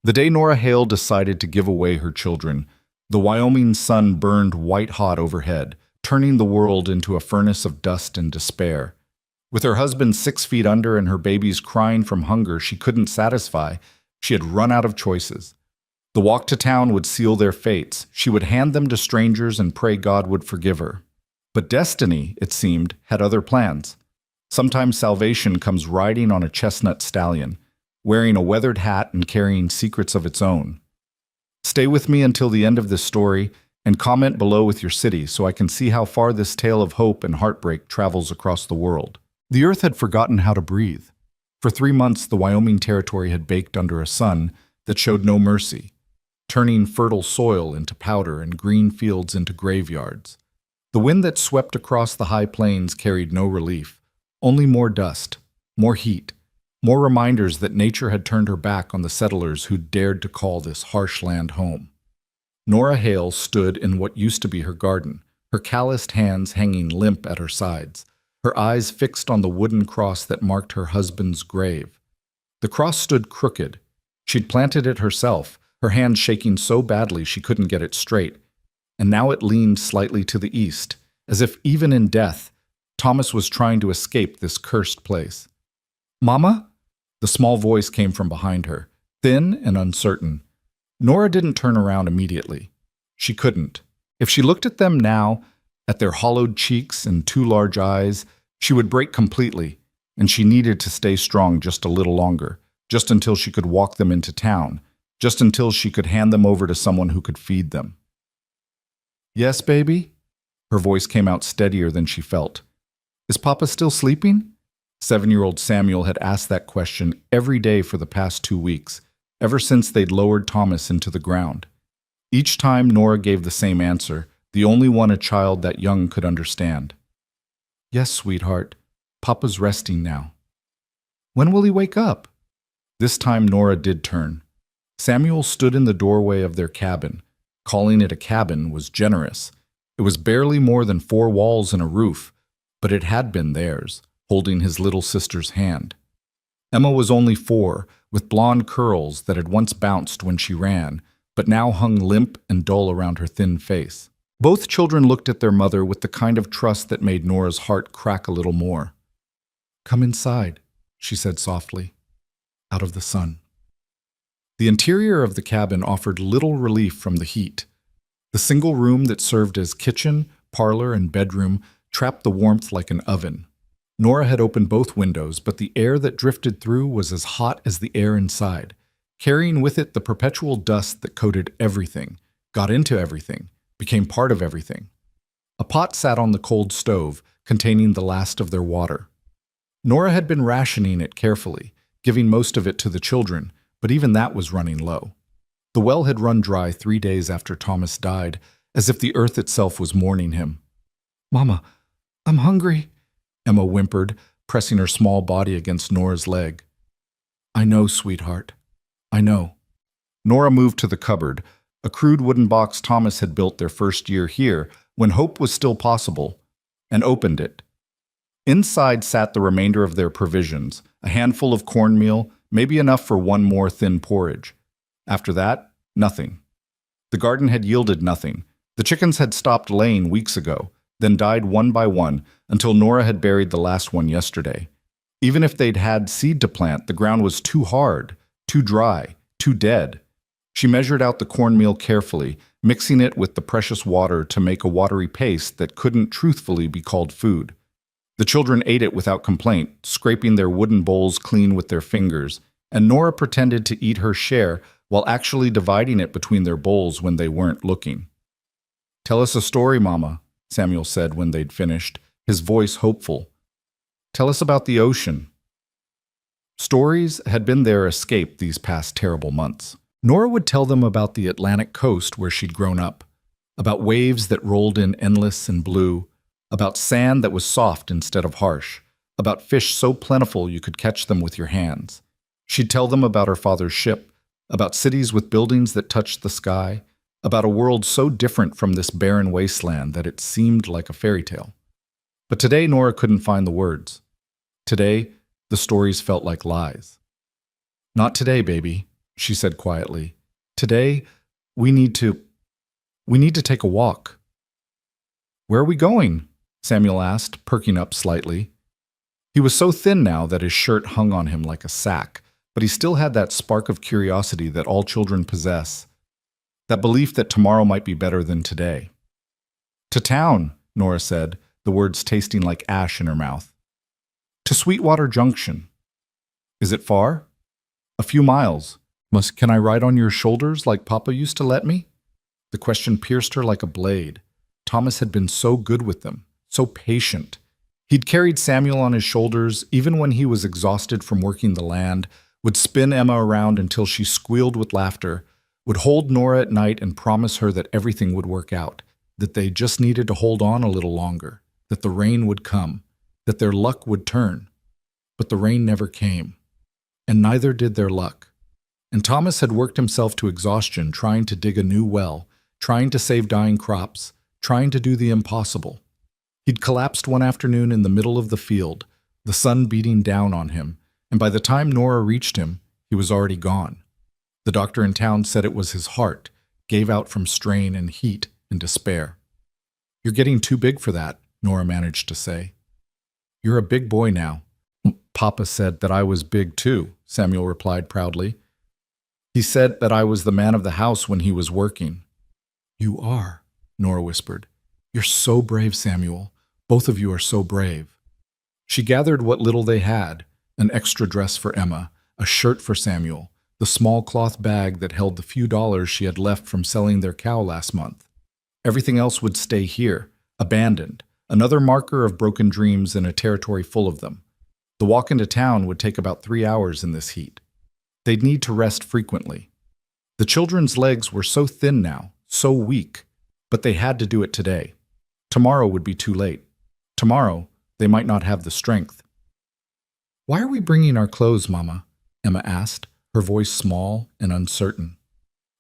The day Nora Hale decided to give away her children, the Wyoming sun burned white-hot overhead, turning the world into a furnace of dust and despair. With her husband 6 feet under and her babies crying from hunger she couldn't satisfy, she had run out of choices. The walk to town would seal their fates. She would hand them to strangers and pray God would forgive her. But destiny, it seemed, had other plans. Sometimes salvation comes riding on a chestnut stallion, wearing a weathered hat and carrying secrets of its own. Stay with me until the end of this story and comment below with your city so I can see how far this tale of hope and heartbreak travels across the world. The earth had forgotten how to breathe. For 3 months, the Wyoming Territory had baked under a sun that showed no mercy, turning fertile soil into powder and green fields into graveyards. The wind that swept across the high plains carried no relief, only more dust, more heat, more reminders that nature had turned her back on the settlers who dared to call this harsh land home. Nora Hale stood in what used to be her garden, her calloused hands hanging limp at her sides, her eyes fixed on the wooden cross that marked her husband's grave. The cross stood crooked. She'd planted it herself, her hand shaking so badly she couldn't get it straight, and now it leaned slightly to the east, as if even in death, Thomas was trying to escape this cursed place. "Mama?" The small voice came from behind her, thin and uncertain. Nora didn't turn around immediately. She couldn't. If she looked at them now, at their hollowed cheeks and 2 large eyes, she would break completely, and she needed to stay strong just a little longer, just until she could walk them into town, just until she could hand them over to someone who could feed them. "Yes, baby?" Her voice came out steadier than she felt. "Is Papa still sleeping?" 7-year-old Samuel had asked that question every day for the past 2 weeks, ever since they'd lowered Thomas into the ground. Each time Nora gave the same answer, the only one a child that young could understand. "Yes, sweetheart. Papa's resting now." "When will he wake up?" This time Nora did turn. Samuel stood in the doorway of their cabin. Calling it a cabin was generous. It was barely more than 4 walls and a roof, but it had been theirs, holding his little sister's hand. Emma was only 4, with blonde curls that had once bounced when she ran, but now hung limp and dull around her thin face. Both children looked at their mother with the kind of trust that made Nora's heart crack a little more. "Come inside," she said softly, "out of the sun." The interior of the cabin offered little relief from the heat. The single room that served as kitchen, parlor, and bedroom trapped the warmth like an oven. Nora had opened both windows, but the air that drifted through was as hot as the air inside, carrying with it the perpetual dust that coated everything, got into everything, became part of everything. A pot sat on the cold stove, containing the last of their water. Nora had been rationing it carefully, giving most of it to the children, but even that was running low. The well had run dry 3 days after Thomas died, as if the earth itself was mourning him. "Mama, I'm hungry," Emma whimpered, pressing her small body against Nora's leg. "I know, sweetheart. I know." Nora moved to the cupboard, a crude wooden box Thomas had built their first year here, when hope was still possible, and opened it. Inside sat the remainder of their provisions, a handful of cornmeal, maybe enough for 1 more thin porridge. After that, nothing. The garden had yielded nothing. The chickens had stopped laying weeks ago, then died one by one until Nora had buried the last one yesterday. Even if they'd had seed to plant, the ground was too hard, too dry, too dead. She measured out the cornmeal carefully, mixing it with the precious water to make a watery paste that couldn't truthfully be called food. The children ate it without complaint, scraping their wooden bowls clean with their fingers, and Nora pretended to eat her share while actually dividing it between their bowls when they weren't looking. "Tell us a story, Mama," Samuel said when they'd finished, his voice hopeful. "Tell us about the ocean." Stories had been their escape these past terrible months. Nora would tell them about the Atlantic coast where she'd grown up, about waves that rolled in endless and blue, about sand that was soft instead of harsh, about fish so plentiful you could catch them with your hands. She'd tell them about her father's ship, about cities with buildings that touched the sky, about a world so different from this barren wasteland that it seemed like a fairy tale. But today Nora couldn't find the words. Today, the stories felt like lies. "Not today, baby," she said quietly. Today, we need to we need to take a walk. Where are we going? Samuel asked, perking up slightly. He was so thin now that his shirt hung on him like a sack, but he still had that spark of curiosity that all children possess, that belief that tomorrow might be better than today. To town, Nora said, the words tasting like ash in her mouth. To Sweetwater Junction. Is it far? A few miles. Can I ride on your shoulders like Papa used to let me? The question pierced her like a blade. Thomas had been so good with them, so patient. He'd carried Samuel on his shoulders even when he was exhausted from working the land, would spin Emma around until she squealed with laughter, would hold Nora at night and promise her that everything would work out, that they just needed to hold on a little longer, that the rain would come, that their luck would turn. But the rain never came, and neither did their luck. And Thomas had worked himself to exhaustion trying to dig a new well, trying to save dying crops, trying to do the impossible. He'd collapsed one afternoon in the middle of the field, the sun beating down on him, and by the time Nora reached him, he was already gone. The doctor in town said it was his heart, gave out from strain and heat and despair. You're getting too big for that, Nora managed to say. You're a big boy now. Papa said that I was big too, Samuel replied proudly. He said that I was the man of the house when he was working. You are, Nora whispered. You're so brave, Samuel. Both of you are so brave. She gathered what little they had, an extra dress for Emma, a shirt for Samuel, the small cloth bag that held the few dollars she had left from selling their cow last month. Everything else would stay here, abandoned, another marker of broken dreams in a territory full of them. The walk into town would take about 3 hours in this heat. They'd need to rest frequently. The children's legs were so thin now, so weak, but they had to do it today. Tomorrow would be too late. Tomorrow, they might not have the strength. Why are we bringing our clothes, Mama? Emma asked, her voice small and uncertain.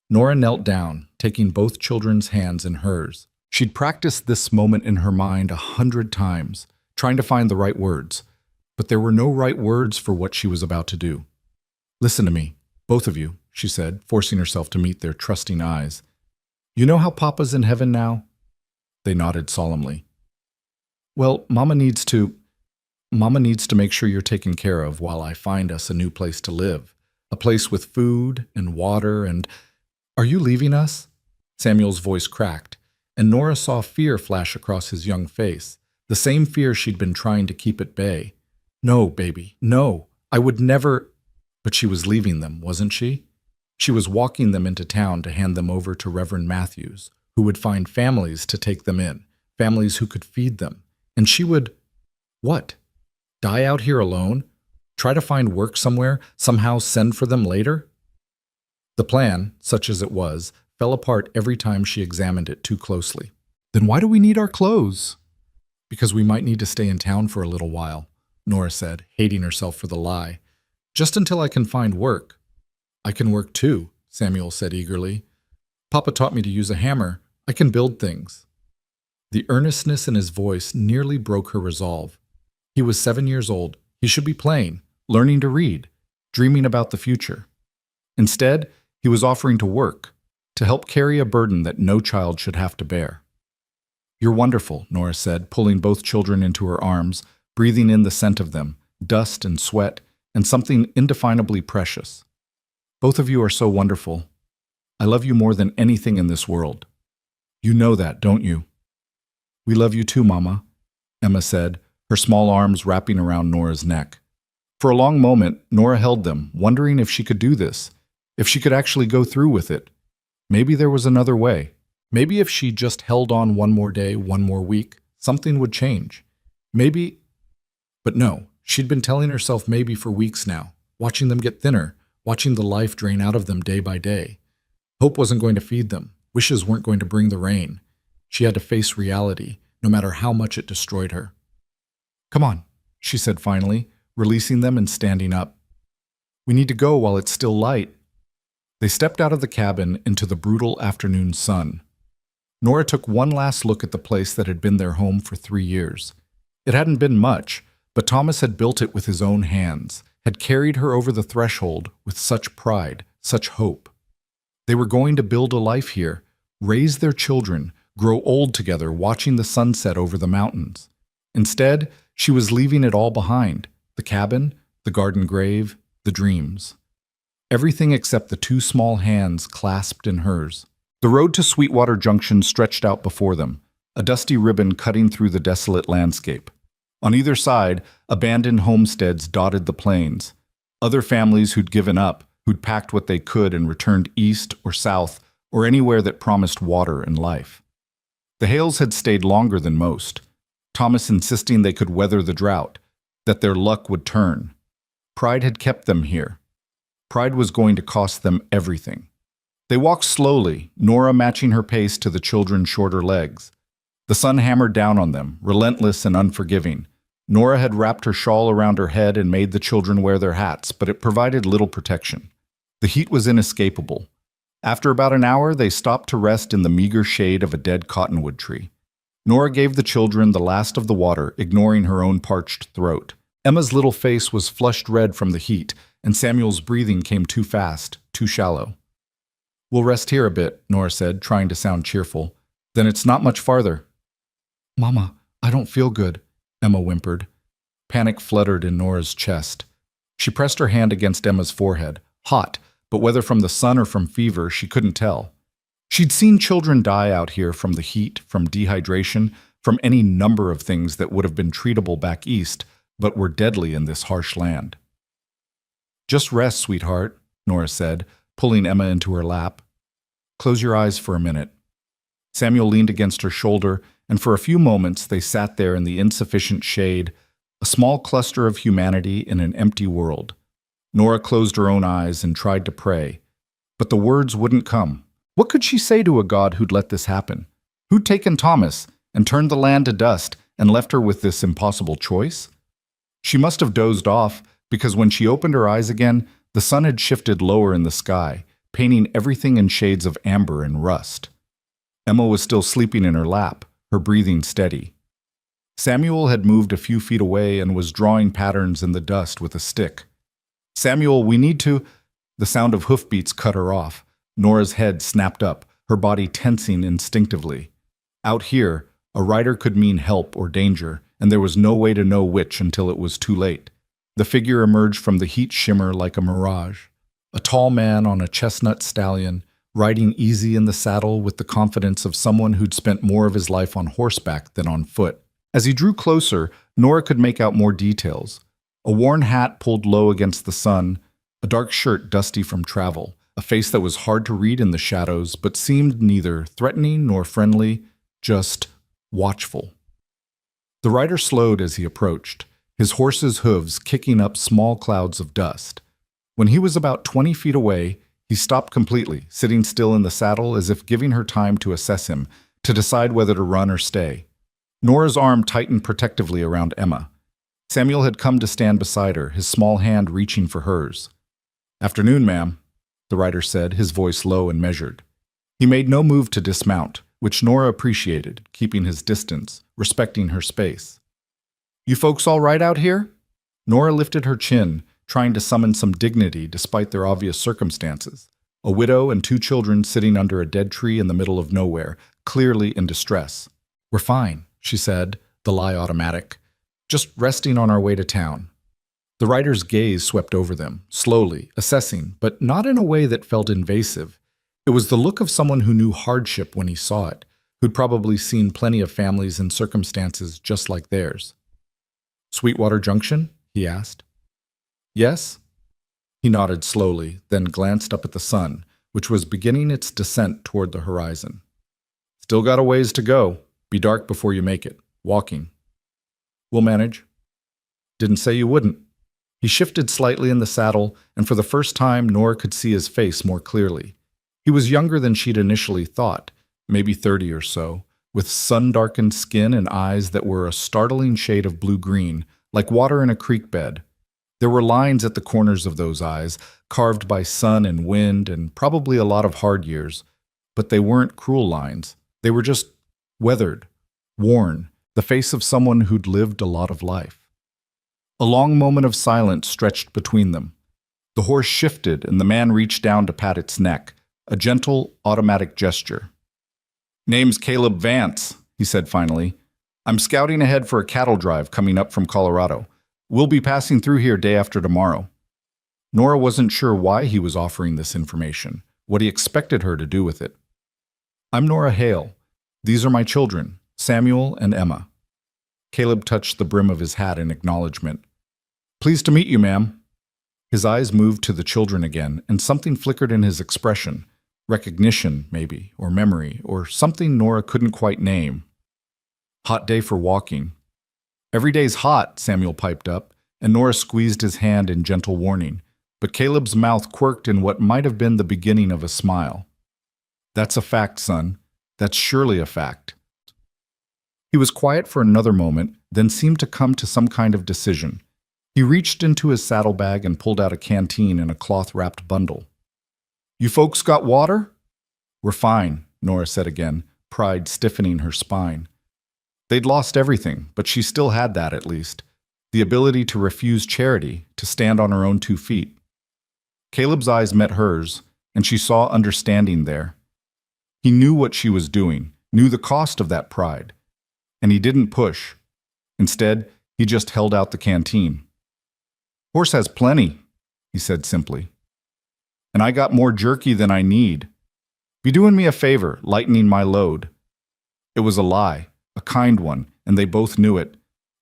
Nora knelt down, taking both children's hands in hers. She'd practiced this moment in her mind 100 times, trying to find the right words, but there were no right words for what she was about to do. Listen to me, both of you, she said, forcing herself to meet their trusting eyes. You know how Papa's in heaven now? They nodded solemnly. Well, Mama needs to make sure you're taken care of while I find us a new place to live, a place with food and water and... Are you leaving us? Samuel's voice cracked, and Nora saw fear flash across his young face, the same fear she'd been trying to keep at bay. No, baby, no, I would never... But she was leaving them, wasn't she? She was walking them into town to hand them over to Reverend Matthews, who would find families to take them in, families who could feed them. And she would... What? Die out here alone? Try to find work somewhere, somehow send for them later? The plan, such as it was, fell apart every time she examined it too closely. Then why do we need our clothes? Because we might need to stay in town for a little while, Nora said, hating herself for the lie. Just until I can find work. I can work too, Samuel said eagerly. Papa taught me to use a hammer. I can build things. The earnestness in his voice nearly broke her resolve. He was 7 years old. He should be playing, learning to read, dreaming about the future. Instead, he was offering to work, to help carry a burden that no child should have to bear. You're wonderful, Nora said, pulling both children into her arms, breathing in the scent of them, dust and sweat, and something indefinably precious. Both of you are so wonderful. I love you more than anything in this world. You know that, don't you? We love you too, Mama, Emma said, her small arms wrapping around Nora's neck. For a long moment, Nora held them, wondering if she could do this, if she could actually go through with it. Maybe there was another way. Maybe if she just held on one more day, one more week, something would change. Maybe... But no, she'd been telling herself maybe for weeks now, watching them get thinner, watching the life drain out of them day by day. Hope wasn't going to feed them. Wishes weren't going to bring the rain. She had to face reality, no matter how much it destroyed her. Come on, she said finally, releasing them and standing up. We need to go while it's still light. They stepped out of the cabin into the brutal afternoon sun. Nora took one last look at the place that had been their home for 3 years. It hadn't been much, but Thomas had built it with his own hands, had carried her over the threshold with such pride, such hope. They were going to build a life here, raise their children, grow old together watching the sunset over the mountains. Instead, she was leaving it all behind: the cabin, the garden grave, the dreams. Everything except the two small hands clasped in hers. The road to Sweetwater Junction stretched out before them, a dusty ribbon cutting through the desolate landscape. On either side, abandoned homesteads dotted the plains. Other families who'd given up, who'd packed what they could and returned east or south or anywhere that promised water and life. The Hales had stayed longer than most, Thomas insisting they could weather the drought, that their luck would turn. Pride had kept them here. Pride was going to cost them everything. They walked slowly, Nora matching her pace to the children's shorter legs. The sun hammered down on them, relentless and unforgiving. Nora had wrapped her shawl around her head and made the children wear their hats, but it provided little protection. The heat was inescapable. After about an hour, they stopped to rest in the meager shade of a dead cottonwood tree. Nora gave the children the last of the water, ignoring her own parched throat. Emma's little face was flushed red from the heat, and Samuel's breathing came too fast, too shallow. "We'll rest here a bit," Nora said, trying to sound cheerful. "Then it's not much farther." "Mama, I don't feel good," Emma whimpered. Panic fluttered in Nora's chest. She pressed her hand against Emma's forehead, hot, but whether from the sun or from fever, she couldn't tell. She'd seen children die out here from the heat, from dehydration, from any number of things that would have been treatable back east, but were deadly in this harsh land. "Just rest, sweetheart," Nora said, pulling Emma into her lap. "Close your eyes for a minute." Samuel leaned against her shoulder, and for a few moments they sat there in the insufficient shade, a small cluster of humanity in an empty world. Nora closed her own eyes and tried to pray, but the words wouldn't come. What could she say to a God who'd let this happen? Who'd taken Thomas and turned the land to dust and left her with this impossible choice? She must have dozed off, because when she opened her eyes again, the sun had shifted lower in the sky, painting everything in shades of amber and rust. Emma was still sleeping in her lap, her breathing steady. Samuel had moved a few feet away and was drawing patterns in the dust with a stick. "Samuel, we need to—" The sound of hoofbeats cut her off. Nora's head snapped up, her body tensing instinctively. Out here, a rider could mean help or danger, and there was no way to know which until it was too late. The figure emerged from the heat shimmer like a mirage. A tall man on a chestnut stallion, riding easy in the saddle with the confidence of someone who'd spent more of his life on horseback than on foot. As he drew closer, Nora could make out more details. A worn hat pulled low against the sun, a dark shirt dusty from travel, a face that was hard to read in the shadows but seemed neither threatening nor friendly, just watchful. The rider slowed as he approached, his horse's hooves kicking up small clouds of dust. When he was about 20 feet away, he stopped completely, sitting still in the saddle as if giving her time to assess him, to decide whether to run or stay. Nora's arm tightened protectively around Emma. Samuel had come to stand beside her, his small hand reaching for hers. "Afternoon, ma'am," the rider said, his voice low and measured. He made no move to dismount, which Nora appreciated, keeping his distance, respecting her space. "You folks all right out here?" Nora lifted her chin, trying to summon some dignity despite their obvious circumstances. A widow and two children sitting under a dead tree in the middle of nowhere, clearly in distress. "We're fine," she said, the lie automatic. "Just resting on our way to town." The rider's gaze swept over them, slowly, assessing, but not in a way that felt invasive. It was the look of someone who knew hardship when he saw it, who'd probably seen plenty of families in circumstances just like theirs. "Sweetwater Junction?" he asked. "Yes?" He nodded slowly, then glanced up at the sun, which was beginning its descent toward the horizon. "Still got a ways to go. Be dark before you make it. Walking." "We'll manage." "Didn't say you wouldn't." He shifted slightly in the saddle, and for the first time Nora could see his face more clearly. He was younger than she'd initially thought, maybe 30 or so, with sun-darkened skin and eyes that were a startling shade of blue-green, like water in a creek bed. There were lines at the corners of those eyes, carved by sun and wind and probably a lot of hard years, but they weren't cruel lines. They were just weathered, worn, the face of someone who'd lived a lot of life. A long moment of silence stretched between them. The horse shifted, and the man reached down to pat its neck, a gentle, automatic gesture. "Name's Caleb Vance," he said finally. "I'm scouting ahead for a cattle drive coming up from Colorado. We'll be passing through here day after tomorrow." Nora wasn't sure why he was offering this information, what he expected her to do with it. "I'm Nora Hale. These are my children, Samuel and Emma." Caleb touched the brim of his hat in acknowledgement. "Pleased to meet you, ma'am." His eyes moved to the children again, and something flickered in his expression. Recognition, maybe, or memory, or something Nora couldn't quite name. "Hot day for walking." "Every day's hot," Samuel piped up, and Nora squeezed his hand in gentle warning, but Caleb's mouth quirked in what might have been the beginning of a smile. "That's a fact, son. That's surely a fact." He was quiet for another moment, then seemed to come to some kind of decision. He reached into his saddlebag and pulled out a canteen in a cloth-wrapped bundle. "You folks got water?" "We're fine," Nora said again, pride stiffening her spine. They'd lost everything, but she still had that at least. The ability to refuse charity, to stand on her own 2 feet. Caleb's eyes met hers, and she saw understanding there. He knew what she was doing, knew the cost of that pride. And he didn't push. Instead, he just held out the canteen. "Horse has plenty," he said simply. "And I got more jerky than I need. Be doing me a favor, lightening my load." It was a lie, a kind one, and they both knew it,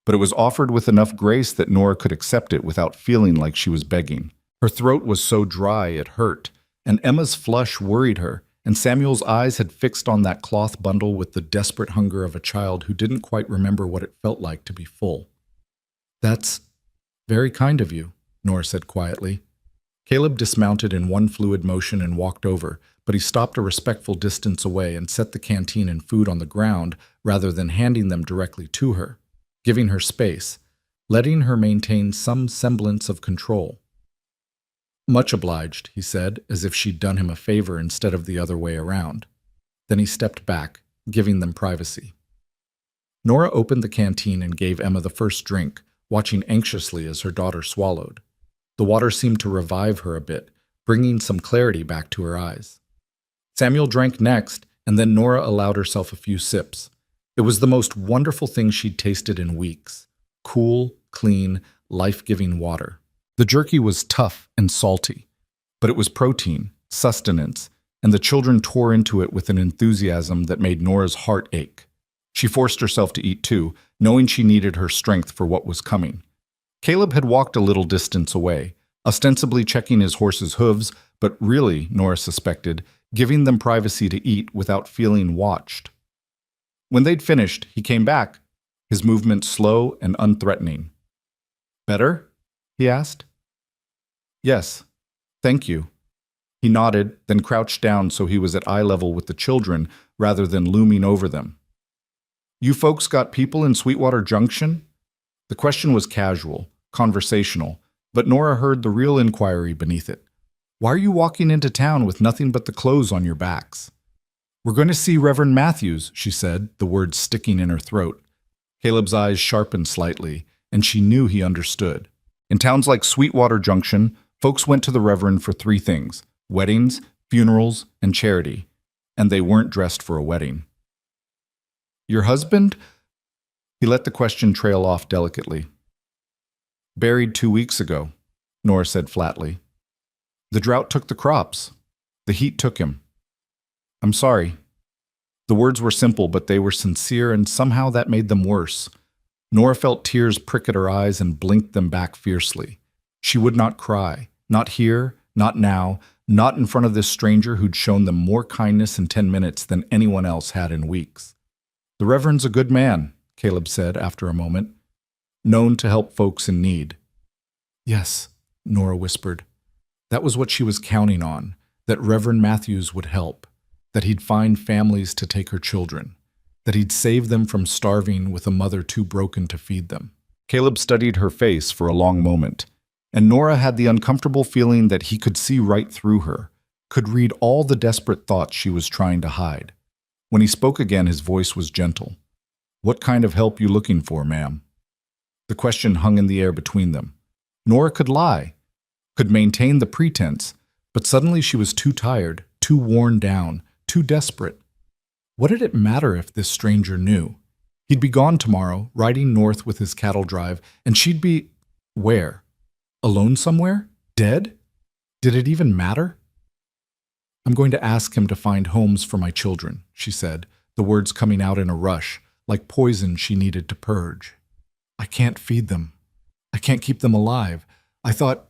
but it was offered with enough grace that Nora could accept it without feeling like she was begging. Her throat was so dry it hurt, and Emma's flush worried her, and Samuel's eyes had fixed on that cloth bundle with the desperate hunger of a child who didn't quite remember what it felt like to be full. "That's very kind of you," Nora said quietly. Caleb dismounted in one fluid motion and walked over, but he stopped a respectful distance away and set the canteen and food on the ground rather than handing them directly to her, giving her space, letting her maintain some semblance of control. "Much obliged," he said, as if she'd done him a favor instead of the other way around. Then he stepped back, giving them privacy. Nora opened the canteen and gave Emma the first drink, watching anxiously as her daughter swallowed. The water seemed to revive her a bit, bringing some clarity back to her eyes. Samuel drank next, and then Nora allowed herself a few sips. It was the most wonderful thing she'd tasted in weeks. Cool, clean, life-giving water. The jerky was tough and salty, but it was protein, sustenance, and the children tore into it with an enthusiasm that made Nora's heart ache. She forced herself to eat too, knowing she needed her strength for what was coming. Caleb had walked a little distance away, ostensibly checking his horse's hooves, but really, Nora suspected, giving them privacy to eat without feeling watched. When they'd finished, he came back, his movement slow and unthreatening. "Better?" he asked. "Yes, thank you." He nodded, then crouched down so he was at eye level with the children rather than looming over them. "You folks got people in Sweetwater Junction?" The question was casual, conversational, but Nora heard the real inquiry beneath it. "Why are you walking into town with nothing but the clothes on your backs?" "We're going to see Reverend Matthews," she said, the words sticking in her throat. Caleb's eyes sharpened slightly, and she knew he understood. In towns like Sweetwater Junction, folks went to the Reverend for 3 things: weddings, funerals, and charity, and they weren't dressed for a wedding. "Your husband?" He let the question trail off delicately. "Buried 2 weeks ago," Nora said flatly. "The drought took the crops. The heat took him. I'm sorry." The words were simple, but they were sincere, and somehow that made them worse. Nora felt tears prick at her eyes and blinked them back fiercely. She would not cry. Not here, not now, not in front of this stranger who'd shown them more kindness in 10 minutes than anyone else had in weeks. "The Reverend's a good man," Caleb said after a moment. "Known to help folks in need." "Yes," Nora whispered. That was what she was counting on, that Reverend Matthews would help, that he'd find families to take her children, that he'd save them from starving with a mother too broken to feed them. Caleb studied her face for a long moment, and Nora had the uncomfortable feeling that he could see right through her, could read all the desperate thoughts she was trying to hide. When he spoke again, his voice was gentle. "What kind of help you looking for, ma'am?" The question hung in the air between them. Nora could lie. could maintain the pretense, but suddenly she was too tired, too worn down, too desperate. What did it matter if this stranger knew? He'd be gone tomorrow, riding north with his cattle drive, and she'd be… where? Alone somewhere? Dead? Did it even matter? I'm going to ask him to find homes for my children, she said, the words coming out in a rush, like poison she needed to purge. I can't feed them. I can't keep them alive. I thought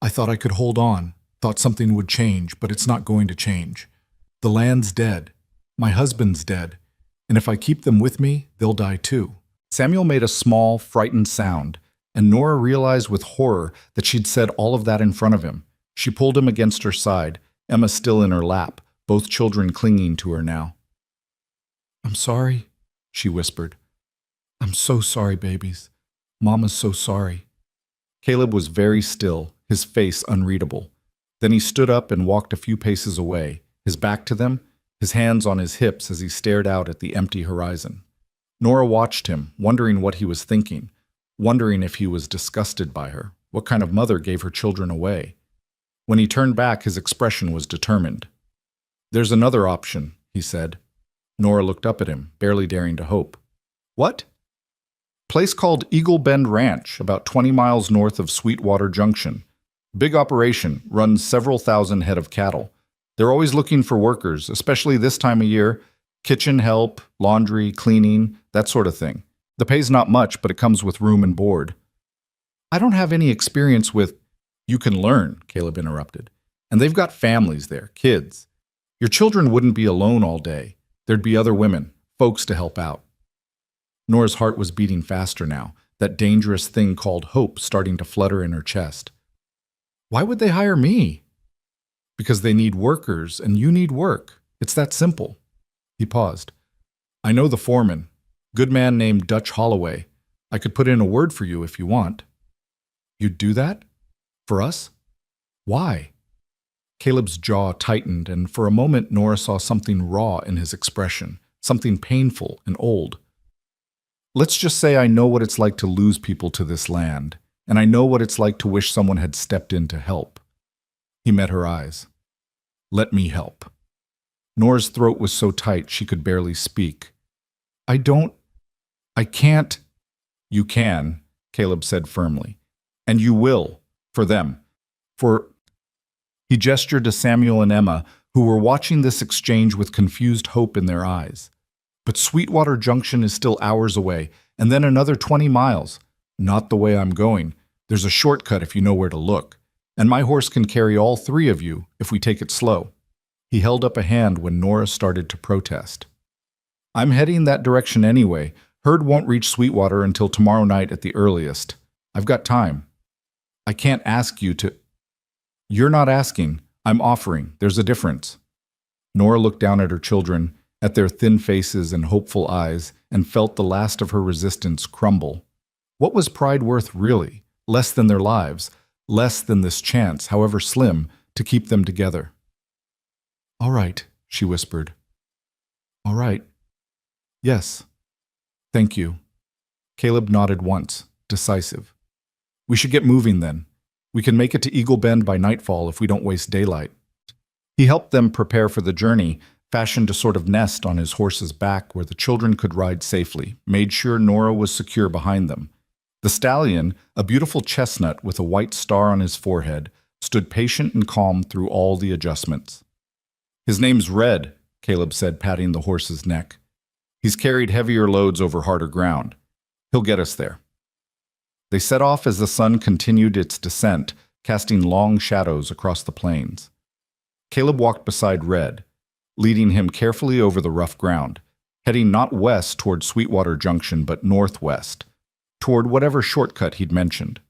I could hold on, thought something would change, but it's not going to change. The land's dead. My husband's dead. And if I keep them with me, they'll die too. Samuel made a small, frightened sound, and Nora realized with horror that she'd said all of that in front of him. She pulled him against her side, Emma still in her lap, both children clinging to her now. I'm sorry, she whispered. I'm so sorry, babies. Mama's so sorry. Caleb was very still, his face unreadable. Then he stood up and walked a few paces away, his back to them, his hands on his hips as he stared out at the empty horizon. Nora watched him, wondering what he was thinking, wondering if he was disgusted by her. What kind of mother gave her children away? When he turned back, his expression was determined. There's another option, he said. Nora looked up at him, barely daring to hope. What? Place called Eagle Bend Ranch, about 20 miles north of Sweetwater Junction. Big operation, runs several thousand head of cattle. They're always looking for workers, especially this time of year. Kitchen help, laundry, cleaning, that sort of thing. The pay's not much, but it comes with room and board. I don't have any experience with… You can learn, Caleb interrupted. And they've got families there, kids. Your children wouldn't be alone all day. There'd be other women, folks to help out. Nora's heart was beating faster now, that dangerous thing called hope starting to flutter in her chest. Why would they hire me? Because they need workers, and you need work. It's that simple. He paused. I know the foreman. Good man named Dutch Holloway. I could put in a word for you if you want. You'd do that? For us? Why? Caleb's jaw tightened, and for a moment Nora saw something raw in his expression, something painful and old. Let's just say I know what it's like to lose people to this land, and I know what it's like to wish someone had stepped in to help. He met her eyes. Let me help. Nora's throat was so tight she could barely speak. I can't. You can, Caleb said firmly. And you will, for them. He gestured to Samuel and Emma, who were watching this exchange with confused hope in their eyes. But Sweetwater Junction is still hours away, and then another 20 miles. Not the way I'm going. There's a shortcut if you know where to look. And my horse can carry all three of you if we take it slow. He held up a hand when Nora started to protest. I'm heading that direction anyway. Herd won't reach Sweetwater until tomorrow night at the earliest. I've got time. I can't ask you to… You're not asking. I'm offering. There's a difference. Nora looked down at her children, at their thin faces and hopeful eyes, and felt the last of her resistance crumble. What was pride worth really? Less than their lives, less than this chance, however slim, to keep them together. All right, she whispered. All right. Yes. Thank you. Caleb nodded once, decisive. We should get moving then. We can make it to Eagle Bend by nightfall if we don't waste daylight. He helped them prepare for the journey, fashioned a sort of nest on his horse's back where the children could ride safely, made sure Nora was secure behind them. The stallion, a beautiful chestnut with a white star on his forehead, stood patient and calm through all the adjustments. His name's Red, Caleb said, patting the horse's neck. He's carried heavier loads over harder ground. He'll get us there. They set off as the sun continued its descent, casting long shadows across the plains. Caleb walked beside Red, leading him carefully over the rough ground, heading not west toward Sweetwater Junction but northwest, toward whatever shortcut he'd mentioned.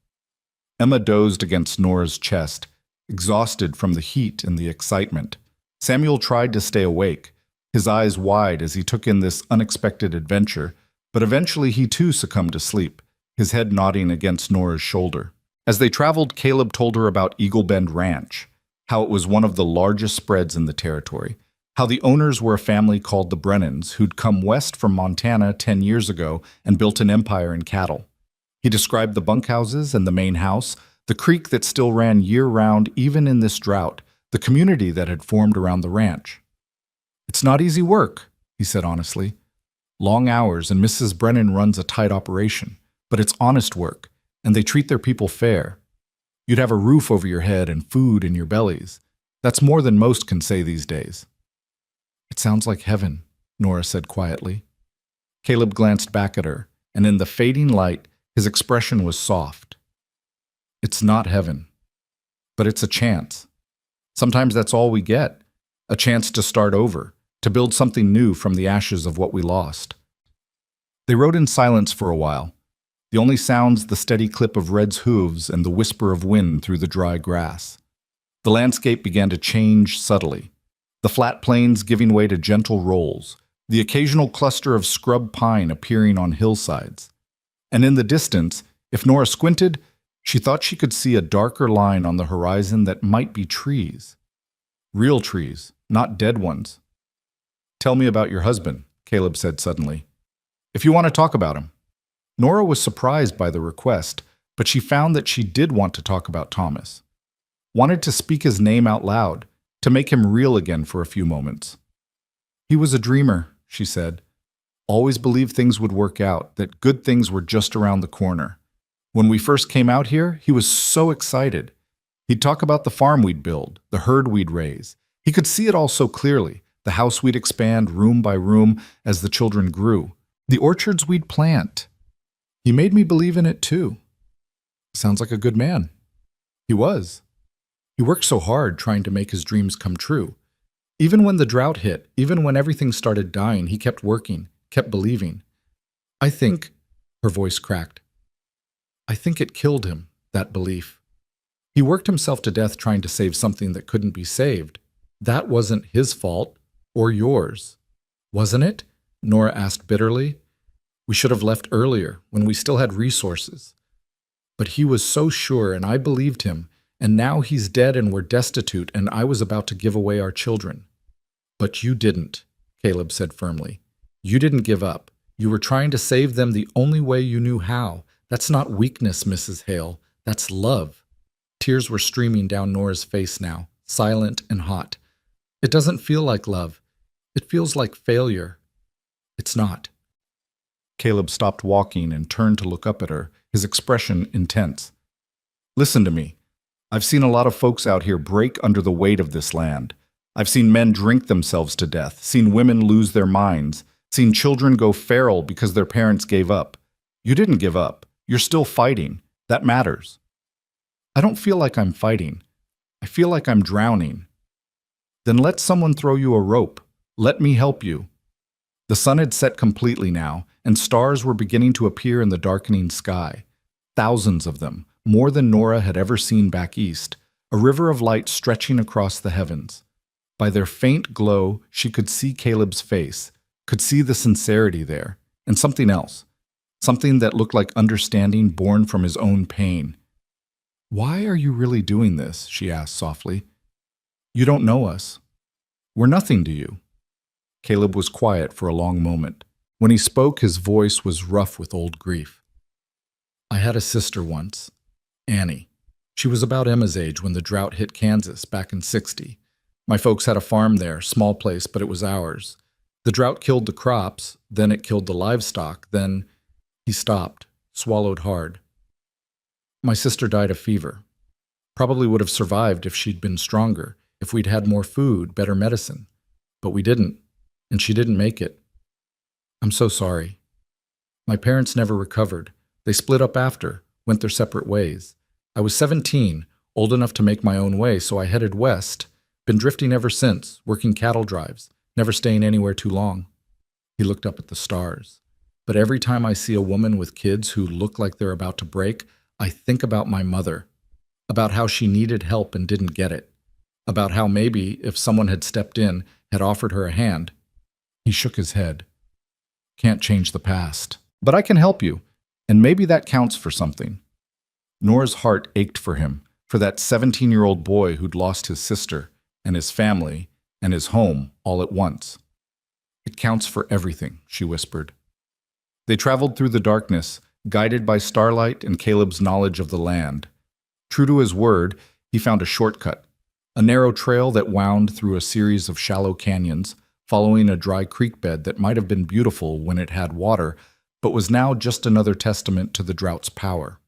Emma dozed against Nora's chest, exhausted from the heat and the excitement. Samuel tried to stay awake, his eyes wide as he took in this unexpected adventure, but eventually he too succumbed to sleep, his head nodding against Nora's shoulder. As they traveled, Caleb told her about Eagle Bend Ranch, how it was one of the largest spreads in the territory, how the owners were a family called the Brennans who'd come west from Montana 10 years ago and built an empire in cattle. He described the bunkhouses and the main house, The creek that still ran year-round even in this drought, the community that had formed around the ranch. "It's not easy work," he said honestly. "Long hours, and Mrs. Brennan runs a tight operation, but it's honest work, and they treat their people fair. You'd have a roof over your head and food in your bellies. That's more than most can say these days." "It sounds like heaven," Nora said quietly. Caleb glanced back at her, and in the fading light, his expression was soft. "It's not heaven, but it's a chance. Sometimes that's all we get, a chance to start over, to build something new from the ashes of what we lost." They rode in silence for a while, the only sounds the steady clip of Red's hooves and the whisper of wind through the dry grass. The landscape began to change subtly, the flat plains giving way to gentle rolls, the occasional cluster of scrub pine appearing on hillsides. And in the distance, if Nora squinted, she thought she could see a darker line on the horizon that might be trees. Real trees, not dead ones. "Tell me about your husband," Caleb said suddenly. "If you want to talk about him." Nora was surprised by the request, but she found that she did want to talk about Thomas. Wanted to speak his name out loud, to make him real again for a few moments. "He was a dreamer," she said. "Always believed things would work out, that good things were just around the corner. When we first came out here, he was so excited. He'd talk about the farm we'd build, the herd we'd raise. He could see it all so clearly, the house we'd expand room by room as the children grew, the orchards we'd plant. He made me believe in it too." "Sounds like a good man." "He was. He worked so hard trying to make his dreams come true. Even when the drought hit, even when everything started dying, he kept working, kept believing. I think," her voice cracked, "I think it killed him, that belief. He worked himself to death trying to save something that couldn't be saved. That wasn't his fault, or yours. Wasn't it?" Nora asked bitterly. "We should have left earlier, when we still had resources. But he was so sure, and I believed him, and now he's dead and we're destitute, and I was about to give away our children." "But you didn't," Caleb said firmly. "You didn't give up. You were trying to save them the only way you knew how. That's not weakness, Mrs. Hale. That's love." Tears were streaming down Nora's face now, silent and hot. "It doesn't feel like love. It feels like failure." "It's not." Caleb stopped walking and turned to look up at her, his expression intense. "Listen to me. I've seen a lot of folks out here break under the weight of this land. I've seen men drink themselves to death, seen women lose their minds, seen children go feral because their parents gave up. You didn't give up. You're still fighting. That matters." "I don't feel like I'm fighting. I feel like I'm drowning." "Then let someone throw you a rope. Let me help you." The sun had set completely now, and stars were beginning to appear in the darkening sky. Thousands of them, more than Nora had ever seen back east, a river of light stretching across the heavens. By their faint glow, she could see Caleb's face, could see the sincerity there, and something else, something that looked like understanding born from his own pain. "Why are you really doing this?" she asked softly. "You don't know us. We're nothing to you." Caleb was quiet for a long moment. When he spoke, his voice was rough with old grief. "I had a sister once, Annie. She was about Emma's age when the drought hit Kansas back in '60. My folks had a farm there, small place, but it was ours. The drought killed the crops, then it killed the livestock, then—" He stopped, swallowed hard. "My sister died of fever. Probably would have survived if she'd been stronger, if we'd had more food, better medicine. But we didn't, and she didn't make it. I'm so sorry. My parents never recovered. They split up after, went their separate ways. I was 17, old enough to make my own way, so I headed west. Been drifting ever since, working cattle drives, never staying anywhere too long." He looked up at the stars. "But every time I see a woman with kids who look like they're about to break, I think about my mother, about how she needed help and didn't get it, about how maybe, if someone had stepped in, had offered her a hand." He shook his head. "Can't change the past. But I can help you, and maybe that counts for something." Nora's heart ached for him, for that 17-year-old boy who'd lost his sister, and his family, and his home all at once. "It counts for everything," she whispered. They traveled through the darkness, guided by starlight and Caleb's knowledge of the land. True to his word, he found a shortcut, a narrow trail that wound through a series of shallow canyons, following a dry creek bed that might have been beautiful when it had water, but was now just another testament to the drought's power.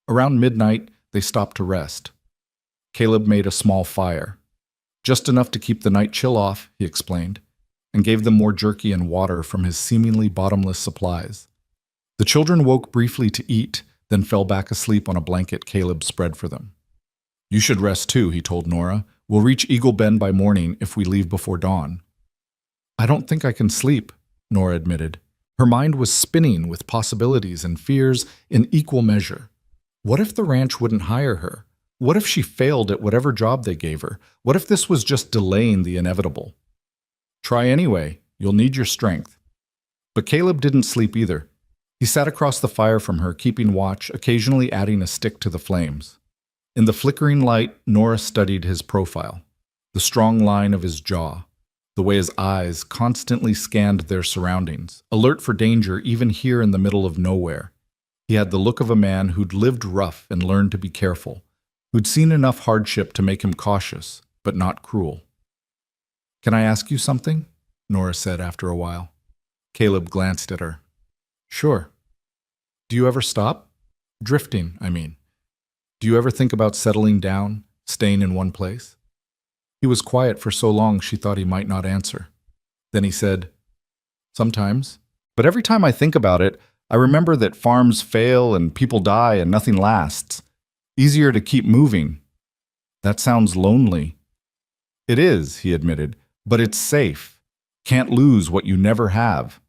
Around midnight, they stopped to rest. Caleb made a small fire. Just enough to keep the night chill off, he explained, and gave them more jerky and water from his seemingly bottomless supplies. The children woke briefly to eat, then fell back asleep on a blanket Caleb spread for them. You should rest too, he told Nora. We'll reach Eagle Bend by morning if we leave before dawn. I don't think I can sleep, Nora admitted. Her mind was spinning with possibilities and fears in equal measure. What if the ranch wouldn't hire her? What if she failed at whatever job they gave her? What if this was just delaying the inevitable? Try anyway. You'll need your strength. But Caleb didn't sleep either. He sat across the fire from her, keeping watch, occasionally adding a stick to the flames. In the flickering light, Nora studied his profile, the strong line of his jaw, the way his eyes constantly scanned their surroundings, alert for danger even here in the middle of nowhere. He had the look of a man who'd lived rough and learned to be careful, who'd seen enough hardship to make him cautious, but not cruel. Can I ask you something? Nora said after a while. Caleb glanced at her. Sure. Do you ever stop? Drifting, I mean. Do you ever think about settling down, staying in one place? He was quiet for so long she thought he might not answer. Then he said, Sometimes. But every time I think about it, I remember that farms fail and people die and nothing lasts. Easier to keep moving. That sounds lonely. It is, he admitted, but it's safe. Can't lose what you never have.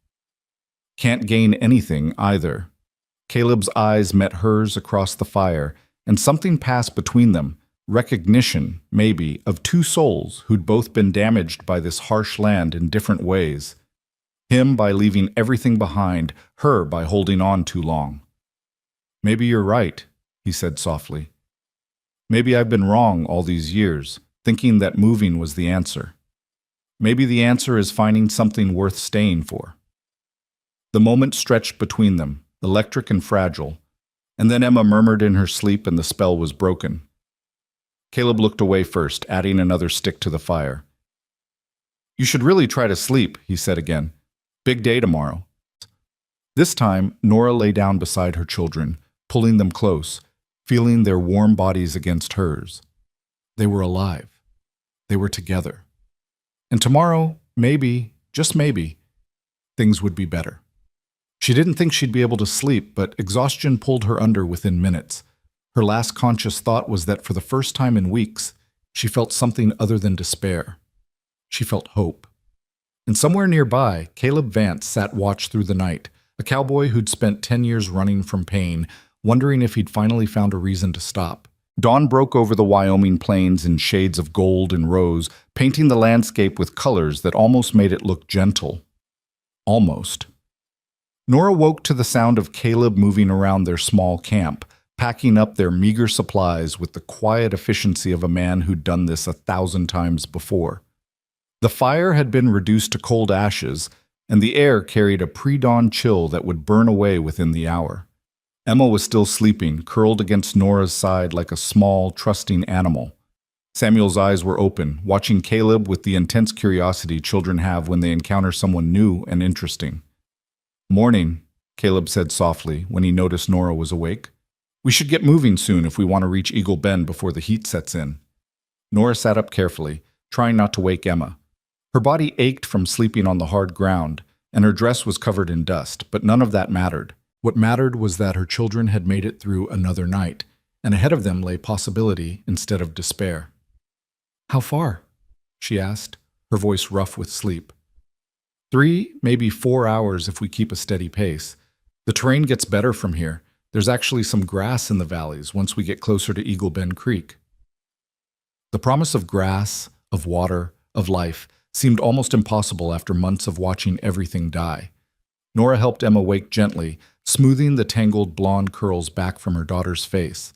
Can't gain anything either. Caleb's eyes met hers across the fire, and something passed between them, recognition, maybe, of two souls who'd both been damaged by this harsh land in different ways. Him by leaving everything behind, her by holding on too long. Maybe you're right, he said softly. Maybe I've been wrong all these years, thinking that moving was the answer. Maybe the answer is finding something worth staying for. The moment stretched between them, electric and fragile, and then Emma murmured in her sleep and the spell was broken. Caleb looked away first, adding another stick to the fire. You should really try to sleep, he said again. Big day tomorrow. This time, Nora lay down beside her children, pulling them close, feeling their warm bodies against hers. They were alive. They were together. And tomorrow, maybe, just maybe, things would be better. She didn't think she'd be able to sleep, but exhaustion pulled her under within minutes. Her last conscious thought was that for the first time in weeks, she felt something other than despair. She felt hope. And somewhere nearby, Caleb Vance sat watch through the night, a cowboy who'd spent 10 years running from pain, wondering if he'd finally found a reason to stop. Dawn broke over the Wyoming plains in shades of gold and rose, painting the landscape with colors that almost made it look gentle. Almost. Nora woke to the sound of Caleb moving around their small camp, packing up their meager supplies with the quiet efficiency of a man who'd done this 1,000 times before. The fire had been reduced to cold ashes, and the air carried a pre-dawn chill that would burn away within the hour. Emma was still sleeping, curled against Nora's side like a small, trusting animal. Samuel's eyes were open, watching Caleb with the intense curiosity children have when they encounter someone new and interesting. Morning, Caleb said softly when he noticed Nora was awake. We should get moving soon if we want to reach Eagle Bend before the heat sets in. Nora sat up carefully, trying not to wake Emma. Her body ached from sleeping on the hard ground, and her dress was covered in dust, but none of that mattered. What mattered was that her children had made it through another night, and ahead of them lay possibility instead of despair. How far? She asked, her voice rough with sleep. 3, maybe 4 hours if we keep a steady pace. The terrain gets better from here. There's actually some grass in the valleys once we get closer to Eagle Bend Creek. The promise of grass, of water, of life seemed almost impossible after months of watching everything die. Nora helped Emma wake gently, smoothing the tangled blonde curls back from her daughter's face.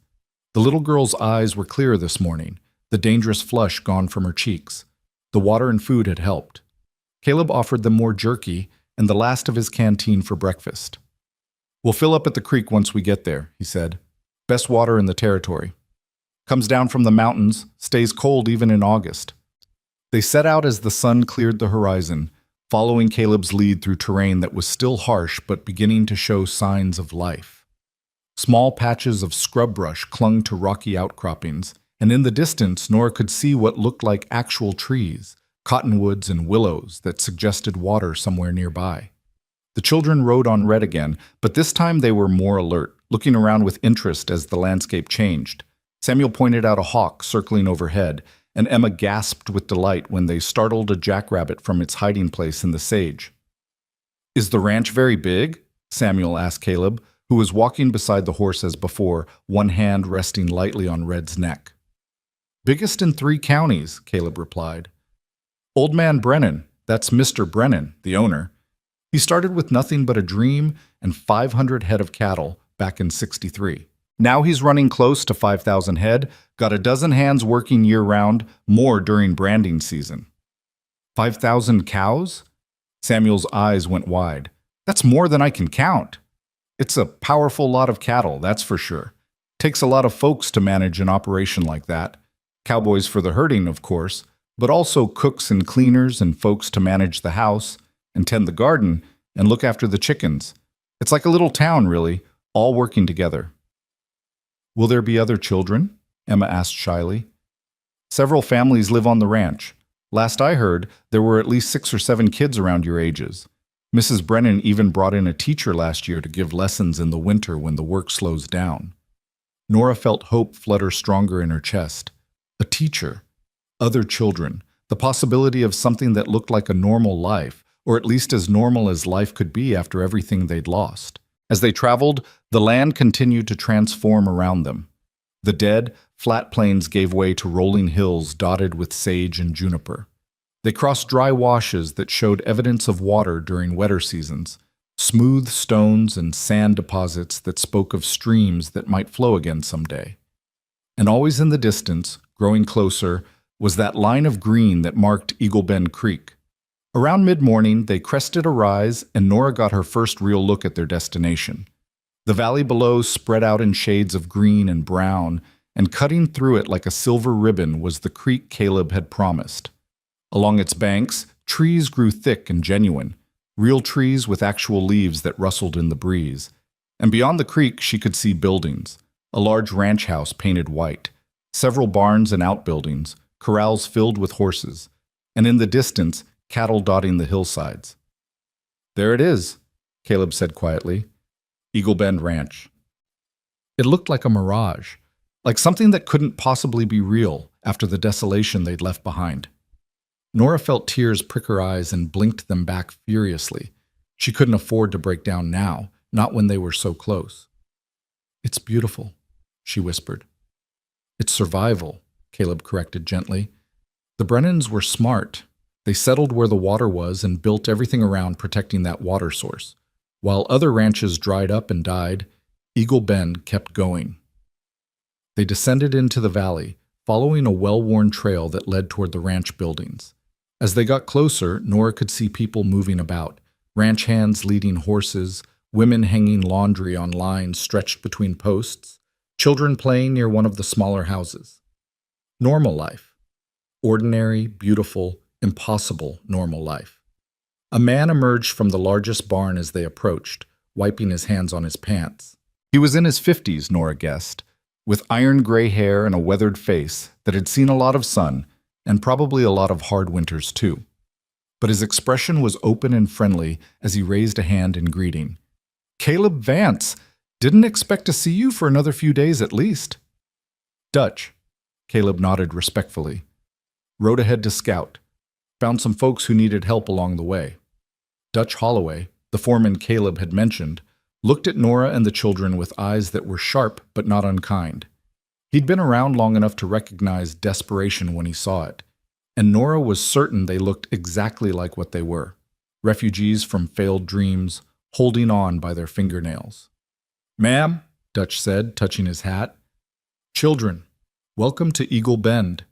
The little girl's eyes were clearer this morning, the dangerous flush gone from her cheeks. The water and food had helped. Caleb offered them more jerky and the last of his canteen for breakfast. We'll fill up at the creek once we get there, he said. Best water in the territory. Comes down from the mountains, stays cold even in August. They set out as the sun cleared the horizon, following Caleb's lead through terrain that was still harsh but beginning to show signs of life. Small patches of scrub brush clung to rocky outcroppings, and in the distance Nora could see what looked like actual trees, cottonwoods and willows that suggested water somewhere nearby. The children rode on Red again, but this time they were more alert, looking around with interest as the landscape changed. Samuel pointed out a hawk circling overhead, and Emma gasped with delight when they startled a jackrabbit from its hiding place in the sage. "Is the ranch very big?" Samuel asked Caleb, who was walking beside the horse as before, one hand resting lightly on Red's neck. "Biggest in 3 counties," Caleb replied. "Old man Brennan, that's Mr. Brennan, the owner. He started with nothing but a dream and 500 head of cattle back in '63. Now he's running close to 5,000 head, got a dozen hands working year-round, more during branding season." 5,000 cows? Samuel's eyes went wide. "That's more than I can count. It's a powerful lot of cattle, that's for sure. Takes a lot of folks to manage an operation like that. Cowboys for the herding, of course, but also cooks and cleaners and folks to manage the house and tend the garden and look after the chickens. It's like a little town, really, all working together." "Will there be other children?" Emma asked shyly. "Several families live on the ranch. Last I heard, there were at least 6 or 7 kids around your ages. Mrs. Brennan even brought in a teacher last year to give lessons in the winter when the work slows down." Nora felt hope flutter stronger in her chest. A teacher, other children, the possibility of something that looked like a normal life, or at least as normal as life could be after everything they'd lost. As they traveled, the land continued to transform around them. The dead, flat plains gave way to rolling hills dotted with sage and juniper. They crossed dry washes that showed evidence of water during wetter seasons, smooth stones and sand deposits that spoke of streams that might flow again someday. And always in the distance, growing closer, was that line of green that marked Eagle Bend Creek. Around mid-morning, they crested a rise, and Nora got her first real look at their destination. The valley below spread out in shades of green and brown, and cutting through it like a silver ribbon was the creek Caleb had promised. Along its banks, trees grew thick and genuine, real trees with actual leaves that rustled in the breeze. And beyond the creek, she could see buildings, a large ranch house painted white, several barns and outbuildings, corrals filled with horses, and in the distance, cattle dotting the hillsides. "There it is," Caleb said quietly. "Eagle Bend Ranch." It looked like a mirage, like something that couldn't possibly be real after the desolation they'd left behind. Nora felt tears prick her eyes and blinked them back furiously. She couldn't afford to break down now, not when they were so close. "It's beautiful," she whispered. "It's survival," Caleb corrected gently. "The Brennans were smart. They settled where the water was and built everything around protecting that water source. While other ranches dried up and died, Eagle Bend kept going." They descended into the valley, following a well-worn trail that led toward the ranch buildings. As they got closer, Nora could see people moving about, ranch hands leading horses, women hanging laundry on lines stretched between posts, children playing near one of the smaller houses. Normal life. Ordinary, beautiful, impossible normal life. A man emerged from the largest barn as they approached, wiping his hands on his pants. He was in his 50s, Nora guessed, with iron gray hair and a weathered face that had seen a lot of sun, and probably a lot of hard winters too. But his expression was open and friendly as he raised a hand in greeting. "Caleb Vance! Didn't expect to see you for another few days at least." "Dutch," Caleb nodded respectfully. "Rode ahead to scout. Found some folks who needed help along the way." Dutch Holloway, the foreman Caleb had mentioned, looked at Nora and the children with eyes that were sharp but not unkind. He'd been around long enough to recognize desperation when he saw it, and Nora was certain they looked exactly like what they were, refugees from failed dreams, holding on by their fingernails. "Ma'am," Dutch said, touching his hat. "Children, welcome to Eagle Bend."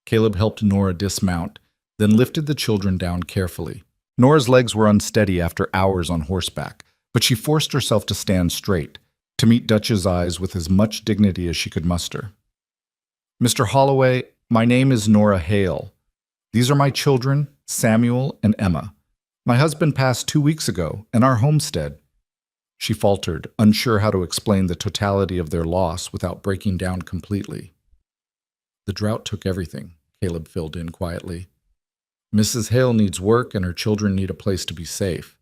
Caleb helped Nora dismount, then lifted the children down carefully. Nora's legs were unsteady after hours on horseback, but she forced herself to stand straight. to meet Dutch's eyes with as much dignity as she could muster. "Mr. Holloway, my name is Nora Hale. These are my children, Samuel and Emma. My husband passed 2 weeks ago, and our homestead." She faltered, unsure how to explain the totality of their loss without breaking down completely. "The drought took everything," Caleb filled in quietly. "Mrs. Hale needs work and her children need a place to be safe.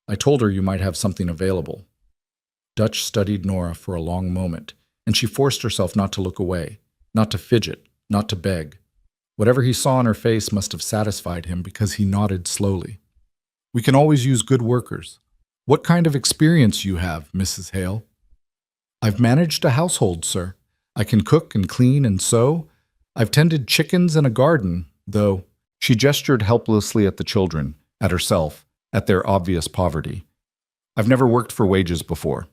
I told her you might have something available." Dutch studied Nora for a long moment, and she forced herself not to look away, not to fidget, not to beg. Whatever he saw on her face must have satisfied him because he nodded slowly. "We can always use good workers. What kind of experience you have, Mrs. Hale?" "I've managed a household, sir. I can cook and clean and sew. I've tended chickens and a garden, though." She gestured helplessly at the children, at herself, at their obvious poverty. "I've never worked for wages before.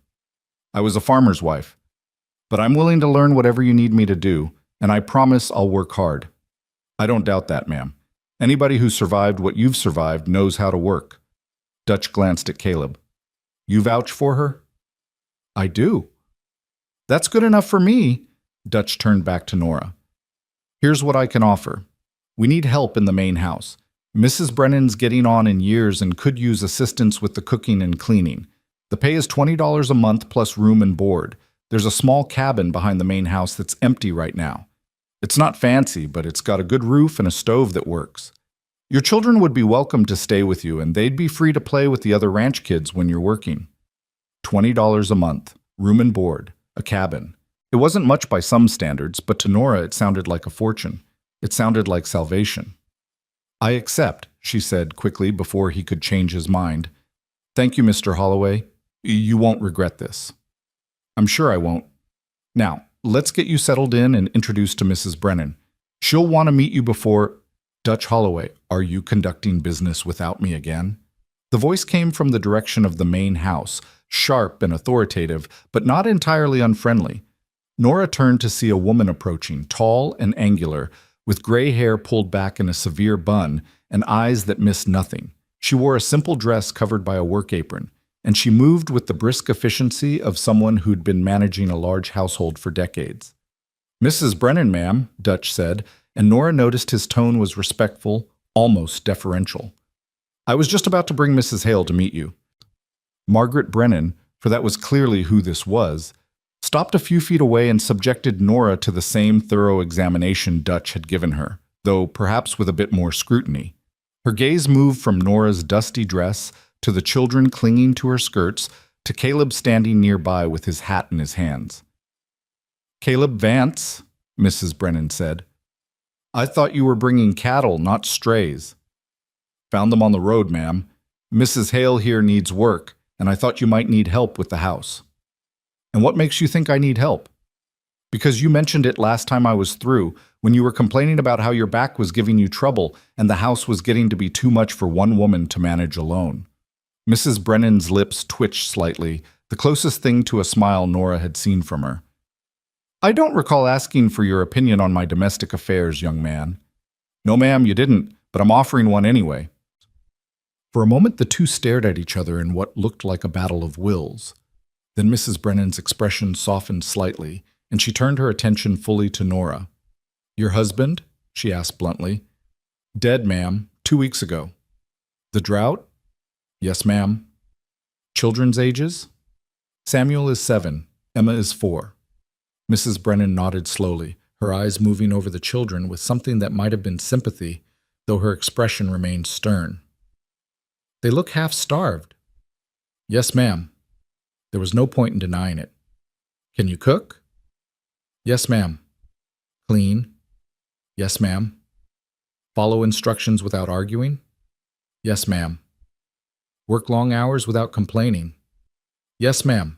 I was a farmer's wife. But I'm willing to learn whatever you need me to do, and I promise I'll work hard." "I don't doubt that, ma'am. Anybody who survived what you've survived knows how to work." Dutch glanced at Caleb. "You vouch for her?" "I do." "That's good enough for me." Dutch turned back to Nora. "Here's what I can offer. We need help in the main house. Mrs. Brennan's getting on in years and could use assistance with the cooking and cleaning. The pay is $20 a month plus room and board. There's a small cabin behind the main house that's empty right now. It's not fancy, but it's got a good roof and a stove that works. Your children would be welcome to stay with you, and they'd be free to play with the other ranch kids when you're working. $20 a month, room and board, a cabin. It wasn't much by some standards, but to Nora it sounded like a fortune. It sounded like salvation. "I accept," she said quickly before he could change his mind. "Thank you, Mr. Holloway. You won't regret this." "I'm sure I won't. Now, let's get you settled in and introduced to Mrs. Brennan. She'll want to meet you before—" "Dutch Holloway, are you conducting business without me again?" The voice came from the direction of the main house, sharp and authoritative, but not entirely unfriendly. Nora turned to see a woman approaching, tall and angular, with gray hair pulled back in a severe bun and eyes that missed nothing. She wore a simple dress covered by a work apron, and she moved with the brisk efficiency of someone who'd been managing a large household for decades. "Mrs. Brennan, ma'am," Dutch said, and Nora noticed his tone was respectful, almost deferential. "I was just about to bring Mrs. Hale to meet you." Margaret Brennan, for that was clearly who this was, stopped a few feet away and subjected Nora to the same thorough examination Dutch had given her, though perhaps with a bit more scrutiny. Her gaze moved from Nora's dusty dress to the children clinging to her skirts to Caleb standing nearby with his hat in his hands. "Caleb Vance," Mrs. Brennan said. "I thought you were bringing cattle, not strays." "Found them on the road, ma'am. Mrs. Hale here needs work, and I thought you might need help with the house." "And what makes you think I need help?" "Because you mentioned it last time I was through, when you were complaining about how your back was giving you trouble and the house was getting to be too much for one woman to manage alone." Mrs. Brennan's lips twitched slightly, the closest thing to a smile Nora had seen from her. "I don't recall asking for your opinion on my domestic affairs, young man." "No, ma'am, you didn't, but I'm offering one anyway." For a moment the two stared at each other in what looked like a battle of wills. Then Mrs. Brennan's expression softened slightly, and she turned her attention fully to Nora. "Your husband?" she asked bluntly. "Dead, ma'am, 2 weeks ago." "The drought?" "Yes, ma'am." "Children's ages?" "Samuel is 7, Emma is 4. Mrs. Brennan nodded slowly, her eyes moving over the children with something that might have been sympathy, though her expression remained stern. "They look half-starved." "Yes, ma'am." There was no point in denying it. "Can you cook?" "Yes, ma'am." "Clean?" "Yes, ma'am." "Follow instructions without arguing?" "Yes, ma'am." "Work long hours without complaining?" "Yes, ma'am."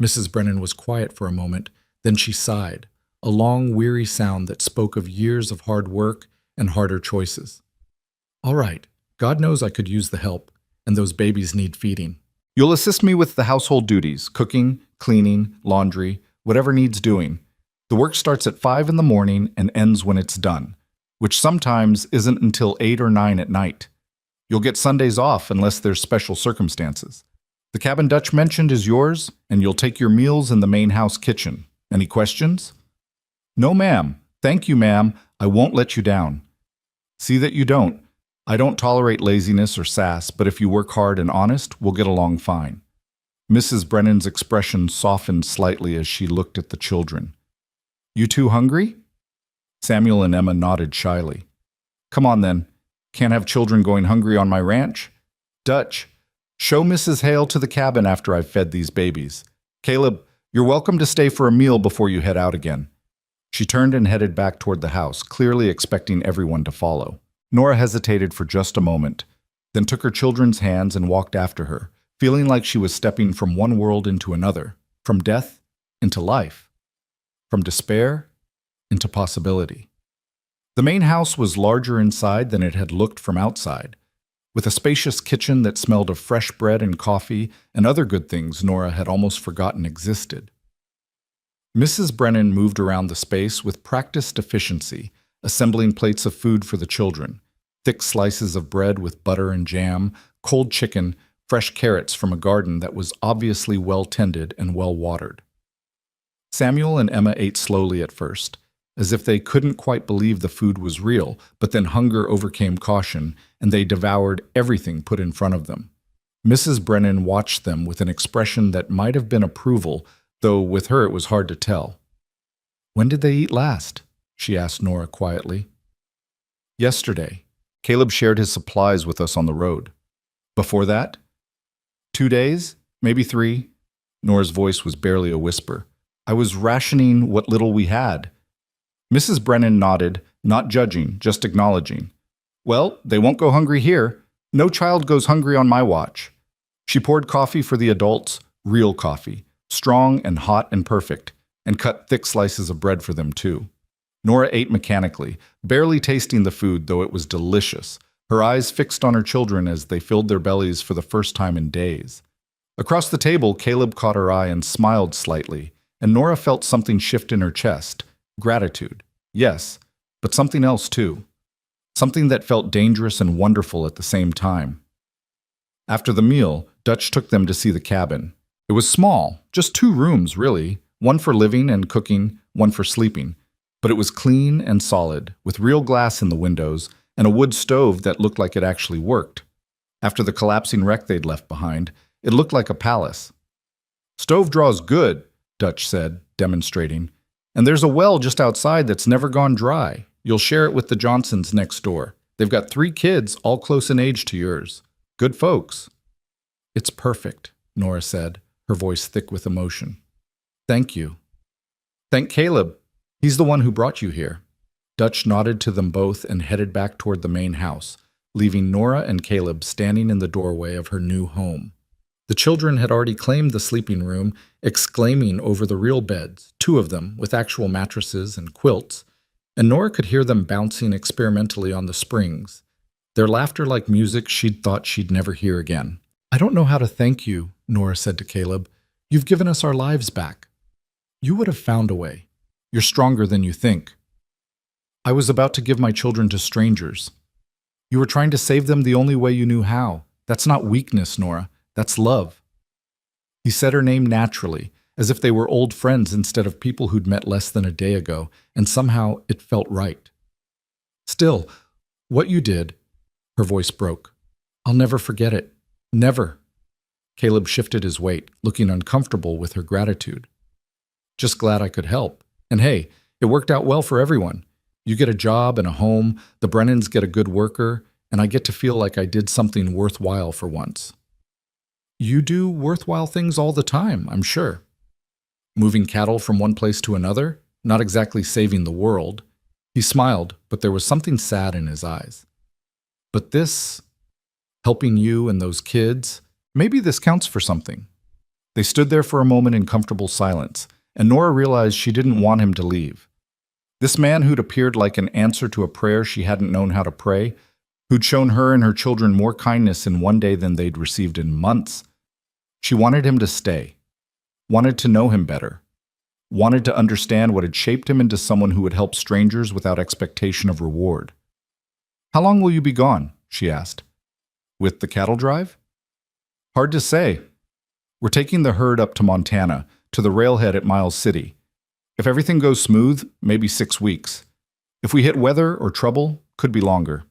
Mrs. Brennan was quiet for a moment, then she sighed, a long, weary sound that spoke of years of hard work and harder choices. "All right, God knows I could use the help, and those babies need feeding. You'll assist me with the household duties, cooking, cleaning, laundry, whatever needs doing. The work starts at 5 in the morning and ends when it's done, which sometimes isn't until 8 or 9 at night. You'll get Sundays off unless there's special circumstances. The cabin Dutch mentioned is yours, and you'll take your meals in the main house kitchen. Any questions? No, ma'am. Thank you, ma'am. I won't let you down. See that you don't. I don't tolerate laziness or sass, but if you work hard and honest, we'll get along fine. Mrs. Brennan's expression softened slightly as she looked at the children. You two hungry? Samuel and Emma nodded shyly. Come on then. Can't have children going hungry on my ranch. Dutch, show Mrs. Hale to the cabin after I've fed these babies. Caleb, you're welcome to stay for a meal before you head out again. She turned and headed back toward the house, clearly expecting everyone to follow. Nora hesitated for just a moment, then took her children's hands and walked after her, feeling like she was stepping from one world into another, from death into life, from despair into possibility. The main house was larger inside than it had looked from outside, with a spacious kitchen that smelled of fresh bread and coffee and other good things Nora had almost forgotten existed. Mrs. Brennan moved around the space with practiced efficiency, assembling plates of food for the children, thick slices of bread with butter and jam, cold chicken, fresh carrots from a garden that was obviously well tended and well watered. Samuel and Emma ate slowly at first, as if they couldn't quite believe the food was real, but then hunger overcame caution, and they devoured everything put in front of them. Mrs. Brennan watched them with an expression that might have been approval, though with her it was hard to tell. When did they eat last? She asked Nora quietly. Yesterday. Caleb shared his supplies with us on the road. Before that? 2 days? Maybe 3? Nora's voice was barely a whisper. I was rationing what little we had. Mrs. Brennan nodded, not judging, just acknowledging. Well, they won't go hungry here. No child goes hungry on my watch. She poured coffee for the adults, real coffee, strong and hot and perfect, and cut thick slices of bread for them too. Nora ate mechanically, barely tasting the food, though it was delicious, her eyes fixed on her children as they filled their bellies for the first time in days. Across the table, Caleb caught her eye and smiled slightly, and Nora felt something shift in her chest. Gratitude, yes, but something else too. Something that felt dangerous and wonderful at the same time. After the meal, Dutch took them to see the cabin. It was small, just 2 rooms really, one for living and cooking, one for sleeping. But it was clean and solid, with real glass in the windows and a wood stove that looked like it actually worked. After the collapsing wreck they'd left behind, it looked like a palace. Stove draws good, Dutch said, demonstrating. And there's a well just outside that's never gone dry. You'll share it with the Johnsons next door. They've got 3 kids, all close in age to yours. Good folks. It's perfect, Nora said, her voice thick with emotion. Thank you. Thank Caleb. He's the one who brought you here. Dutch nodded to them both and headed back toward the main house, leaving Nora and Caleb standing in the doorway of her new home. The children had already claimed the sleeping room, exclaiming over the real beds, 2 of them with actual mattresses and quilts, and Nora could hear them bouncing experimentally on the springs, their laughter like music she'd thought she'd never hear again. I don't know how to thank you, Nora said to Caleb. You've given us our lives back. You would have found a way. You're stronger than you think. I was about to give my children to strangers. You were trying to save them the only way you knew how. That's not weakness, Nora. That's love. He said her name naturally, as if they were old friends instead of people who'd met less than a day ago, and somehow it felt right. Still, what you did, her voice broke. I'll never forget it. Never. Caleb shifted his weight, looking uncomfortable with her gratitude. Just glad I could help. And hey, it worked out well for everyone. You get a job and a home, the Brennans get a good worker, and I get to feel like I did something worthwhile for once. You do worthwhile things all the time, I'm sure. Moving cattle from one place to another, not exactly saving the world. He smiled, but there was something sad in his eyes. But this, helping you and those kids, maybe this counts for something. They stood there for a moment in comfortable silence, and Nora realized she didn't want him to leave. This man who'd appeared like an answer to a prayer she hadn't known how to pray, who'd shown her and her children more kindness in one day than they'd received in months. She wanted him to stay, wanted to know him better, wanted to understand what had shaped him into someone who would help strangers without expectation of reward. How long will you be gone? She asked. With the cattle drive? Hard to say. We're taking the herd up to Montana, to the railhead at Miles City. If everything goes smooth, maybe 6 weeks. If we hit weather or trouble, could be longer.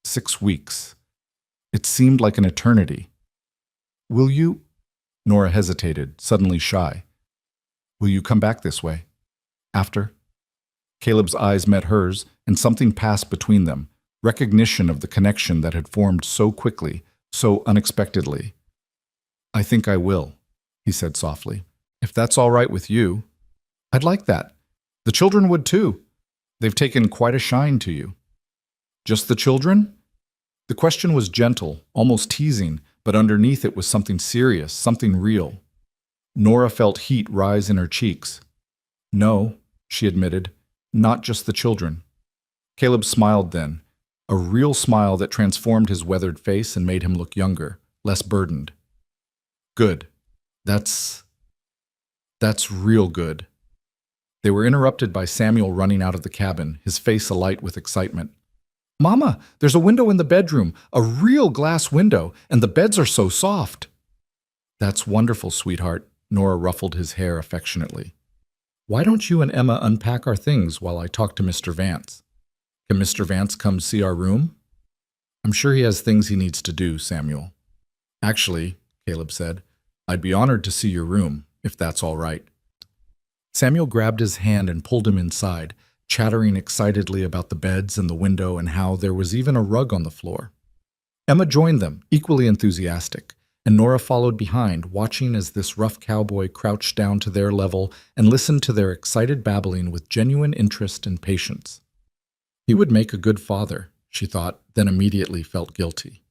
6 weeks. It seemed like an eternity. Will you? Nora hesitated, suddenly shy. Will you come back this way? After? Caleb's eyes met hers, and something passed between them, recognition of the connection that had formed so quickly, so unexpectedly. I think I will, he said softly. If that's all right with you. I'd like that. The children would too. They've taken quite a shine to you. Just the children? The question was gentle, almost teasing, but underneath it was something serious, something real. Nora felt heat rise in her cheeks. No, she admitted, not just the children. Caleb smiled then, a real smile that transformed his weathered face and made him look younger, less burdened. Good. That's real good. They were interrupted by Samuel running out of the cabin, his face alight with excitement. Mama, there's a window in the bedroom, a real glass window, and the beds are so soft. That's wonderful, sweetheart. Nora ruffled his hair affectionately. Why don't you and Emma unpack our things while I talk to Mr. Vance? Can Mr. Vance come see our room? I'm sure he has things he needs to do, Samuel. Actually, Caleb said, I'd be honored to see your room, if that's all right. Samuel grabbed his hand and pulled him inside, chattering excitedly about the beds and the window and how there was even a rug on the floor. Emma joined them, equally enthusiastic, and Nora followed behind, watching as this rough cowboy crouched down to their level and listened to their excited babbling with genuine interest and patience. He would make a good father, she thought, then immediately felt guilty.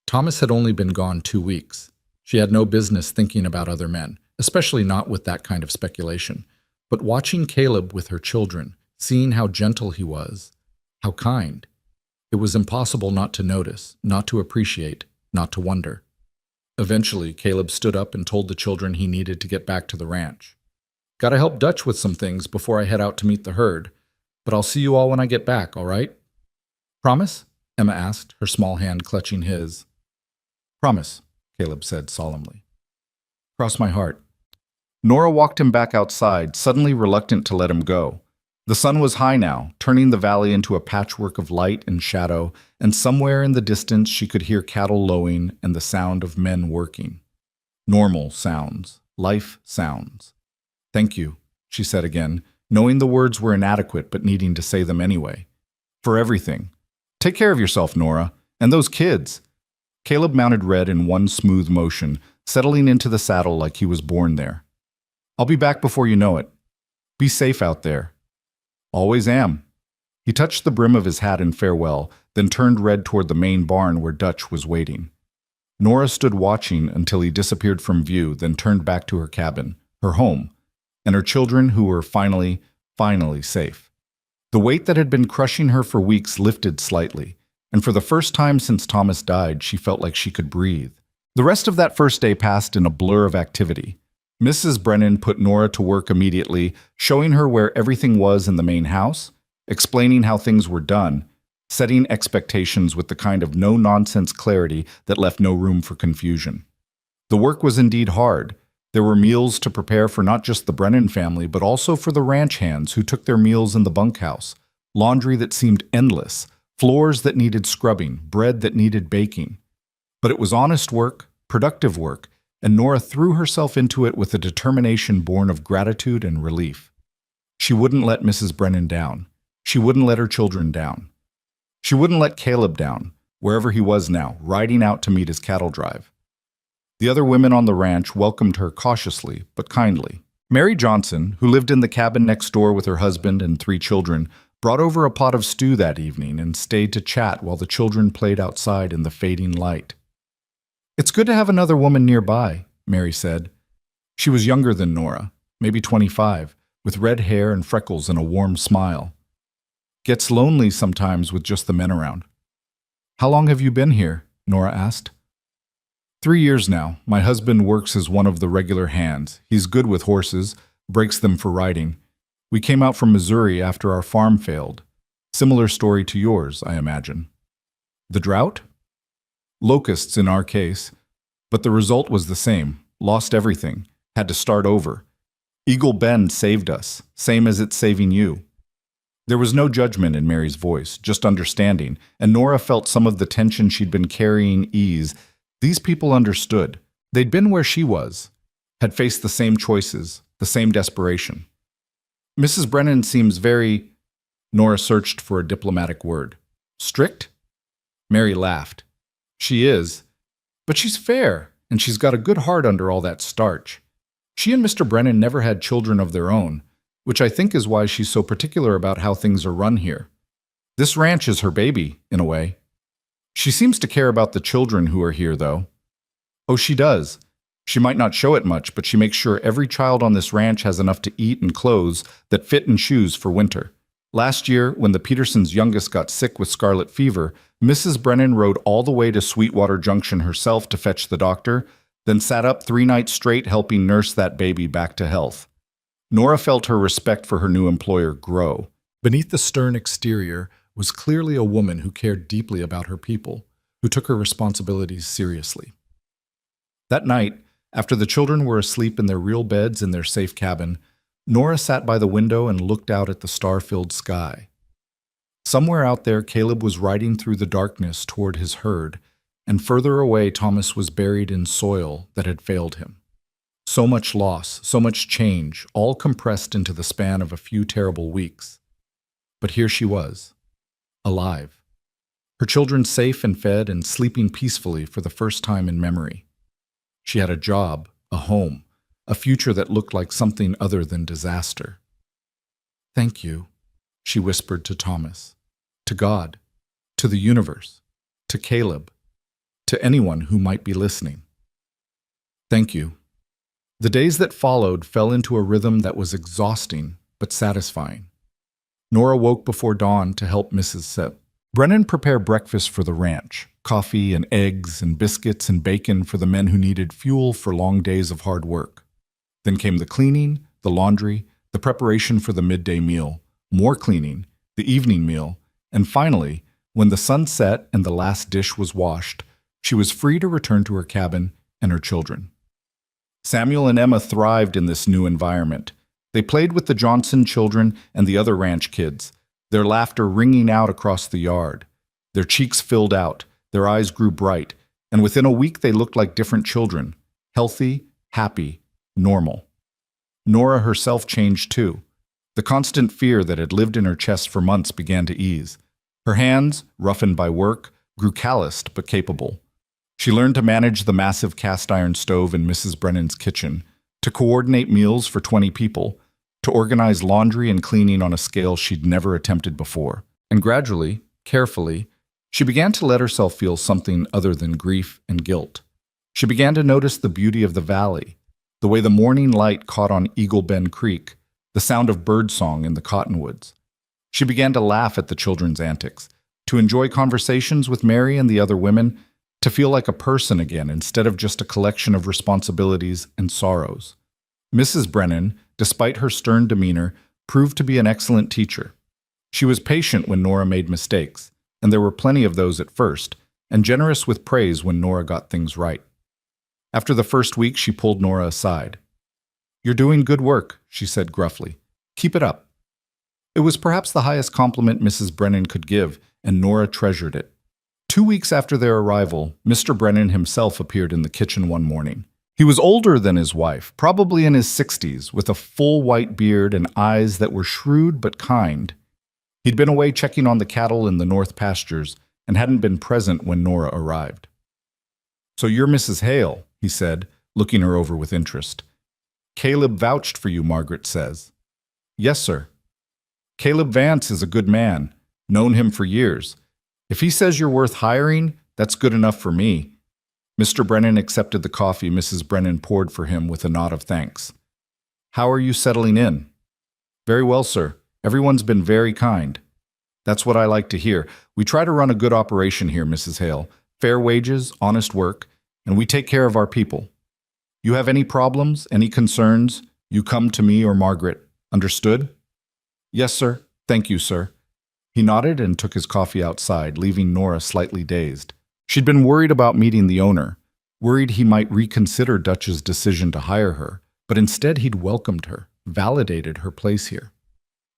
Thomas had only been gone 2 weeks. She had no business thinking about other men, especially not with that kind of speculation. But watching Caleb with her children, seeing how gentle he was, how kind, it was impossible not to notice, not to appreciate, not to wonder. Eventually, Caleb stood up and told the children he needed to get back to the ranch. Gotta help Dutch with some things before I head out to meet the herd, but I'll see you all when I get back, all right? Promise? Emma asked, her small hand clutching his. Promise, Caleb said solemnly. Cross my heart. Nora walked him back outside, suddenly reluctant to let him go. The sun was high now, turning the valley into a patchwork of light and shadow, and somewhere in the distance she could hear cattle lowing and the sound of men working. Normal sounds, life sounds. Thank you, she said again, knowing the words were inadequate but needing to say them anyway. For everything. Take care of yourself, Nora, and those kids. Caleb mounted Red in one smooth motion, settling into the saddle like he was born there. I'll be back before you know it. Be safe out there. Always am. He touched the brim of his hat in farewell, then turned Red toward the main barn where Dutch was waiting. Nora stood watching until he disappeared from view, then turned back to her cabin, her home, and her children who were finally safe. The weight that had been crushing her for weeks lifted slightly, and for the first time since Thomas died, she felt like she could breathe. The rest of that first day passed in a blur of activity. Mrs. Brennan put Nora to work immediately, showing her where everything was in the main house, explaining how things were done, setting expectations with the kind of no-nonsense clarity that left no room for confusion. The work was indeed hard. There were meals to prepare for not just the Brennan family, but also for the ranch hands who took their meals in the bunkhouse, laundry that seemed endless, floors that needed scrubbing, bread that needed baking. But it was honest work, productive work, and Nora threw herself into it with a determination born of gratitude and relief. She wouldn't let Mrs. Brennan down. She wouldn't let her children down. She wouldn't let Caleb down, wherever he was now, riding out to meet his cattle drive. The other women on the ranch welcomed her cautiously, but kindly. Mary Johnson, who lived in the cabin next door with her husband and 3 children, brought over a pot of stew that evening and stayed to chat while the children played outside in the fading light. It's good to have another woman nearby, Mary said. She was younger than Nora, maybe 25, with red hair and freckles and a warm smile. Gets lonely sometimes with just the men around. How long have you been here? Nora asked. 3 years now. My husband works as one of the regular hands. He's good with horses, breaks them for riding. We came out from Missouri after our farm failed. Similar story to yours, I imagine. The drought? Locusts in our case. But the result was the same. Lost everything. Had to start over. Eagle Bend saved us, same as it's saving you. There was no judgment in Mary's voice, just understanding, and Nora felt some of the tension she'd been carrying ease. These people understood. They'd been where she was, had faced the same choices, the same desperation. Mrs. Brennan seems very... Nora searched for a diplomatic word. Strict? Mary laughed. She is, but she's fair, and she's got a good heart under all that starch. She and Mr. Brennan never had children of their own, which I think is why she's so particular about how things are run here. This ranch is her baby, in a way. She seems to care about the children who are here, though. Oh, she does. She might not show it much, but she makes sure every child on this ranch has enough to eat and clothes that fit and shoes for winter. Last year, when the Petersons' youngest got sick with scarlet fever, Mrs. Brennan rode all the way to Sweetwater Junction herself to fetch the doctor, then sat up 3 nights straight helping nurse that baby back to health. Nora felt her respect for her new employer grow. Beneath the stern exterior was clearly a woman who cared deeply about her people, who took her responsibilities seriously. That night, after the children were asleep in their real beds in their safe cabin, Nora sat by the window and looked out at the star-filled sky. Somewhere out there, Caleb was riding through the darkness toward his herd, and further away Thomas was buried in soil that had failed him. So much loss, so much change, all compressed into the span of a few terrible weeks. But here she was, alive. Her children safe and fed and sleeping peacefully for the first time in memory. She had a job, a home, a future that looked like something other than disaster. "Thank you," she whispered to Thomas, to God, to the universe, to Caleb, to anyone who might be listening. Thank you. The days that followed fell into a rhythm that was exhausting but satisfying. Nora woke before dawn to help Mrs. Brennan prepare breakfast for the ranch, coffee and eggs and biscuits and bacon for the men who needed fuel for long days of hard work. Then came the cleaning, the laundry, the preparation for the midday meal, more cleaning, the evening meal, and finally, when the sun set and the last dish was washed, she was free to return to her cabin and her children. Samuel and Emma thrived in this new environment. They played with the Johnson children and the other ranch kids, their laughter ringing out across the yard. Their cheeks filled out, their eyes grew bright, and within a week they looked like different children, healthy, happy, normal. Nora herself changed too. The constant fear that had lived in her chest for months began to ease. Her hands, roughened by work, grew calloused but capable. She learned to manage the massive cast-iron stove in Mrs. Brennan's kitchen, to coordinate meals for 20 people, to organize laundry and cleaning on a scale she'd never attempted before. And gradually, carefully, she began to let herself feel something other than grief and guilt. She began to notice the beauty of the valley, the way the morning light caught on Eagle Bend Creek, the sound of birdsong in the cottonwoods. She began to laugh at the children's antics, to enjoy conversations with Mary and the other women, to feel like a person again instead of just a collection of responsibilities and sorrows. Mrs. Brennan, despite her stern demeanor, proved to be an excellent teacher. She was patient when Nora made mistakes, and there were plenty of those at first, and generous with praise when Nora got things right. After the first week, she pulled Nora aside. "You're doing good work," she said gruffly. "Keep it up." It was perhaps the highest compliment Mrs. Brennan could give, and Nora treasured it. 2 weeks after their arrival, Mr. Brennan himself appeared in the kitchen one morning. He was older than his wife, probably in his 60s, with a full white beard and eyes that were shrewd but kind. He'd been away checking on the cattle in the north pastures and hadn't been present when Nora arrived. "So you're Mrs. Hale," he said, looking her over with interest. "Caleb vouched for you, Margaret says." "Yes, sir. Caleb Vance is a good man. Known him for years. If he says you're worth hiring, that's good enough for me." Mr. Brennan accepted the coffee Mrs. Brennan poured for him with a nod of thanks. "How are you settling in?" "Very well, sir. Everyone's been very kind." "That's what I like to hear. We try to run a good operation here, Mrs. Hale. Fair wages, honest work, and we take care of our people. You have any problems, any concerns, you come to me or Margaret. Understood?" "Yes, sir. Thank you, sir." He nodded and took his coffee outside, leaving Nora slightly dazed. She'd been worried about meeting the owner. worried he might reconsider Dutch's decision to hire her, but instead he'd welcomed her, validated her place here.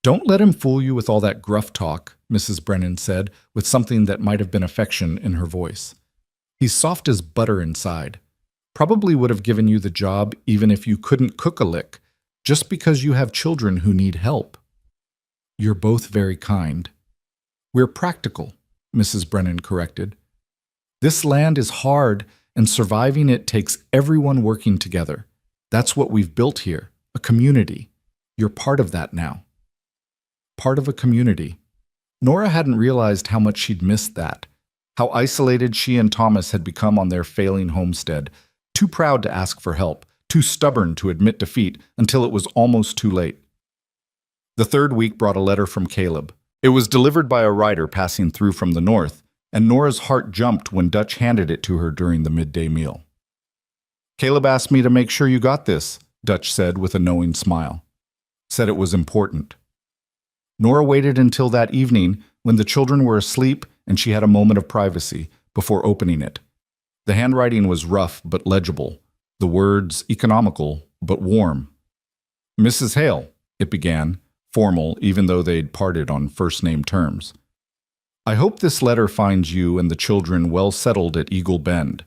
"Don't let him fool you with all that gruff talk," Mrs. Brennan said, with something that might have been affection in her voice. "He's soft as butter inside. Probably would have given you the job even if you couldn't cook a lick, just because you have children who need help." "You're both very kind." "We're practical," Mrs. Brennan corrected. "This land is hard, and surviving it takes everyone working together. That's what we've built here, a community. You're part of that now." Part of a community. Nora hadn't realized how much she'd missed that, how isolated she and Thomas had become on their failing homestead, too proud to ask for help, too stubborn to admit defeat until it was almost too late. The third week brought a letter from Caleb. It was delivered by a rider passing through from the north, and Nora's heart jumped when Dutch handed it to her during the midday meal. "Caleb asked me to make sure you got this," Dutch said with a knowing smile. "Said it was important." Nora waited until that evening when the children were asleep and she had a moment of privacy before opening it. The handwriting was rough but legible, the words economical but warm. "Mrs. Hale," it began, formal even though they'd parted on first-name terms. "I hope this letter finds you and the children well settled at Eagle Bend.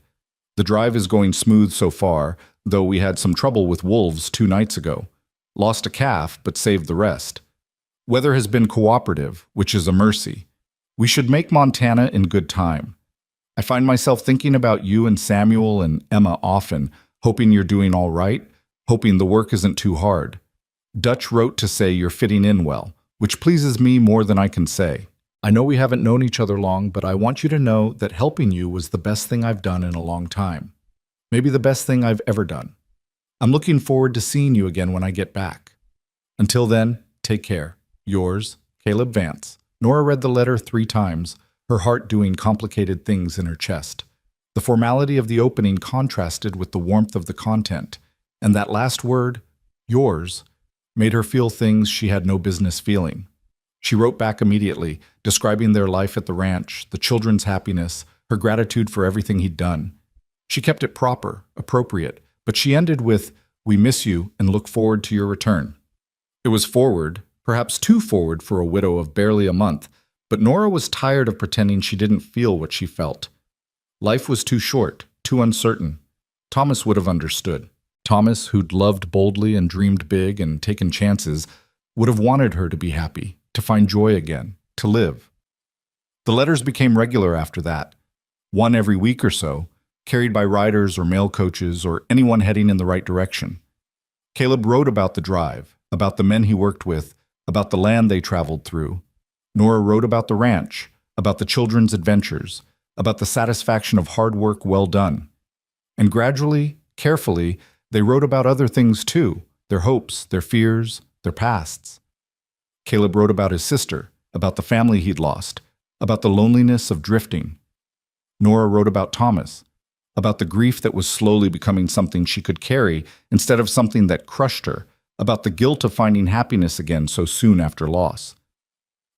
The drive is going smooth so far, though we had some trouble with wolves 2 nights ago. Lost a calf, but saved the rest. Weather has been cooperative, which is a mercy. We should make Montana in good time. I find myself thinking about you and Samuel and Emma often, hoping you're doing all right, hoping the work isn't too hard. Dutch wrote to say you're fitting in well, which pleases me more than I can say. I know we haven't known each other long, but I want you to know that helping you was the best thing I've done in a long time. Maybe the best thing I've ever done. I'm looking forward to seeing you again when I get back. Until then, take care. Yours, Caleb Vance." Nora read the letter 3 times, her heart doing complicated things in her chest. The formality of the opening contrasted with the warmth of the content, and that last word, yours, made her feel things she had no business feeling. She wrote back immediately, describing their life at the ranch, the children's happiness, her gratitude for everything he'd done. She kept it proper, appropriate, but she ended with, "We miss you and look forward to your return." It was forward, perhaps too forward for a widow of barely a month, but Nora was tired of pretending she didn't feel what she felt. Life was too short, too uncertain. Thomas would have understood. Thomas, who'd loved boldly and dreamed big and taken chances, would have wanted her to be happy, to find joy again, to live. The letters became regular after that, one every week or so, carried by riders or mail coaches or anyone heading in the right direction. Caleb wrote about the drive, about the men he worked with, about the land they traveled through. Nora wrote about the ranch, about the children's adventures, about the satisfaction of hard work well done. And gradually, carefully, they wrote about other things too, their hopes, their fears, their pasts. Caleb wrote about his sister, about the family he'd lost, about the loneliness of drifting. Nora wrote about Thomas, about the grief that was slowly becoming something she could carry instead of something that crushed her, about the guilt of finding happiness again so soon after loss.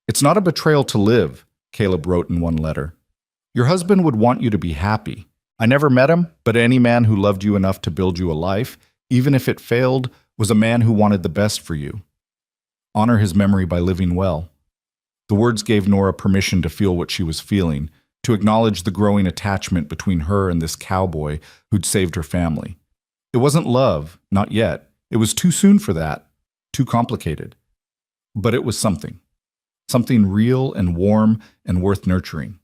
"It's not a betrayal to live," Caleb wrote in one letter. "Your husband would want you to be happy. I never met him, but any man who loved you enough to build you a life, even if it failed, was a man who wanted the best for you. Honor his memory by living well." The words gave Nora permission to feel what she was feeling, to acknowledge the growing attachment between her and this cowboy who'd saved her family. It wasn't love, not yet. It was too soon for that, too complicated. But it was something real and warm and worth nurturing.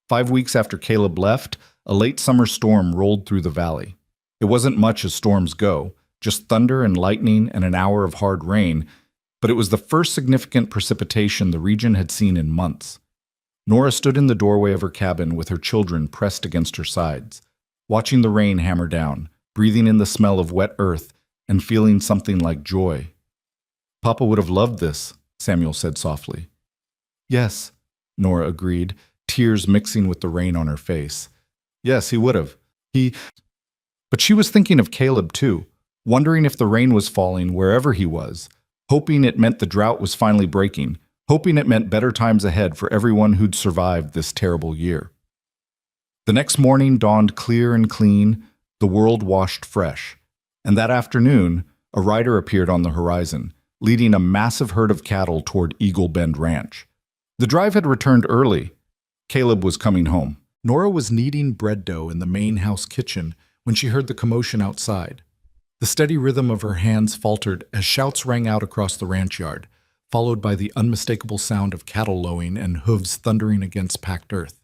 5 weeks after Caleb left, a late summer storm rolled through the valley. It wasn't much as storms go, just thunder and lightning and an hour of hard rain, but it was the first significant precipitation the region had seen in months. Nora stood in the doorway of her cabin with her children pressed against her sides, watching the rain hammer down, breathing in the smell of wet earth, and feeling something like joy. "Papa would have loved this," Samuel said softly. "Yes," Nora agreed, tears mixing with the rain on her face. "Yes, he would have. But she was thinking of Caleb too, wondering if the rain was falling wherever he was, hoping it meant the drought was finally breaking, hoping it meant better times ahead for everyone who'd survived this terrible year. The next morning dawned clear and clean, the world washed fresh. And that afternoon, a rider appeared on the horizon, leading a massive herd of cattle toward Eagle Bend Ranch. The drive had returned early. Caleb was coming home. Nora was kneading bread dough in the main house kitchen when she heard the commotion outside. The steady rhythm of her hands faltered as shouts rang out across the ranch yard, followed by the unmistakable sound of cattle lowing and hooves thundering against packed earth.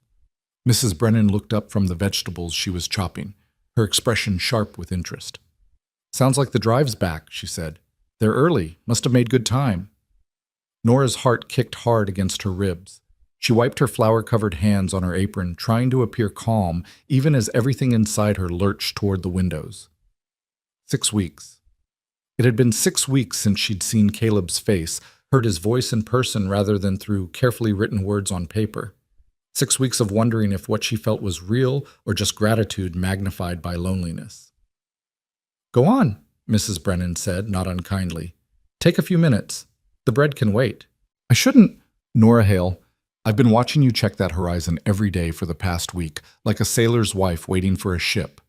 Mrs. Brennan looked up from the vegetables she was chopping, her expression sharp with interest. "Sounds like the drive's back," she said. "They're early. Must have made good time." Nora's heart kicked hard against her ribs. She wiped her flour-covered hands on her apron, trying to appear calm, even as everything inside her lurched toward the windows. 6 weeks. It had been 6 weeks since she'd seen Caleb's face, heard his voice in person rather than through carefully written words on paper. 6 weeks of wondering if what she felt was real or just gratitude magnified by loneliness. "Go on," Mrs. Brennan said, not unkindly. "Take a few minutes. The bread can wait." "I shouldn't." "Nora Hale, I've been watching you check that horizon every day for the past week, like a sailor's wife waiting for a ship.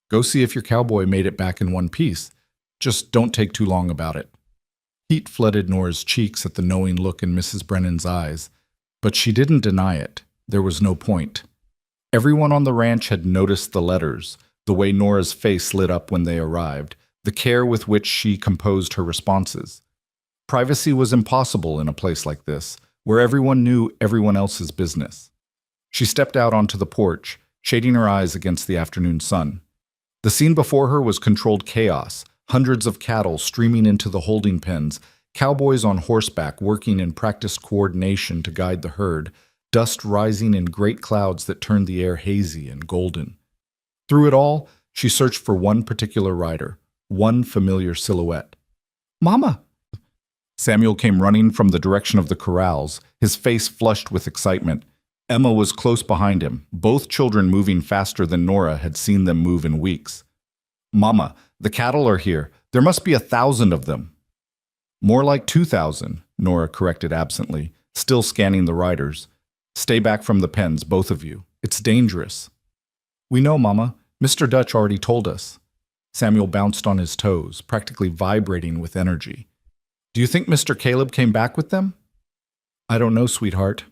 Go see if your cowboy made it back in one piece. Just don't take too long about it." Heat flooded Nora's cheeks at the knowing look in Mrs. Brennan's eyes, but she didn't deny it. There was no point. Everyone on the ranch had noticed the letters, the way Nora's face lit up when they arrived, the care with which she composed her responses. Privacy was impossible in a place like this, where everyone knew everyone else's business. She stepped out onto the porch, shading her eyes against the afternoon sun. The scene before her was controlled chaos, hundreds of cattle streaming into the holding pens, cowboys on horseback working in practiced coordination to guide the herd, dust rising in great clouds that turned the air hazy and golden. Through it all, she searched for one particular rider, one familiar silhouette. "Mama!" Samuel came running from the direction of the corrals, his face flushed with excitement. Emma was close behind him, both children moving faster than Nora had seen them move in weeks. "Mama, the cattle are here. There must be 1,000 of them." "More like 2,000, Nora corrected absently, still scanning the riders. "Stay back from the pens, both of you. It's dangerous." "We know, Mama. Mr. Dutch already told us." Samuel bounced on his toes, practically vibrating with energy. "Do you think Mr. Caleb came back with them?" "I don't know, sweetheart."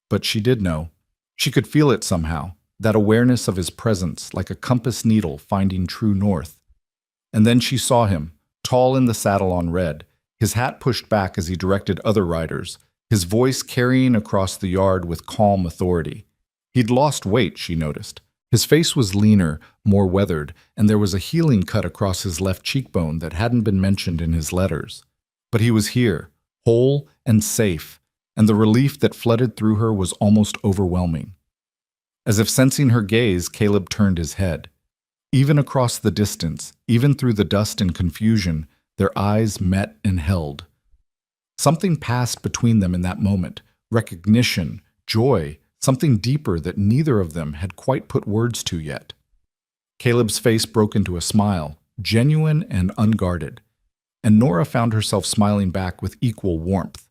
But she did know. She could feel it somehow, that awareness of his presence, like a compass needle finding true north. And then she saw him, tall in the saddle on red, his hat pushed back as he directed other riders, his voice carrying across the yard with calm authority. He'd lost weight, she noticed. His face was leaner, more weathered, and there was a healing cut across his left cheekbone that hadn't been mentioned in his letters. But he was here, whole and safe, and the relief that flooded through her was almost overwhelming. As if sensing her gaze, Caleb turned his head. Even across the distance, even through the dust and confusion, their eyes met and held. Something passed between them in that moment, recognition, joy, something deeper that neither of them had quite put words to yet. Caleb's face broke into a smile, genuine and unguarded, and Nora found herself smiling back with equal warmth.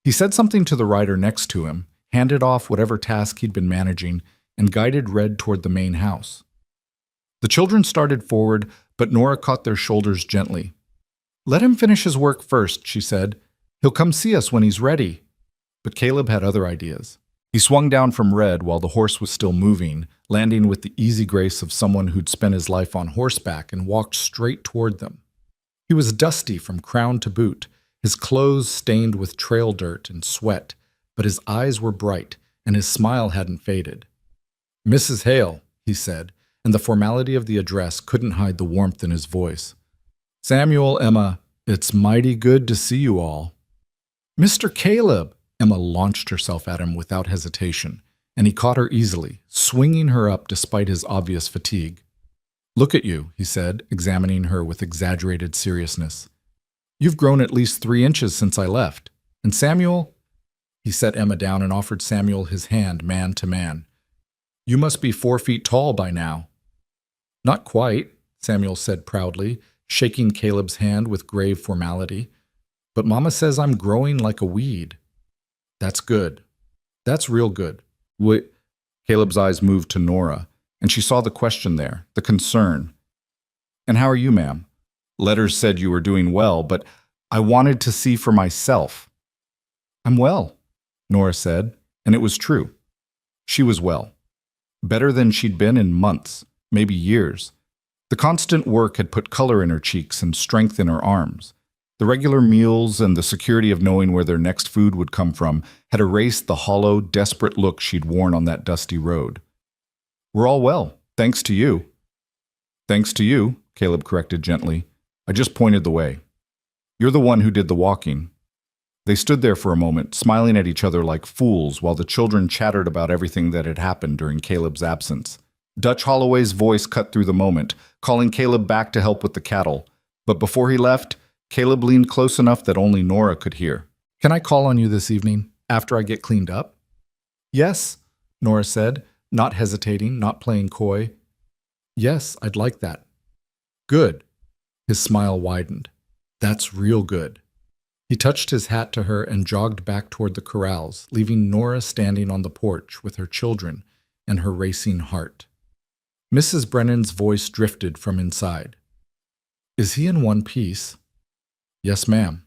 He said something to the rider next to him, handed off whatever task he'd been managing, and guided Red toward the main house. The children started forward, but Nora caught their shoulders gently. "Let him finish his work first," she said. "He'll come see us when he's ready." But Caleb had other ideas. He swung down from Red while the horse was still moving, landing with the easy grace of someone who'd spent his life on horseback, and walked straight toward them. He was dusty from crown to boot, his clothes stained with trail dirt and sweat, but his eyes were bright, and his smile hadn't faded. "Mrs. Hale," he said, and the formality of the address couldn't hide the warmth in his voice. "Samuel, Emma, it's mighty good to see you all." "Mr. Caleb!" Emma launched herself at him without hesitation, and he caught her easily, swinging her up despite his obvious fatigue. "Look at you," he said, examining her with exaggerated seriousness. "You've grown at least 3 inches since I left. And Samuel—" He set Emma down and offered Samuel his hand man to man. "You must be 4 feet tall by now." "Not quite," Samuel said proudly, shaking Caleb's hand with grave formality. "But Mama says I'm growing like a weed." "That's good. That's real good." Caleb's eyes moved to Nora, and she saw the question there, the concern. "And how are you, ma'am? Letters said you were doing well, but I wanted to see for myself." "I'm well," Nora said, and it was true. She was well. Better than she'd been in months, maybe years. The constant work had put color in her cheeks and strength in her arms. The regular meals and the security of knowing where their next food would come from had erased the hollow, desperate look she'd worn on that dusty road. "We're all well, thanks to you." "Thanks to you," Caleb corrected gently. "I just pointed the way. You're the one who did the walking." They stood there for a moment, smiling at each other like fools while the children chattered about everything that had happened during Caleb's absence. Dutch Holloway's voice cut through the moment, calling Caleb back to help with the cattle. But before he left, Caleb leaned close enough that only Nora could hear. "Can I call on you this evening, after I get cleaned up?" "Yes," Nora said, not hesitating, not playing coy. "Yes, I'd like that." "Good." His smile widened. "That's real good." He touched his hat to her and jogged back toward the corrals, leaving Nora standing on the porch with her children and her racing heart. Mrs. Brennan's voice drifted from inside. "Is he in one piece?" "Yes, ma'am."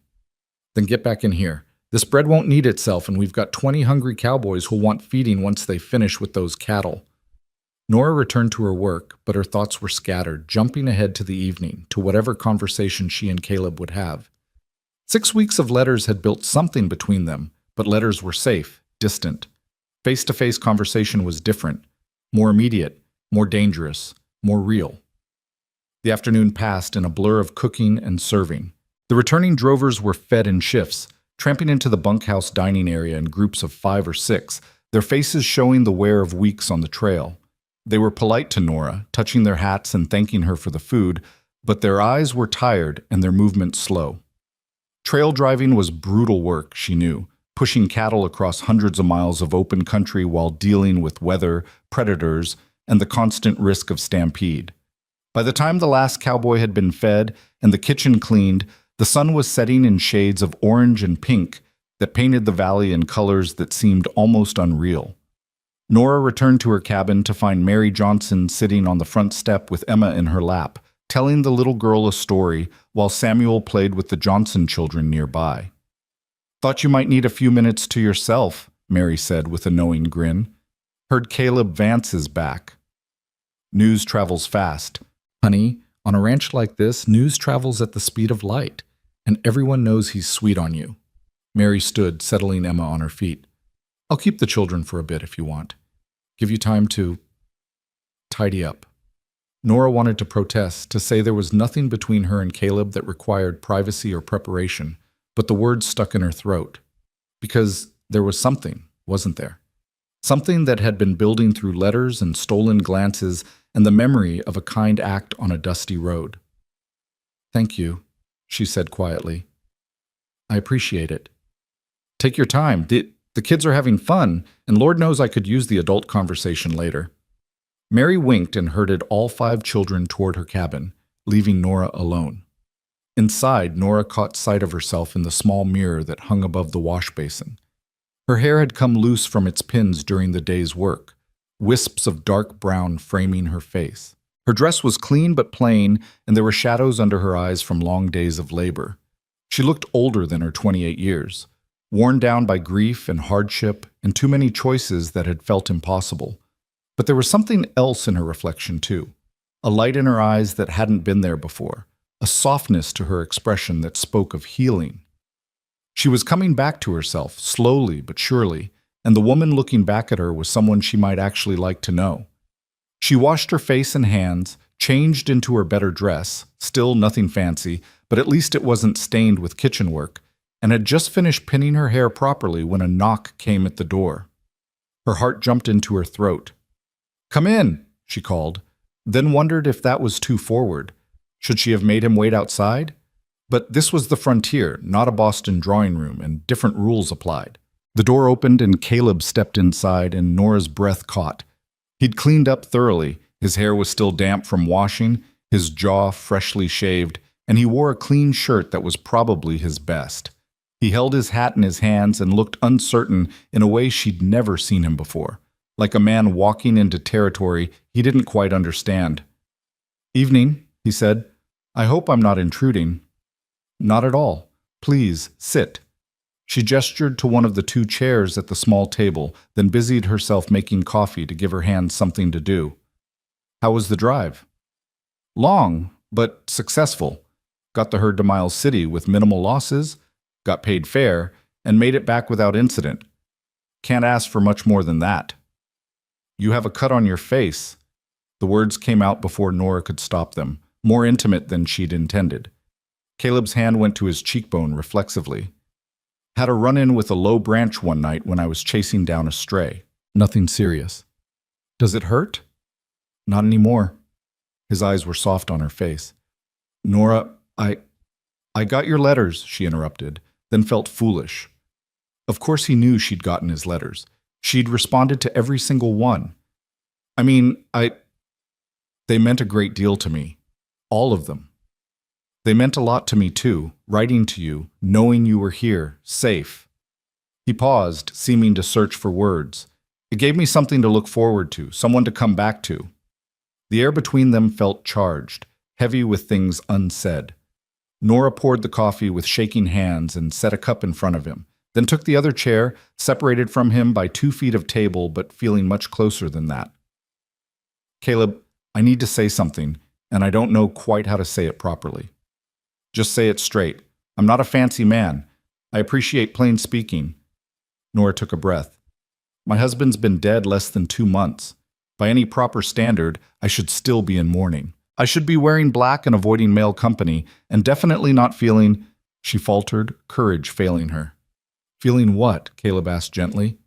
"Then get back in here. This bread won't need itself, and we've got 20 hungry cowboys who'll want feeding once they finish with those cattle." Nora returned to her work, but her thoughts were scattered, jumping ahead to the evening, to whatever conversation she and Caleb would have. 6 weeks of letters had built something between them, but letters were safe, distant. Face-to-face conversation was different, more immediate, more dangerous, more real. The afternoon passed in a blur of cooking and serving. The returning drovers were fed in shifts, tramping into the bunkhouse dining area in groups of 5 or 6, their faces showing the wear of weeks on the trail. They were polite to Nora, touching their hats and thanking her for the food, but their eyes were tired and their movements slow. Trail driving was brutal work, she knew, pushing cattle across hundreds of miles of open country while dealing with weather, predators, and the constant risk of stampede. By the time the last cowboy had been fed and the kitchen cleaned, the sun was setting in shades of orange and pink that painted the valley in colors that seemed almost unreal. Nora returned to her cabin to find Mary Johnson sitting on the front step with Emma in her lap, telling the little girl a story while Samuel played with the Johnson children nearby. "Thought you might need a few minutes to yourself," Mary said with a knowing grin. "Heard Caleb Vance is back." "News travels fast. Honey, on a ranch like this, news travels at the speed of light, and everyone knows he's sweet on you." Mary stood, settling Emma on her feet. "I'll keep the children for a bit if you want. Give you time to tidy up." Nora wanted to protest, to say there was nothing between her and Caleb that required privacy or preparation, but the words stuck in her throat. Because there was something, wasn't there? Something that had been building through letters and stolen glances and the memory of a kind act on a dusty road. "Thank you," she said quietly. "I appreciate it. Take your time. The kids are having fun, and Lord knows I could use the adult conversation later." Mary winked and herded all 5 children toward her cabin, leaving Nora alone. Inside, Nora caught sight of herself in the small mirror that hung above the wash basin. Her hair had come loose from its pins during the day's work, wisps of dark brown framing her face. Her dress was clean but plain, and there were shadows under her eyes from long days of labor. She looked older than her 28 years, worn down by grief and hardship and too many choices that had felt impossible. But there was something else in her reflection, too. A light in her eyes that hadn't been there before. A softness to her expression that spoke of healing. She was coming back to herself, slowly but surely, and the woman looking back at her was someone she might actually like to know. She washed her face and hands, changed into her better dress, still nothing fancy, but at least it wasn't stained with kitchen work, and had just finished pinning her hair properly when a knock came at the door. Her heart jumped into her throat. "Come in," she called, then wondered if that was too forward. Should she have made him wait outside? But this was the frontier, not a Boston drawing room, and different rules applied. The door opened and Caleb stepped inside, and Nora's breath caught. He'd cleaned up thoroughly. His hair was still damp from washing, his jaw freshly shaved, and he wore a clean shirt that was probably his best. He held his hat in his hands and looked uncertain in a way she'd never seen him before. like a man walking into territory he didn't quite understand. "Evening," he said. "I hope I'm not intruding." "Not at all. Please, sit." She gestured to one of the two chairs at the small table, then busied herself making coffee to give her hands something to do. "How was the drive?" "Long, but successful. Got the herd to Miles City with minimal losses, got paid fair, and made it back without incident. Can't ask for much more than that." "You have a cut on your face." The words came out before Nora could stop them, more intimate than she'd intended. Caleb's hand went to his cheekbone reflexively. "Had a run-in with a low branch one night when I was chasing down a stray. Nothing serious." "Does it hurt?" "Not anymore." His eyes were soft on her face. "Nora, I got your letters," she interrupted, then felt foolish. Of course he knew she'd gotten his letters. She'd responded to every single one. "I mean, they meant a great deal to me. All of them. They meant a lot to me too, writing to you, knowing you were here, safe." He paused, seeming to search for words. "It gave me something to look forward to, someone to come back to." The air between them felt charged, heavy with things unsaid. Nora poured the coffee with shaking hands and set a cup in front of him, then took the other chair, separated from him by 2 feet of table but feeling much closer than that. "Caleb, I need to say something, and I don't know quite how to say it properly. Just say it straight. I'm not a fancy man. I appreciate plain speaking." Nora took a breath. "My husband's been dead less than 2 months. By any proper standard, I should still be in mourning. I should be wearing black and avoiding male company, and definitely not feeling—" She faltered, courage failing her. "Feeling what?" Caleb asked gently.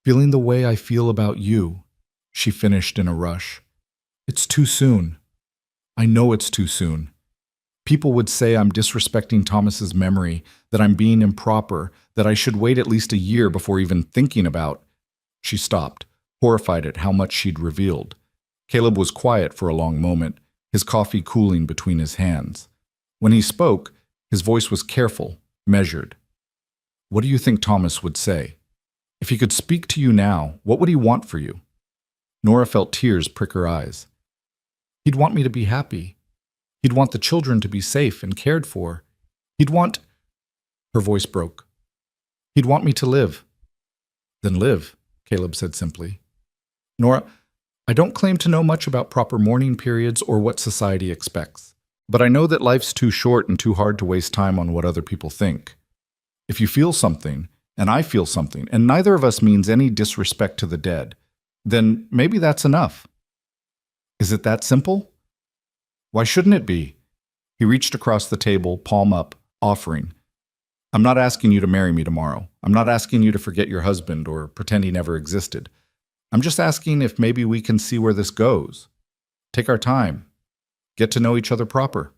"Feeling the way I feel about you," she finished in a rush. "It's too soon. I know it's too soon. People would say I'm disrespecting Thomas's memory, that I'm being improper, that I should wait at least a year before even thinking about—" She stopped, horrified at how much she'd revealed. Caleb was quiet for a long moment, his coffee cooling between his hands. When he spoke, his voice was careful, measured. "What do you think Thomas would say? If he could speak to you now, what would he want for you?" Nora felt tears prick her eyes. "He'd want me to be happy. He'd want the children to be safe and cared for. He'd want—" Her voice broke. "He'd want me to live." "Then live," Caleb said simply. "Nora, I don't claim to know much about proper mourning periods or what society expects, but I know that life's too short and too hard to waste time on what other people think. If you feel something, and I feel something, and neither of us means any disrespect to the dead, then maybe that's enough." "Is it that simple?" "Why shouldn't it be?" He reached across the table, palm up, offering. "I'm not asking you to marry me tomorrow. I'm not asking you to forget your husband or pretend he never existed. I'm just asking if maybe we can see where this goes. Take our time. Get to know each other proper."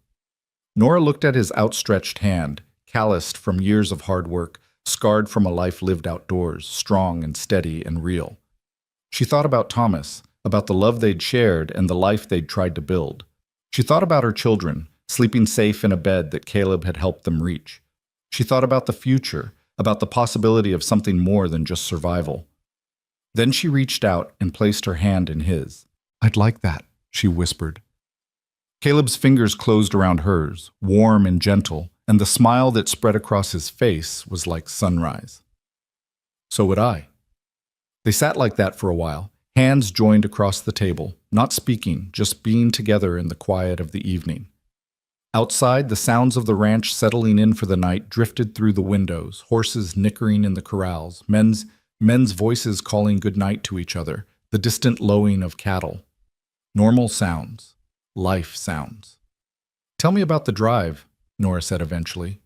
Nora looked at his outstretched hand, calloused from years of hard work, scarred from a life lived outdoors, strong and steady and real. She thought about Thomas, about the love they'd shared and the life they'd tried to build. She thought about her children, sleeping safe in a bed that Caleb had helped them reach. She thought about the future, about the possibility of something more than just survival. Then she reached out and placed her hand in his. "I'd like that," she whispered. Caleb's fingers closed around hers, warm and gentle, and the smile that spread across his face was like sunrise. "So would I." They sat like that for a while, hands joined across the table, not speaking, just being together in the quiet of the evening. Outside, the sounds of the ranch settling in for the night drifted through the windows, horses nickering in the corrals, men's voices calling good night to each other, the distant lowing of cattle. Normal sounds, life sounds. "Tell me about the drive," Nora said eventually.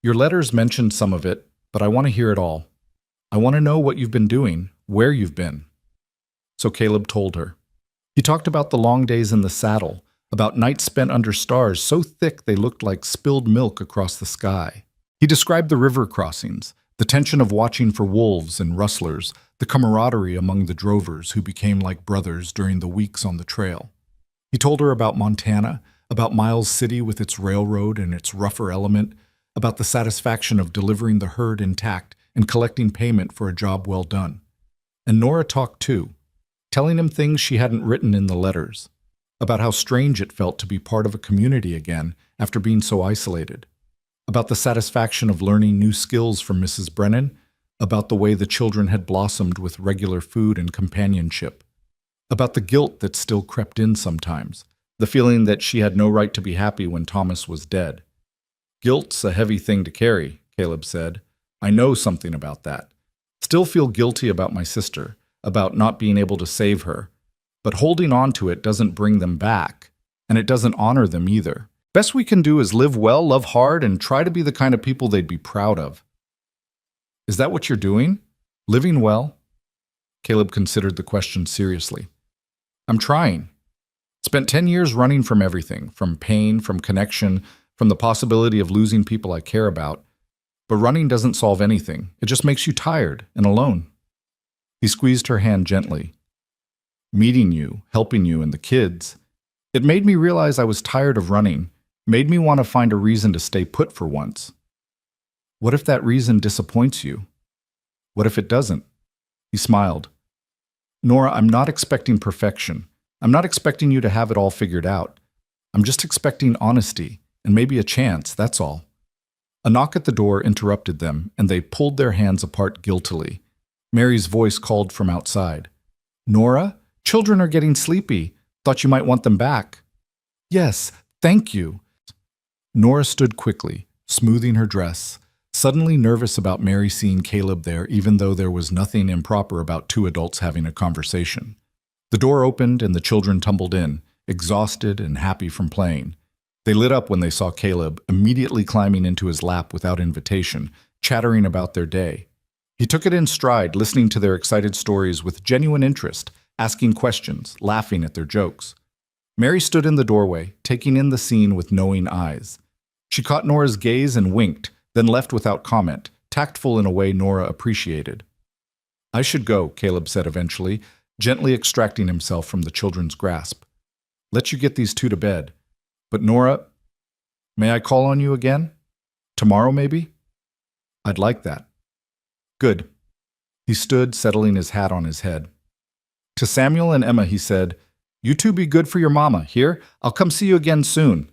"Your letters mentioned some of it, but I want to hear it all. I want to know what you've been doing, where you've been." So Caleb told her. He talked about the long days in the saddle, about nights spent under stars so thick they looked like spilled milk across the sky. He described the river crossings, the tension of watching for wolves and rustlers, the camaraderie among the drovers who became like brothers during the weeks on the trail. He told her about Montana, about Miles City with its railroad and its rougher element, about the satisfaction of delivering the herd intact and collecting payment for a job well done. And Nora talked too, telling him things she hadn't written in the letters, about how strange it felt to be part of a community again after being so isolated, about the satisfaction of learning new skills from Mrs. Brennan, about the way the children had blossomed with regular food and companionship, about the guilt that still crept in sometimes, the feeling that she had no right to be happy when Thomas was dead. Guilt's a heavy thing to carry, Caleb said. I know something about that. Still feel guilty about my sister, about not being able to save her. But holding on to it doesn't bring them back, and it doesn't honor them either. Best we can do is live well, love hard, and try to be the kind of people they'd be proud of. Is that what you're doing? Living well? Caleb considered the question seriously. I'm trying. Spent 10 years running from everything, from pain, from connection, from the possibility of losing people I care about. But running doesn't solve anything. It just makes you tired and alone. He squeezed her hand gently. Meeting you, helping you, and the kids. It made me realize I was tired of running, made me want to find a reason to stay put for once. What if that reason disappoints you? What if it doesn't? He smiled. Nora, I'm not expecting perfection. I'm not expecting you to have it all figured out. I'm just expecting honesty, and maybe a chance, that's all. A knock at the door interrupted them, and they pulled their hands apart guiltily. Mary's voice called from outside. Nora? Children are getting sleepy. Thought you might want them back. Yes, thank you. Nora stood quickly, smoothing her dress, suddenly nervous about Mary seeing Caleb there, even though there was nothing improper about two adults having a conversation. The door opened and the children tumbled in, exhausted and happy from playing. They lit up when they saw Caleb, immediately climbing into his lap without invitation, chattering about their day. He took it in stride, listening to their excited stories with genuine interest, asking questions, laughing at their jokes. Mary stood in the doorway, taking in the scene with knowing eyes. She caught Nora's gaze and winked, then left without comment, tactful in a way Nora appreciated. I should go, Caleb said eventually, gently extracting himself from the children's grasp. Let you get these two to bed. But Nora, may I call on you again? Tomorrow, maybe? I'd like that. Good. He stood, settling his hat on his head. To Samuel and Emma, he said, You two be good for your mama. Here, I'll come see you again soon.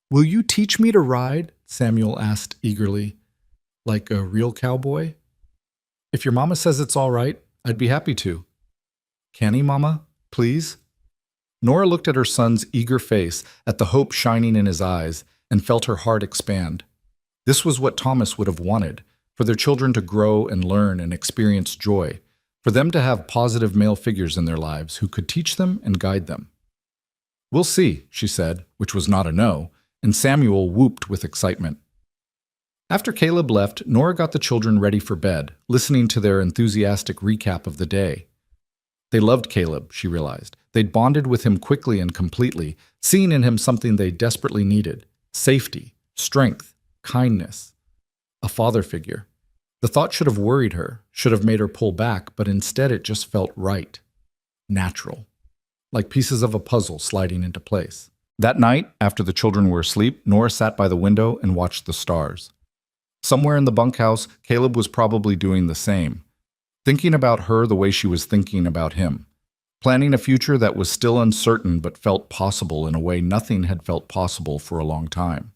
Will you teach me to ride? Samuel asked eagerly. Like a real cowboy? If your mama says it's all right, I'd be happy to. Can he, Mama? Please? Nora looked at her son's eager face, at the hope shining in his eyes, and felt her heart expand. This was what Thomas would have wanted, for their children to grow and learn and experience joy, for them to have positive male figures in their lives who could teach them and guide them. We'll see, she said, which was not a no, and Samuel whooped with excitement. After Caleb left, Nora got the children ready for bed, listening to their enthusiastic recap of the day. They loved Caleb, she realized. They'd bonded with him quickly and completely, seeing in him something they desperately needed: safety, strength, kindness. A father figure. The thought should have worried her, should have made her pull back, but instead it just felt right. Natural. Like pieces of a puzzle sliding into place. That night, after the children were asleep, Nora sat by the window and watched the stars. Somewhere in the bunkhouse, Caleb was probably doing the same. Thinking about her the way she was thinking about him. Planning a future that was still uncertain but felt possible in a way nothing had felt possible for a long time.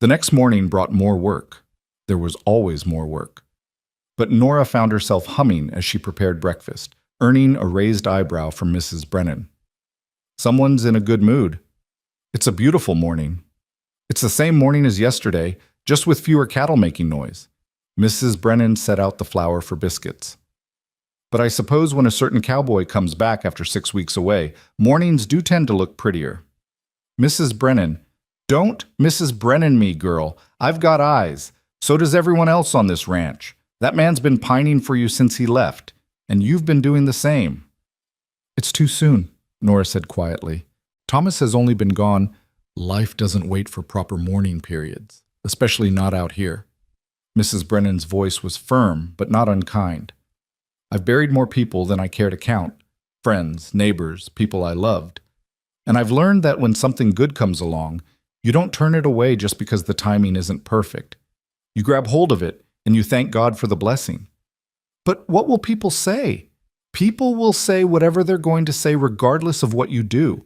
The next morning brought more work. There was always more work. But Nora found herself humming as she prepared breakfast, earning a raised eyebrow from Mrs. Brennan. Someone's in a good mood. It's a beautiful morning. It's the same morning as yesterday, just with fewer cattle making noise. Mrs. Brennan set out the flour for biscuits. But I suppose when a certain cowboy comes back after 6 weeks away, mornings do tend to look prettier. Mrs. Brennan, don't Mrs. Brennan me, girl. I've got eyes. So does everyone else on this ranch. That man's been pining for you since he left, and you've been doing the same. It's too soon, Nora said quietly. Thomas has only been gone. Life doesn't wait for proper mourning periods, especially not out here. Mrs. Brennan's voice was firm, but not unkind. I've buried more people than I care to count. Friends, neighbors, people I loved. And I've learned that when something good comes along, you don't turn it away just because the timing isn't perfect. You grab hold of it, and you thank God for the blessing. But what will people say? People will say whatever they're going to say regardless of what you do.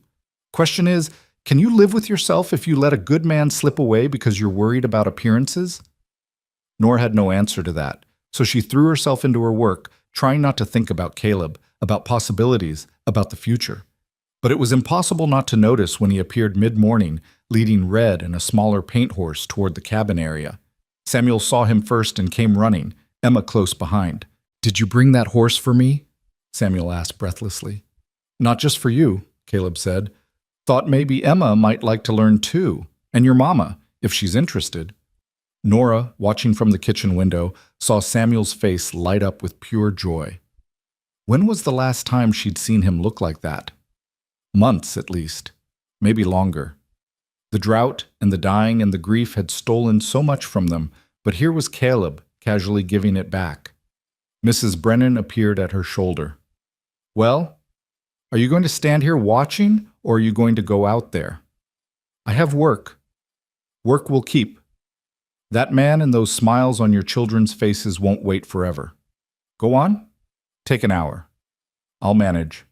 Question is, can you live with yourself if you let a good man slip away because you're worried about appearances? Nora had no answer to that, so she threw herself into her work, trying not to think about Caleb, about possibilities, about the future. But it was impossible not to notice when he appeared mid-morning, leading Red and a smaller paint horse toward the cabin area. Samuel saw him first and came running, Emma close behind. "Did you bring that horse for me?" Samuel asked breathlessly. "Not just for you," Caleb said. "Thought maybe Emma might like to learn too, and your mama, if she's interested." Nora, watching from the kitchen window, saw Samuel's face light up with pure joy. When was the last time she'd seen him look like that? Months, at least. Maybe longer. The drought and the dying and the grief had stolen so much from them, but here was Caleb, casually giving it back. Mrs. Brennan appeared at her shoulder. "Well, are you going to stand here watching, or are you going to go out there?" "I have work. Work will keep. That man and those smiles on your children's faces won't wait forever. Go on. Take an hour. I'll manage."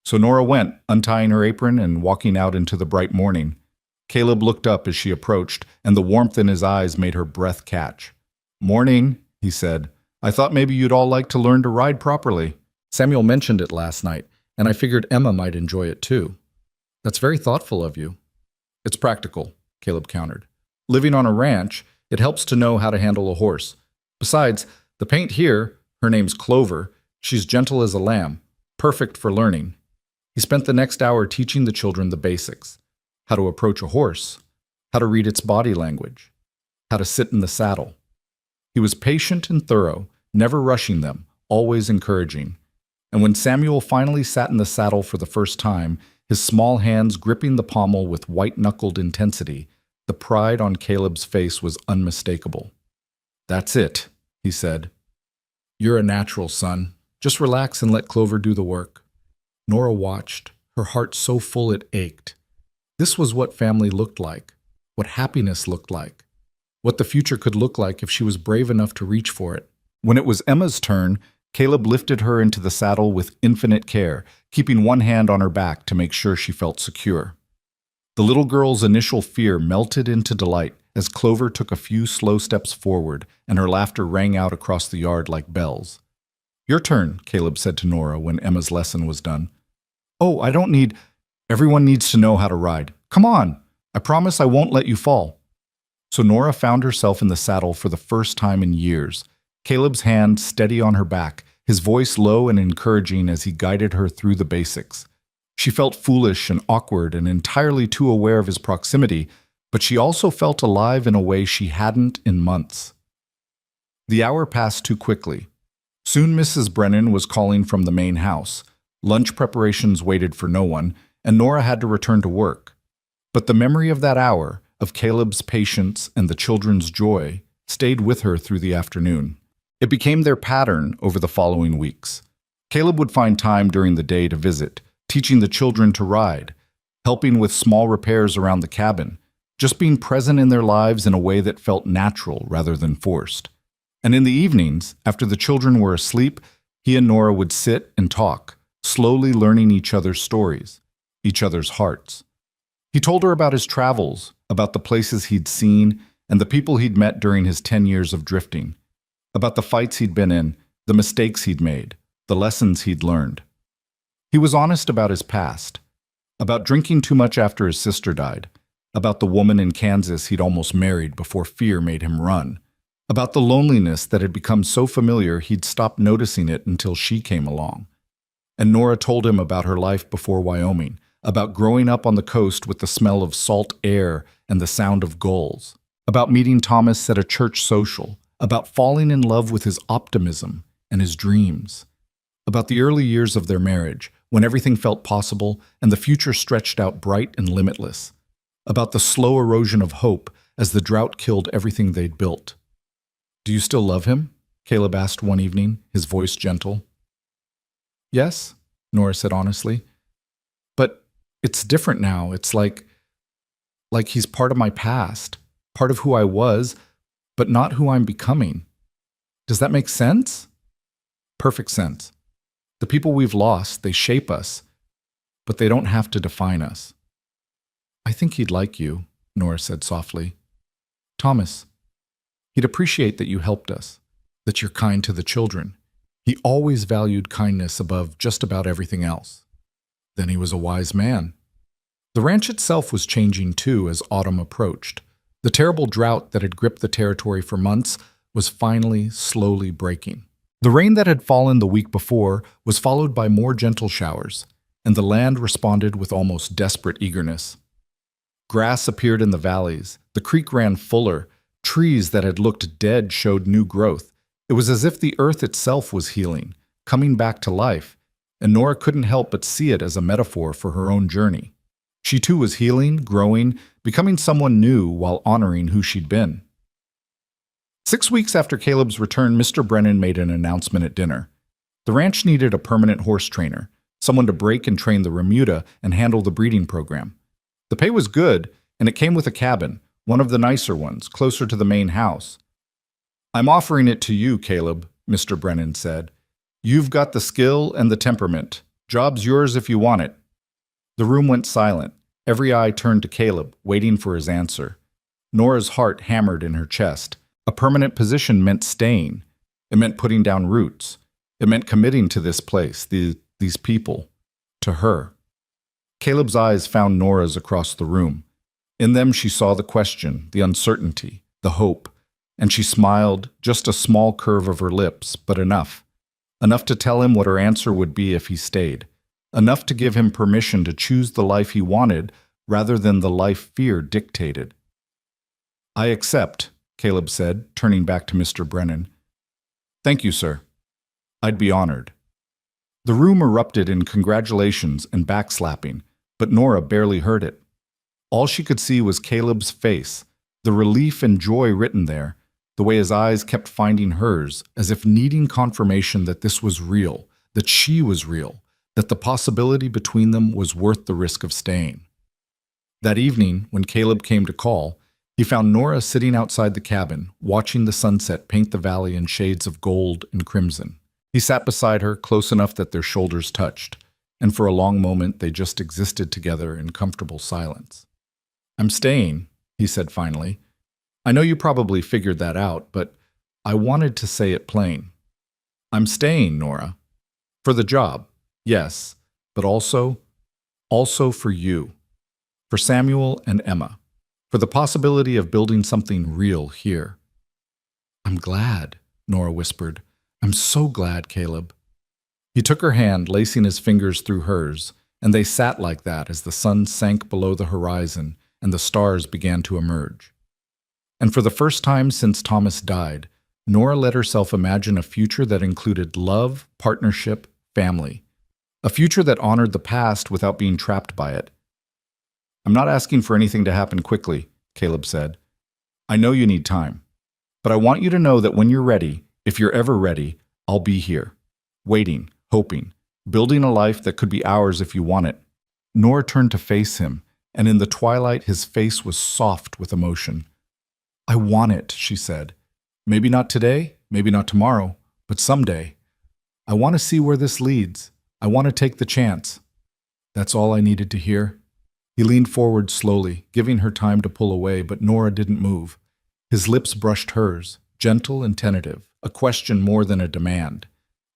So Nora went, untying her apron and walking out into the bright morning. Caleb looked up as she approached, and the warmth in his eyes made her breath catch. "Morning," he said. "I thought maybe you'd all like to learn to ride properly. Samuel mentioned it last night, and I figured Emma might enjoy it too." "That's very thoughtful of you." "It's practical," Caleb countered. "Living on a ranch, it helps to know how to handle a horse. Besides, the paint here, her name's Clover, she's gentle as a lamb, perfect for learning." He spent the next hour teaching the children the basics: how to approach a horse, how to read its body language, how to sit in the saddle. He was patient and thorough, never rushing them, always encouraging. And when Samuel finally sat in the saddle for the first time, his small hands gripping the pommel with white-knuckled intensity, the pride on Caleb's face was unmistakable. "That's it," he said. "You're a natural, son. Just relax and let Clover do the work." Nora watched, her heart so full it ached. This was what family looked like, what happiness looked like, what the future could look like if she was brave enough to reach for it. When it was Emma's turn, Caleb lifted her into the saddle with infinite care, keeping one hand on her back to make sure she felt secure. The little girl's initial fear melted into delight as Clover took a few slow steps forward and her laughter rang out across the yard like bells. "Your turn," Caleb said to Nora when Emma's lesson was done. "Oh, I don't need— Everyone needs to know how to ride. Come on, I promise I won't let you fall." So Nora found herself in the saddle for the first time in years, Caleb's hand steady on her back, his voice low and encouraging as he guided her through the basics. She felt foolish and awkward and entirely too aware of his proximity, but she also felt alive in a way she hadn't in months. The hour passed too quickly. Soon Mrs. Brennan was calling from the main house. Lunch preparations waited for no one, and Nora had to return to work. But the memory of that hour, of Caleb's patience and the children's joy, stayed with her through the afternoon. It became their pattern over the following weeks. Caleb would find time during the day to visit, teaching the children to ride, helping with small repairs around the cabin, just being present in their lives in a way that felt natural rather than forced. And in the evenings, after the children were asleep, he and Nora would sit and talk, slowly learning each other's stories, each other's hearts. He told her about his travels, about the places he'd seen, and the people he'd met during his 10 years of drifting, about the fights he'd been in, the mistakes he'd made, the lessons he'd learned. He was honest about his past, about drinking too much after his sister died, about the woman in Kansas he'd almost married before fear made him run, about the loneliness that had become so familiar he'd stopped noticing it until she came along. And Nora told him about her life before Wyoming, about growing up on the coast with the smell of salt air and the sound of gulls, about meeting Thomas at a church social, about falling in love with his optimism and his dreams, about the early years of their marriage, when everything felt possible and the future stretched out bright and limitless, about the slow erosion of hope as the drought killed everything they'd built. "Do you still love him?" Caleb asked one evening, his voice gentle. "Yes," Nora said honestly. "But it's different now. It's like he's part of my past, part of who I was, but not who I'm becoming. Does that make sense?" "Perfect sense." The people we've lost, they shape us, but they don't have to define us. I think he'd like you, Nora said softly. Thomas, he'd appreciate that you helped us, that you're kind to the children. He always valued kindness above just about everything else. Then he was a wise man. The ranch itself was changing too as autumn approached. The terrible drought that had gripped the territory for months was finally slowly breaking. The rain that had fallen the week before was followed by more gentle showers, and the land responded with almost desperate eagerness. Grass appeared in the valleys, the creek ran fuller, trees that had looked dead showed new growth. It was as if the earth itself was healing, coming back to life, and Nora couldn't help but see it as a metaphor for her own journey. She too was healing, growing, becoming someone new while honoring who she'd been. 6 weeks after Caleb's return, Mr. Brennan made an announcement at dinner. The ranch needed a permanent horse trainer, someone to break and train the remuda and handle the breeding program. The pay was good, and it came with a cabin, one of the nicer ones, closer to the main house. I'm offering it to you, Caleb, Mr. Brennan said. You've got the skill and the temperament. Job's yours if you want it. The room went silent. Every eye turned to Caleb, waiting for his answer. Nora's heart hammered in her chest. A permanent position meant staying. It meant putting down roots. It meant committing to this place, these people, to her. Caleb's eyes found Nora's across the room. In them she saw the question, the uncertainty, the hope, and she smiled, just a small curve of her lips, but enough. Enough to tell him what her answer would be if he stayed. Enough to give him permission to choose the life he wanted rather than the life fear dictated. I accept, Caleb said, turning back to Mr. Brennan. Thank you, sir. I'd be honored. The room erupted in congratulations and backslapping, but Nora barely heard it. All she could see was Caleb's face, the relief and joy written there, the way his eyes kept finding hers, as if needing confirmation that this was real, that she was real, that the possibility between them was worth the risk of staying. That evening, when Caleb came to call, he found Nora sitting outside the cabin, watching the sunset paint the valley in shades of gold and crimson. He sat beside her, close enough that their shoulders touched, and for a long moment they just existed together in comfortable silence. I'm staying, he said finally. I know you probably figured that out, but I wanted to say it plain. I'm staying, Nora. For the job, yes, but also for you. For Samuel and Emma. For the possibility of building something real here. I'm glad, Nora whispered. I'm so glad, Caleb. He took her hand, lacing his fingers through hers, and they sat like that as the sun sank below the horizon and the stars began to emerge. And for the first time since Thomas died, Nora let herself imagine a future that included love, partnership, family. A future that honored the past without being trapped by it. I'm not asking for anything to happen quickly, Caleb said. I know you need time. But I want you to know that when you're ready, if you're ever ready, I'll be here. Waiting, hoping, building a life that could be ours if you want it. Nora turned to face him, and in the twilight his face was soft with emotion. I want it, she said. Maybe not today, maybe not tomorrow, but someday. I want to see where this leads. I want to take the chance. That's all I needed to hear. He leaned forward slowly, giving her time to pull away, but Nora didn't move. His lips brushed hers, gentle and tentative, a question more than a demand.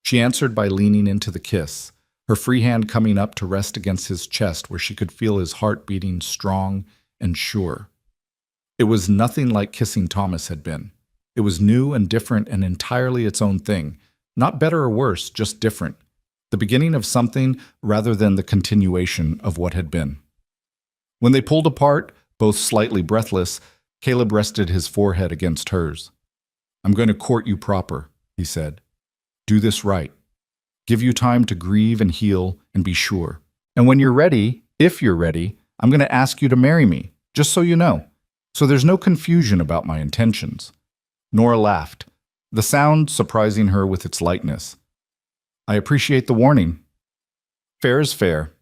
She answered by leaning into the kiss, her free hand coming up to rest against his chest where she could feel his heart beating strong and sure. It was nothing like kissing Thomas had been. It was new and different and entirely its own thing. Not better or worse, just different. The beginning of something rather than the continuation of what had been. When they pulled apart, both slightly breathless, Caleb rested his forehead against hers. I'm going to court you proper, he said. Do this right. Give you time to grieve and heal and be sure. And when you're ready, if you're ready, I'm going to ask you to marry me, just so you know. So there's no confusion about my intentions. Nora laughed, the sound surprising her with its lightness. I appreciate the warning. Fair is fair.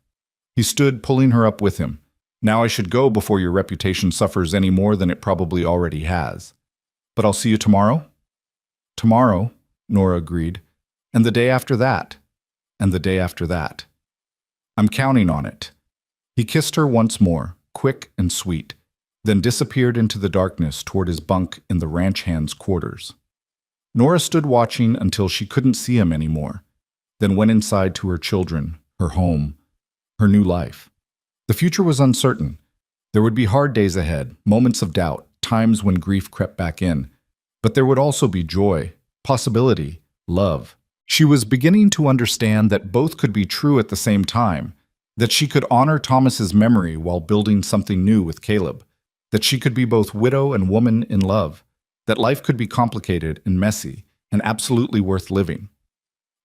He stood, pulling her up with him. Now I should go before your reputation suffers any more than it probably already has. But I'll see you tomorrow? Tomorrow, Nora agreed. And the day after that. and the day after that. I'm counting on it. He kissed her once more, quick and sweet, then disappeared into the darkness toward his bunk in the ranch hand's quarters. Nora stood watching until she couldn't see him anymore, then went inside to her children, her home, her new life. The future was uncertain. There would be hard days ahead, moments of doubt, times when grief crept back in. But there would also be joy, possibility, love. She was beginning to understand that both could be true at the same time, that she could honor Thomas's memory while building something new with Caleb, that she could be both widow and woman in love, that life could be complicated and messy and absolutely worth living.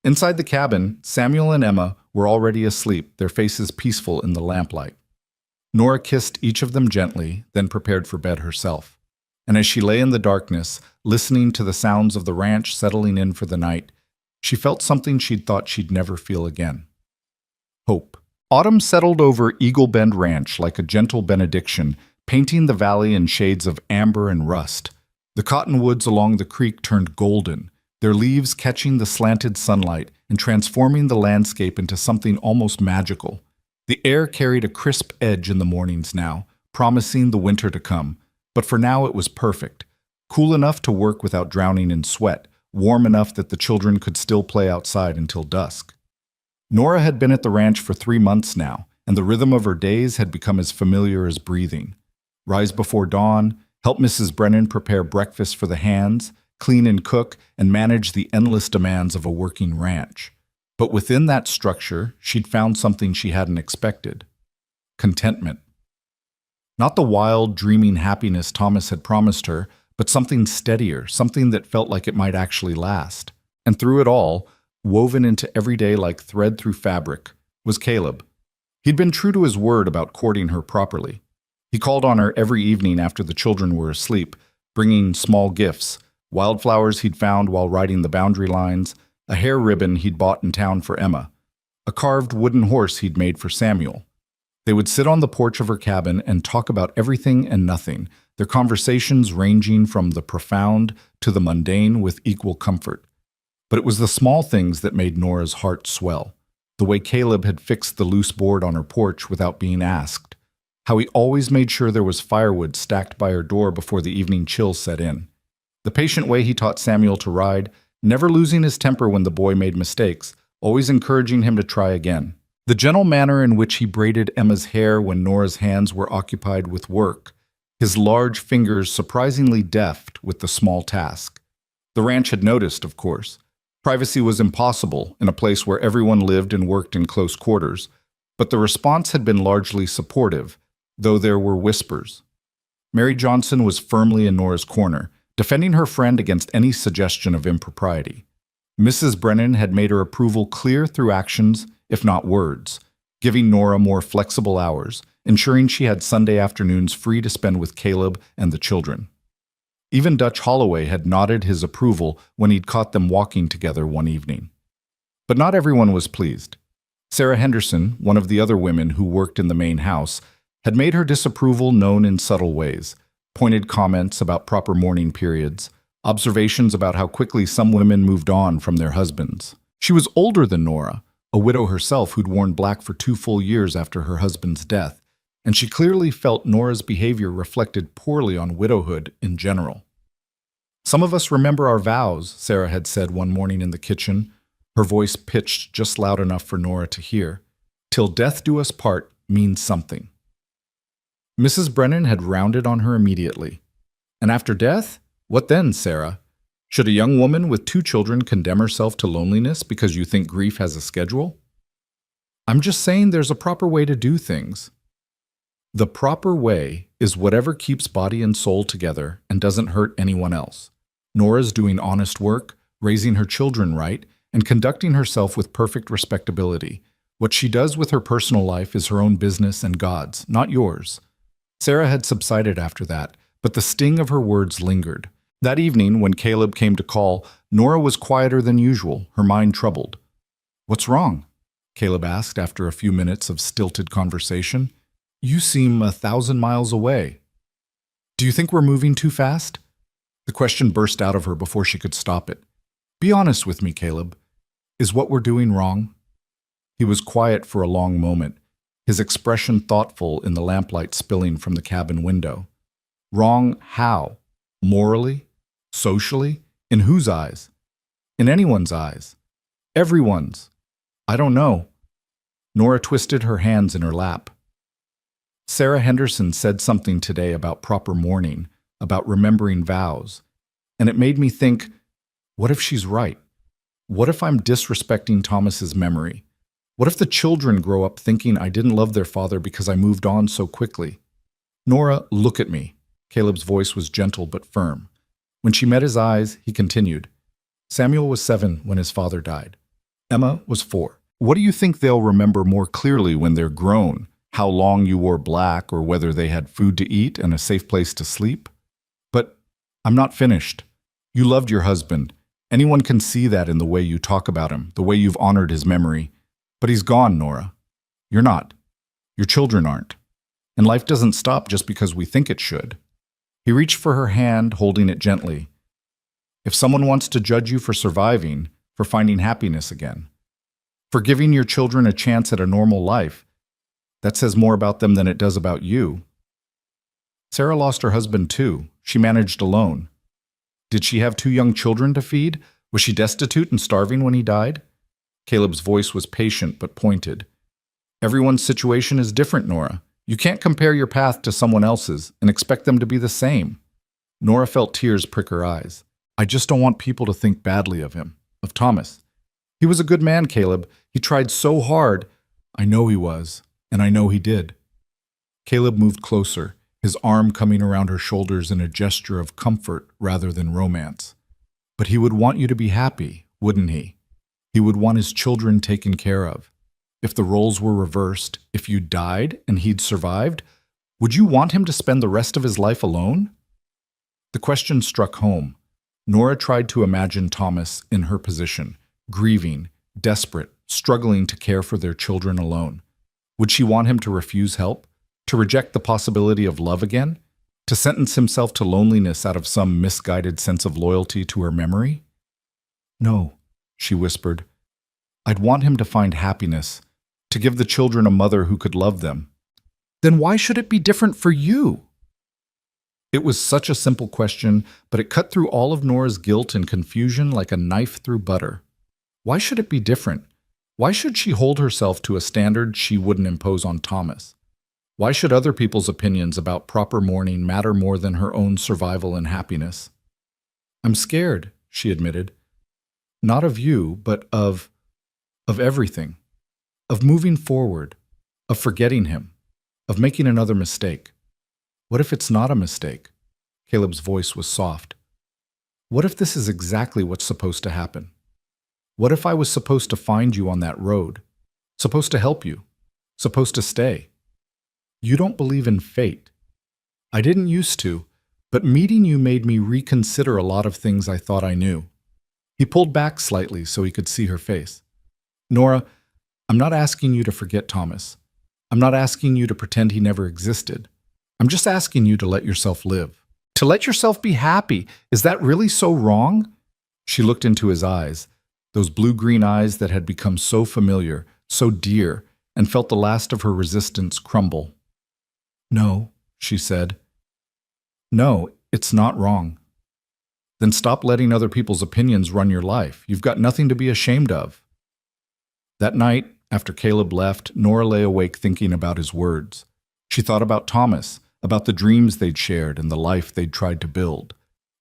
Inside the cabin, Samuel and Emma were already asleep, their faces peaceful in the lamplight. Nora kissed each of them gently, then prepared for bed herself. And as she lay in the darkness, listening to the sounds of the ranch settling in for the night, she felt something she'd thought she'd never feel again. Hope. Autumn settled over Eagle Bend Ranch like a gentle benediction, painting the valley in shades of amber and rust. The cottonwoods along the creek turned golden, their leaves catching the slanted sunlight and transforming the landscape into something almost magical. The air carried a crisp edge in the mornings now, promising the winter to come, but for now it was perfect. Cool enough to work without drowning in sweat, warm enough that the children could still play outside until dusk. Nora had been at the ranch for 3 months now, and the rhythm of her days had become as familiar as breathing. Rise before dawn, help Mrs. Brennan prepare breakfast for the hands, clean and cook, and manage the endless demands of a working ranch. But within that structure, she'd found something she hadn't expected. Contentment. Not the wild, dreaming happiness Thomas had promised her, but something steadier, something that felt like it might actually last. And through it all, woven into every day like thread through fabric, was Caleb. He'd been true to his word about courting her properly. He called on her every evening after the children were asleep, bringing small gifts, wildflowers he'd found while riding the boundary lines, a hair ribbon he'd bought in town for Emma, a carved wooden horse he'd made for Samuel. They would sit on the porch of her cabin and talk about everything and nothing, their conversations ranging from the profound to the mundane with equal comfort. But it was the small things that made Nora's heart swell. The way Caleb had fixed the loose board on her porch without being asked. How he always made sure there was firewood stacked by her door before the evening chill set in. The patient way he taught Samuel to ride, never losing his temper when the boy made mistakes, always encouraging him to try again. The gentle manner in which he braided Emma's hair when Nora's hands were occupied with work, his large fingers surprisingly deft with the small task. The ranch had noticed, of course. Privacy was impossible in a place where everyone lived and worked in close quarters, but the response had been largely supportive, though there were whispers. Mary Johnson was firmly in Nora's corner, defending her friend against any suggestion of impropriety. Mrs. Brennan had made her approval clear through actions, if not words, giving Nora more flexible hours, ensuring she had Sunday afternoons free to spend with Caleb and the children. Even Dutch Holloway had nodded his approval when he'd caught them walking together one evening. But not everyone was pleased. Sarah Henderson, one of the other women who worked in the main house, had made her disapproval known in subtle ways, pointed comments about proper mourning periods, observations about how quickly some women moved on from their husbands. She was older than Nora, a widow herself who'd worn black for 2 full years after her husband's death, and she clearly felt Nora's behavior reflected poorly on widowhood in general. "Some of us remember our vows," Sarah had said one morning in the kitchen, her voice pitched just loud enough for Nora to hear. "Till death do us part" means something. Mrs. Brennan had rounded on her immediately. "And after death? What then, Sarah? Should a young woman with 2 children condemn herself to loneliness because you think grief has a schedule?" "I'm just saying there's a proper way to do things." "The proper way is whatever keeps body and soul together and doesn't hurt anyone else. Nora's doing honest work, raising her children right, and conducting herself with perfect respectability. What she does with her personal life is her own business and God's, not yours." Sarah had subsided after that, but the sting of her words lingered. That evening, when Caleb came to call, Nora was quieter than usual, her mind troubled. "What's wrong?" Caleb asked after a few minutes of stilted conversation. "You seem 1,000 miles away." "Do you think we're moving too fast?" The question burst out of her before she could stop it. "Be honest with me, Caleb. Is what we're doing wrong?" He was quiet for a long moment, his expression thoughtful in the lamplight spilling from the cabin window. Wrong how? Morally? Socially? In whose eyes? In anyone's eyes. Everyone's. I don't know. Nora twisted her hands in her lap. Sarah Henderson said something today about proper mourning, about remembering vows, and it made me think, what if she's right? What if I'm disrespecting Thomas's memory? What if the children grow up thinking I didn't love their father because I moved on so quickly? Nora, look at me. Caleb's voice was gentle but firm. When she met his eyes, he continued. Samuel was 7 when his father died. Emma was 4. What do you think they'll remember more clearly when they're grown? How long you wore black, or whether they had food to eat and a safe place to sleep? But I'm not finished. You loved your husband. Anyone can see that in the way you talk about him, the way you've honored his memory. But he's gone, Nora. You're not. Your children aren't. And life doesn't stop just because we think it should. He reached for her hand, holding it gently. If someone wants to judge you for surviving, for finding happiness again, for giving your children a chance at a normal life, that says more about them than it does about you. Sarah lost her husband too. She managed alone. Did she have 2 young children to feed? Was she destitute and starving when he died? Caleb's voice was patient but pointed. Everyone's situation is different, Nora. You can't compare your path to someone else's and expect them to be the same. Nora felt tears prick her eyes. I just don't want people to think badly of him, of Thomas. He was a good man, Caleb. He tried so hard. I know he was, and I know he did. Caleb moved closer, his arm coming around her shoulders in a gesture of comfort rather than romance. But he would want you to be happy, wouldn't he? He would want his children taken care of. If the roles were reversed, if you died and he'd survived, would you want him to spend the rest of his life alone? The question struck home. Nora tried to imagine Thomas in her position, grieving, desperate, struggling to care for their children alone. Would she want him to refuse help? To reject the possibility of love again? To sentence himself to loneliness out of some misguided sense of loyalty to her memory? No, she whispered. I'd want him to find happiness, to give the children a mother who could love them. Then why should it be different for you? It was such a simple question, but it cut through all of Nora's guilt and confusion like a knife through butter. Why should it be different? Why should she hold herself to a standard she wouldn't impose on Thomas? Why should other people's opinions about proper mourning matter more than her own survival and happiness? I'm scared, she admitted. Not of you, but of everything. Of moving forward. Of forgetting him. Of making another mistake. What if it's not a mistake? Caleb's voice was soft. What if this is exactly what's supposed to happen? What if I was supposed to find you on that road? Supposed to help you? Supposed to stay? You don't believe in fate. I didn't used to, but meeting you made me reconsider a lot of things I thought I knew. He pulled back slightly so he could see her face. Nora, I'm not asking you to forget Thomas. I'm not asking you to pretend he never existed. I'm just asking you to let yourself live. To let yourself be happy. Is that really so wrong? She looked into his eyes, those blue-green eyes that had become so familiar, so dear, and felt the last of her resistance crumble. No, she said. No, it's not wrong. Then stop letting other people's opinions run your life. You've got nothing to be ashamed of. That night, after Caleb left, Nora lay awake thinking about his words. She thought about Thomas, about the dreams they'd shared and the life they'd tried to build.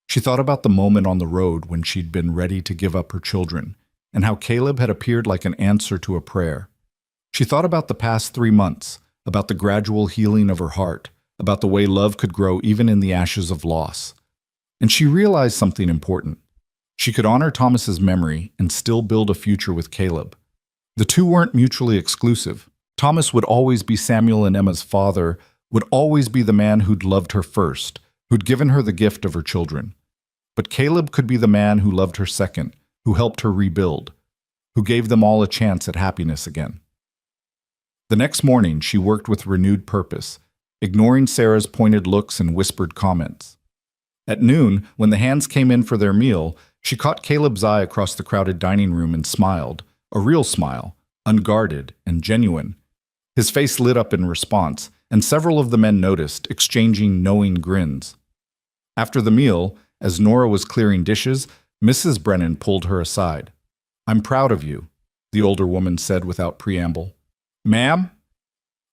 She thought about the moment on the road when she'd been ready to give up her children, and how Caleb had appeared like an answer to a prayer. She thought about the past 3 months, about the gradual healing of her heart, about the way love could grow even in the ashes of loss. And she realized something important. She could honor Thomas's memory and still build a future with Caleb. The two weren't mutually exclusive. Thomas would always be Samuel and Emma's father, would always be the man who'd loved her first, who'd given her the gift of her children. But Caleb could be the man who loved her second, who helped her rebuild, who gave them all a chance at happiness again. The next morning, she worked with renewed purpose, ignoring Sarah's pointed looks and whispered comments. At noon, when the hands came in for their meal, she caught Caleb's eye across the crowded dining room and smiled, a real smile, unguarded and genuine. His face lit up in response, and several of the men noticed, exchanging knowing grins. After the meal, as Nora was clearing dishes, Mrs. Brennan pulled her aside. "I'm proud of you," the older woman said without preamble. "Ma'am?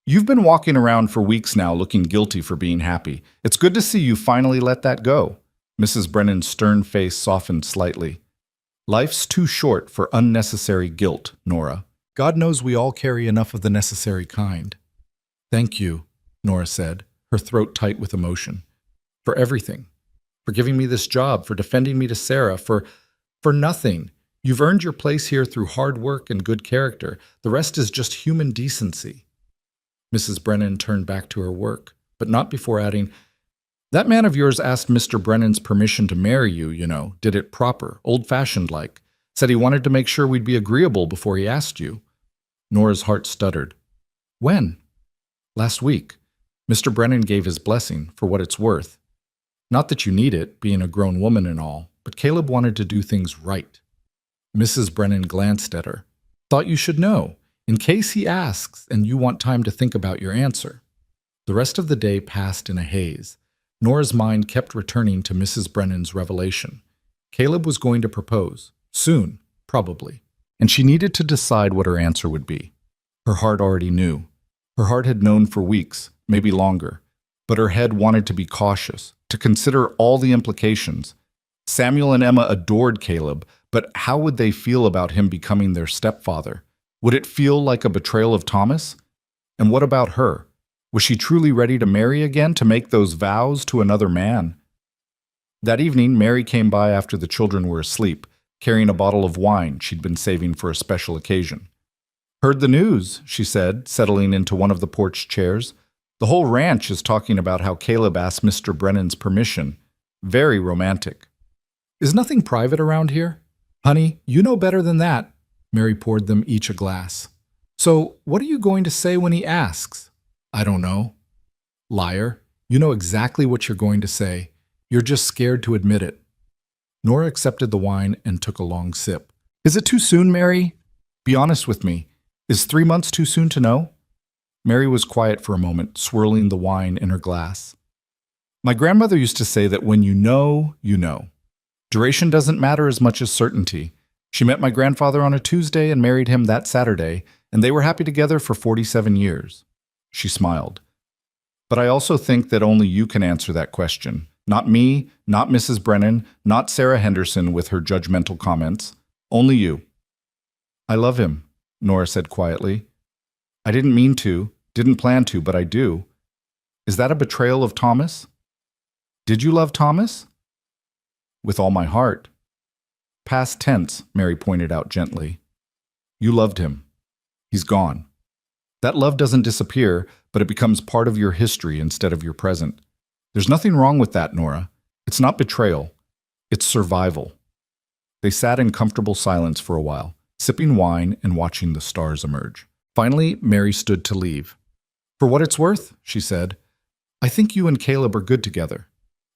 You've been walking around for weeks now looking guilty for being happy. It's good to see you finally let that go." Mrs. Brennan's stern face softened slightly. "Life's too short for unnecessary guilt, Nora. God knows we all carry enough of the necessary kind." "Thank you," Nora said, her throat tight with emotion. "For everything. For giving me this job, for defending me to Sarah, for nothing. You've earned your place here through hard work and good character. The rest is just human decency." Mrs. Brennan turned back to her work, but not before adding, "That man of yours asked Mr. Brennan's permission to marry you, you know, did it proper, old-fashioned like. Said he wanted to make sure we'd be agreeable before he asked you." Nora's heart stuttered. "When?" "Last week. Mr. Brennan gave his blessing, for what it's worth. Not that you need it, being a grown woman and all, but Caleb wanted to do things right." Mrs. Brennan glanced at her. "Thought you should know, in case he asks and you want time to think about your answer." The rest of the day passed in a haze. Nora's mind kept returning to Mrs. Brennan's revelation. Caleb was going to propose. Soon, probably. And she needed to decide what her answer would be. Her heart already knew. Her heart had known for weeks, maybe longer. But her head wanted to be cautious, to consider all the implications. Samuel and Emma adored Caleb, but how would they feel about him becoming their stepfather? Would it feel like a betrayal of Thomas? And what about her? Was she truly ready to marry again, to make those vows to another man? That evening, Mary came by after the children were asleep, carrying a bottle of wine she'd been saving for a special occasion. "Heard the news," she said, settling into one of the porch chairs. "The whole ranch is talking about how Caleb asked Mr. Brennan's permission. Very romantic." "Is nothing private around here?" "Honey, you know better than that." Mary poured them each a glass. "So, what are you going to say when he asks?" "I don't know." "Liar. You know exactly what you're going to say. You're just scared to admit it." Nora accepted the wine and took a long sip. "Is it too soon, Mary? Be honest with me. Is 3 months too soon to know?" Mary was quiet for a moment, swirling the wine in her glass. "My grandmother used to say that when you know, you know. Duration doesn't matter as much as certainty. She met my grandfather on a Tuesday and married him that Saturday, and they were happy together for 47 years. She smiled. "But I also think that only you can answer that question. Not me, not Mrs. Brennan, not Sarah Henderson with her judgmental comments. Only you." "I love him," Nora said quietly. "I didn't mean to, didn't plan to, but I do. Is that a betrayal of Thomas?" "Did you love Thomas?" "With all my heart." "Past tense," Mary pointed out gently. "You loved him. He's gone. That love doesn't disappear, but it becomes part of your history instead of your present. There's nothing wrong with that, Nora. It's not betrayal. It's survival." They sat in comfortable silence for a while, sipping wine and watching the stars emerge. Finally, Mary stood to leave. "For what it's worth," she said, "I think you and Caleb are good together.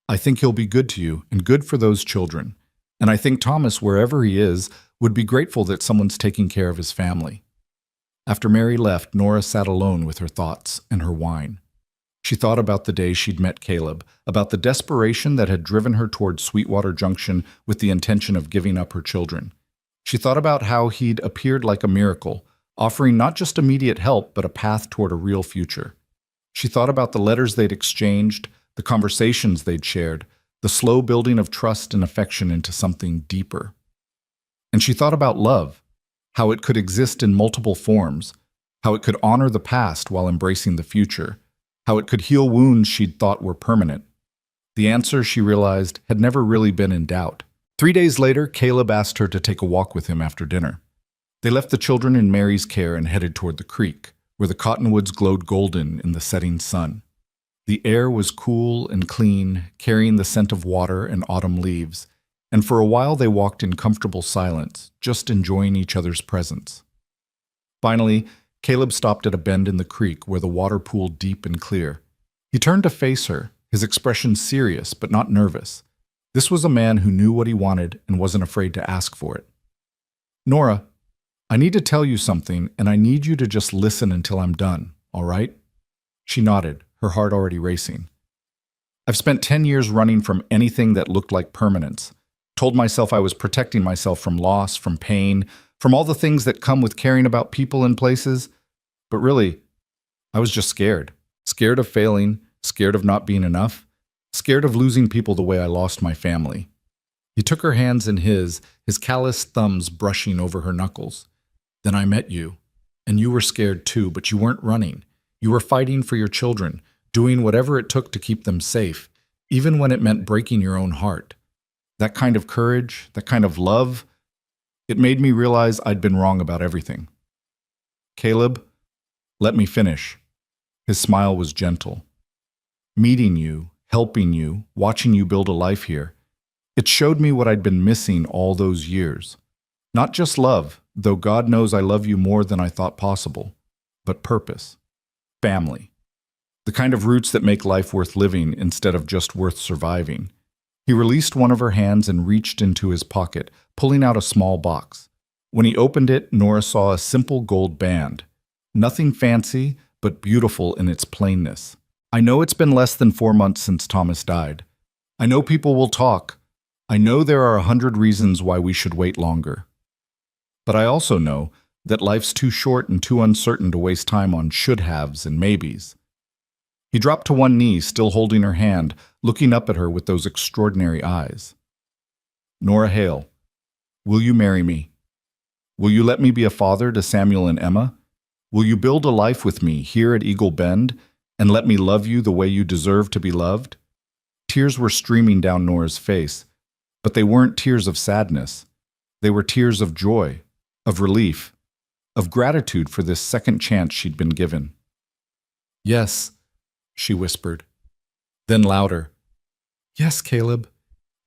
I think he'll be good to you and good for those children. And I think Thomas, wherever he is, would be grateful that someone's taking care of his family." After Mary left, Nora sat alone with her thoughts and her wine. She thought about the day she'd met Caleb, about the desperation that had driven her toward Sweetwater Junction with the intention of giving up her children. She thought about how he'd appeared like a miracle, offering not just immediate help, but a path toward a real future. She thought about the letters they'd exchanged, the conversations they'd shared, the slow building of trust and affection into something deeper. And she thought about love, how it could exist in multiple forms, how it could honor the past while embracing the future, how it could heal wounds she'd thought were permanent. The answer, she realized, had never really been in doubt. 3 days later, Caleb asked her to take a walk with him after dinner. They left the children in Mary's care and headed toward the creek, where the cottonwoods glowed golden in the setting sun. The air was cool and clean, carrying the scent of water and autumn leaves, and for a while they walked in comfortable silence, just enjoying each other's presence. Finally, Caleb stopped at a bend in the creek where the water pooled deep and clear. He turned to face her, his expression serious but not nervous. This was a man who knew what he wanted and wasn't afraid to ask for it. "Nora, I need to tell you something, and I need you to just listen until I'm done, all right? She nodded, her heart already racing. I've spent 10 years running from anything that looked like permanence. Told myself I was protecting myself from loss, from pain, from all the things that come with caring about people and places. But really, I was just scared. Scared of failing, scared of not being enough, scared of losing people the way I lost my family. He took her hands in his calloused thumbs brushing over her knuckles. Then I met you, and you were scared too, but you weren't running. You were fighting for your children, doing whatever it took to keep them safe, even when it meant breaking your own heart. That kind of courage, that kind of love, it made me realize I'd been wrong about everything. Caleb, let me finish. His smile was gentle. Meeting you, helping you, watching you build a life here, it showed me what I'd been missing all those years. Not just love, though God knows I love you more than I thought possible, but purpose, family, the kind of roots that make life worth living instead of just worth surviving. He released one of her hands and reached into his pocket, pulling out a small box. When he opened it, Nora saw a simple gold band. Nothing fancy, but beautiful in its plainness. I know it's been less than 4 months since Thomas died. I know people will talk. I know there are 100 reasons why we should wait longer. But I also know that life's too short and too uncertain to waste time on should-haves and maybes. He dropped to one knee, still holding her hand, looking up at her with those extraordinary eyes. Nora Hale, will you marry me? Will you let me be a father to Samuel and Emma? Will you build a life with me here at Eagle Bend and let me love you the way you deserve to be loved? Tears were streaming down Nora's face, but they weren't tears of sadness. They were tears of joy, of relief, of gratitude for this second chance she'd been given. Yes, she whispered. Then louder, yes, Caleb.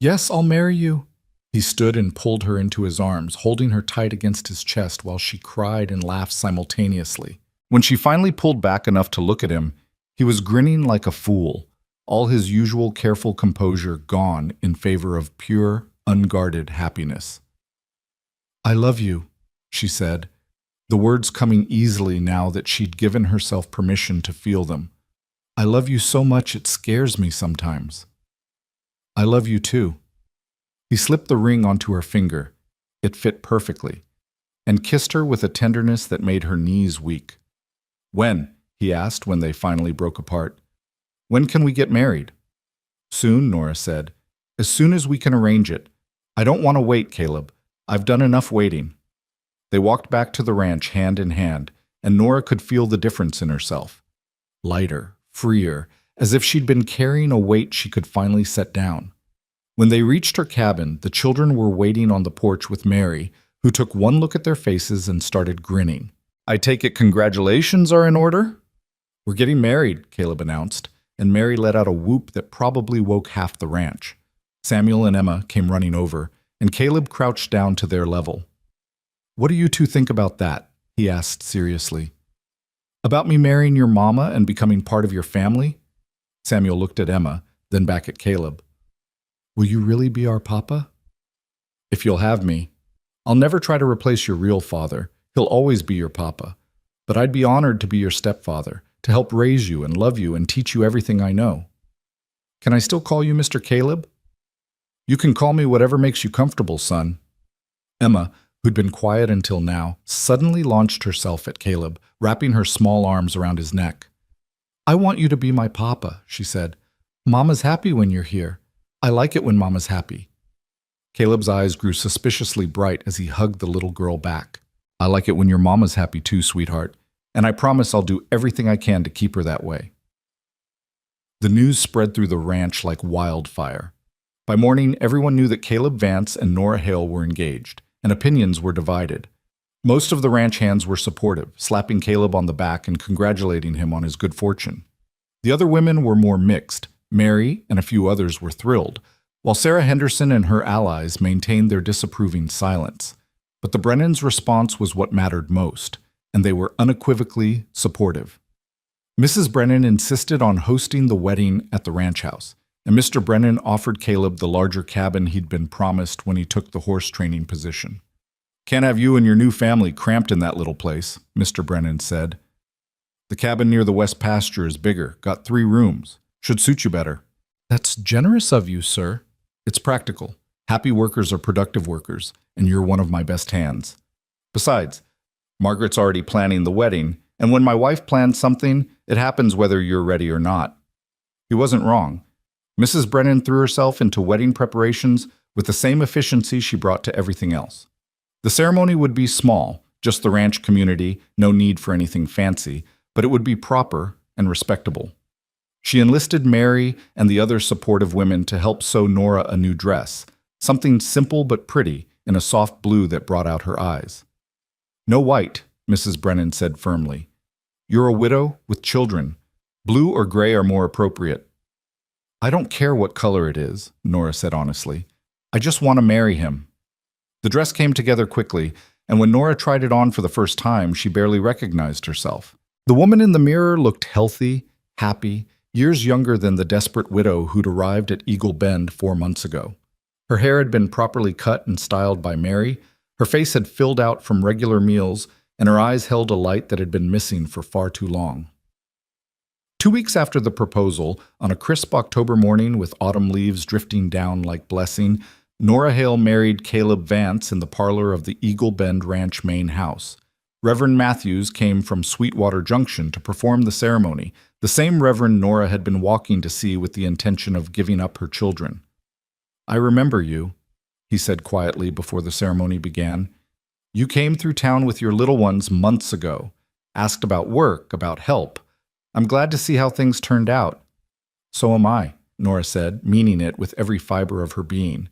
Yes, I'll marry you. He stood and pulled her into his arms, holding her tight against his chest while she cried and laughed simultaneously. When she finally pulled back enough to look at him, he was grinning like a fool, all his usual careful composure gone in favor of pure, unguarded happiness. I love you, she said, the words coming easily now that she'd given herself permission to feel them. I love you so much it scares me sometimes. I love you too. He slipped the ring onto her finger. It fit perfectly, and kissed her with a tenderness that made her knees weak. When? He asked when they finally broke apart. When can we get married? Soon, Nora said. As soon as we can arrange it. I don't want to wait, Caleb. I've done enough waiting. They walked back to the ranch hand in hand, and Nora could feel the difference in herself. Lighter, freer, as if she'd been carrying a weight she could finally set down. When they reached her cabin, the children were waiting on the porch with Mary, who took one look at their faces and started grinning. I take it congratulations are in order? We're getting married, Caleb announced, and Mary let out a whoop that probably woke half the ranch. Samuel and Emma came running over, and Caleb crouched down to their level. What do you two think about that? He asked seriously. About me marrying your mama and becoming part of your family? Samuel looked at Emma, then back at Caleb. Will you really be our papa? If you'll have me. I'll never try to replace your real father. He'll always be your papa. But I'd be honored to be your stepfather, to help raise you and love you and teach you everything I know. Can I still call you Mr. Caleb? You can call me whatever makes you comfortable, son. Emma, who'd been quiet until now, suddenly launched herself at Caleb, wrapping her small arms around his neck. I want you to be my papa, she said. Mama's happy when you're here. I like it when Mama's happy. Caleb's eyes grew suspiciously bright as he hugged the little girl back. I like it when your mama's happy too, sweetheart, and I promise I'll do everything I can to keep her that way. The news spread through the ranch like wildfire. By morning, everyone knew that Caleb Vance and Nora Hale were engaged, and opinions were divided. Most of the ranch hands were supportive, slapping Caleb on the back and congratulating him on his good fortune. The other women were more mixed. Mary and a few others were thrilled, while Sarah Henderson and her allies maintained their disapproving silence. But the Brennans' response was what mattered most, and they were unequivocally supportive. Mrs. Brennan insisted on hosting the wedding at the ranch house, and Mr. Brennan offered Caleb the larger cabin he'd been promised when he took the horse training position. Can't have you and your new family cramped in that little place, Mr. Brennan said. The cabin near the west pasture is bigger, got 3 rooms. Should suit you better. That's generous of you, sir. It's practical. Happy workers are productive workers, and you're one of my best hands. Besides, Margaret's already planning the wedding, and when my wife plans something, it happens whether you're ready or not. He wasn't wrong. Mrs. Brennan threw herself into wedding preparations with the same efficiency she brought to everything else. The ceremony would be small, just the ranch community, no need for anything fancy, but it would be proper and respectable. She enlisted Mary and the other supportive women to help sew Nora a new dress, something simple but pretty in a soft blue that brought out her eyes. No white, Mrs. Brennan said firmly. You're a widow with children. Blue or gray are more appropriate. I don't care what color it is, Nora said honestly. I just want to marry him. The dress came together quickly, and when Nora tried it on for the first time, she barely recognized herself. The woman in the mirror looked healthy, happy, years younger than the desperate widow who'd arrived at Eagle Bend 4 months ago. Her hair had been properly cut and styled by Mary, her face had filled out from regular meals, and her eyes held a light that had been missing for far too long. 2 weeks after the proposal, on a crisp October morning with autumn leaves drifting down like blessing, Nora Hale married Caleb Vance in the parlor of the Eagle Bend Ranch main house. Reverend Matthews came from Sweetwater Junction to perform the ceremony, the same Reverend Nora had been walking to see with the intention of giving up her children. I remember you, he said quietly before the ceremony began. You came through town with your little ones months ago, asked about work, about help. I'm glad to see how things turned out. So am I, Nora said, meaning it with every fiber of her being.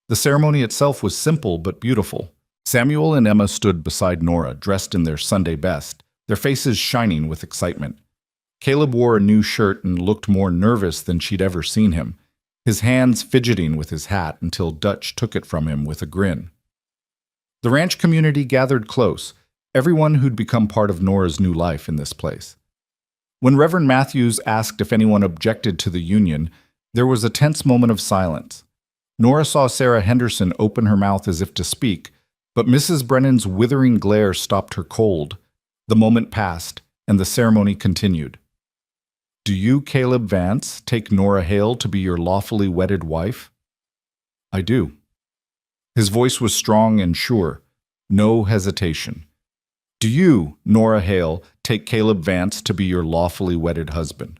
The ceremony itself was simple but beautiful. Samuel and Emma stood beside Nora, dressed in their Sunday best, their faces shining with excitement. Caleb wore a new shirt and looked more nervous than she'd ever seen him, his hands fidgeting with his hat until Dutch took it from him with a grin. The ranch community gathered close, everyone who'd become part of Nora's new life in this place. When Reverend Matthews asked if anyone objected to the union, there was a tense moment of silence. Nora saw Sarah Henderson open her mouth as if to speak, but Mrs. Brennan's withering glare stopped her cold. The moment passed, and the ceremony continued. Do you, Caleb Vance, take Nora Hale to be your lawfully wedded wife? I do. His voice was strong and sure, no hesitation. Do you, Nora Hale, take Caleb Vance to be your lawfully wedded husband?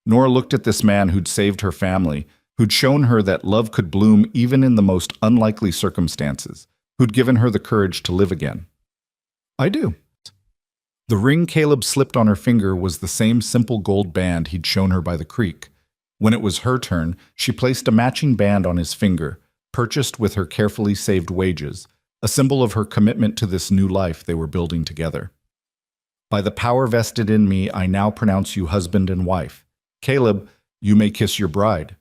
Nora looked at this man who'd saved her family, who'd shown her that love could bloom even in the most unlikely circumstances, who'd given her the courage to live again. I do. The ring Caleb slipped on her finger was the same simple gold band he'd shown her by the creek. When it was her turn, she placed a matching band on his finger, purchased with her carefully saved wages, a symbol of her commitment to this new life they were building together. By the power vested in me, I now pronounce you husband and wife. Caleb, you may kiss your bride.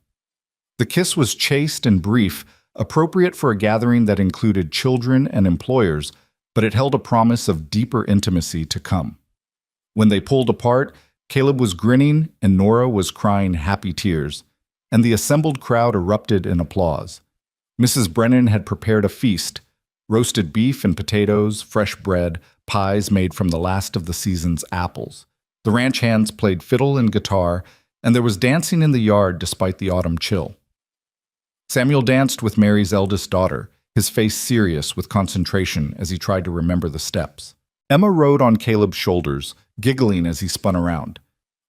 The kiss was chaste and brief, appropriate for a gathering that included children and employers, but it held a promise of deeper intimacy to come. When they pulled apart, Caleb was grinning and Nora was crying happy tears, and the assembled crowd erupted in applause. Mrs. Brennan had prepared a feast, roasted beef and potatoes, fresh bread, pies made from the last of the season's apples. The ranch hands played fiddle and guitar, and there was dancing in the yard despite the autumn chill. Samuel danced with Mary's eldest daughter, his face serious with concentration as he tried to remember the steps. Emma rode on Caleb's shoulders, giggling as he spun around.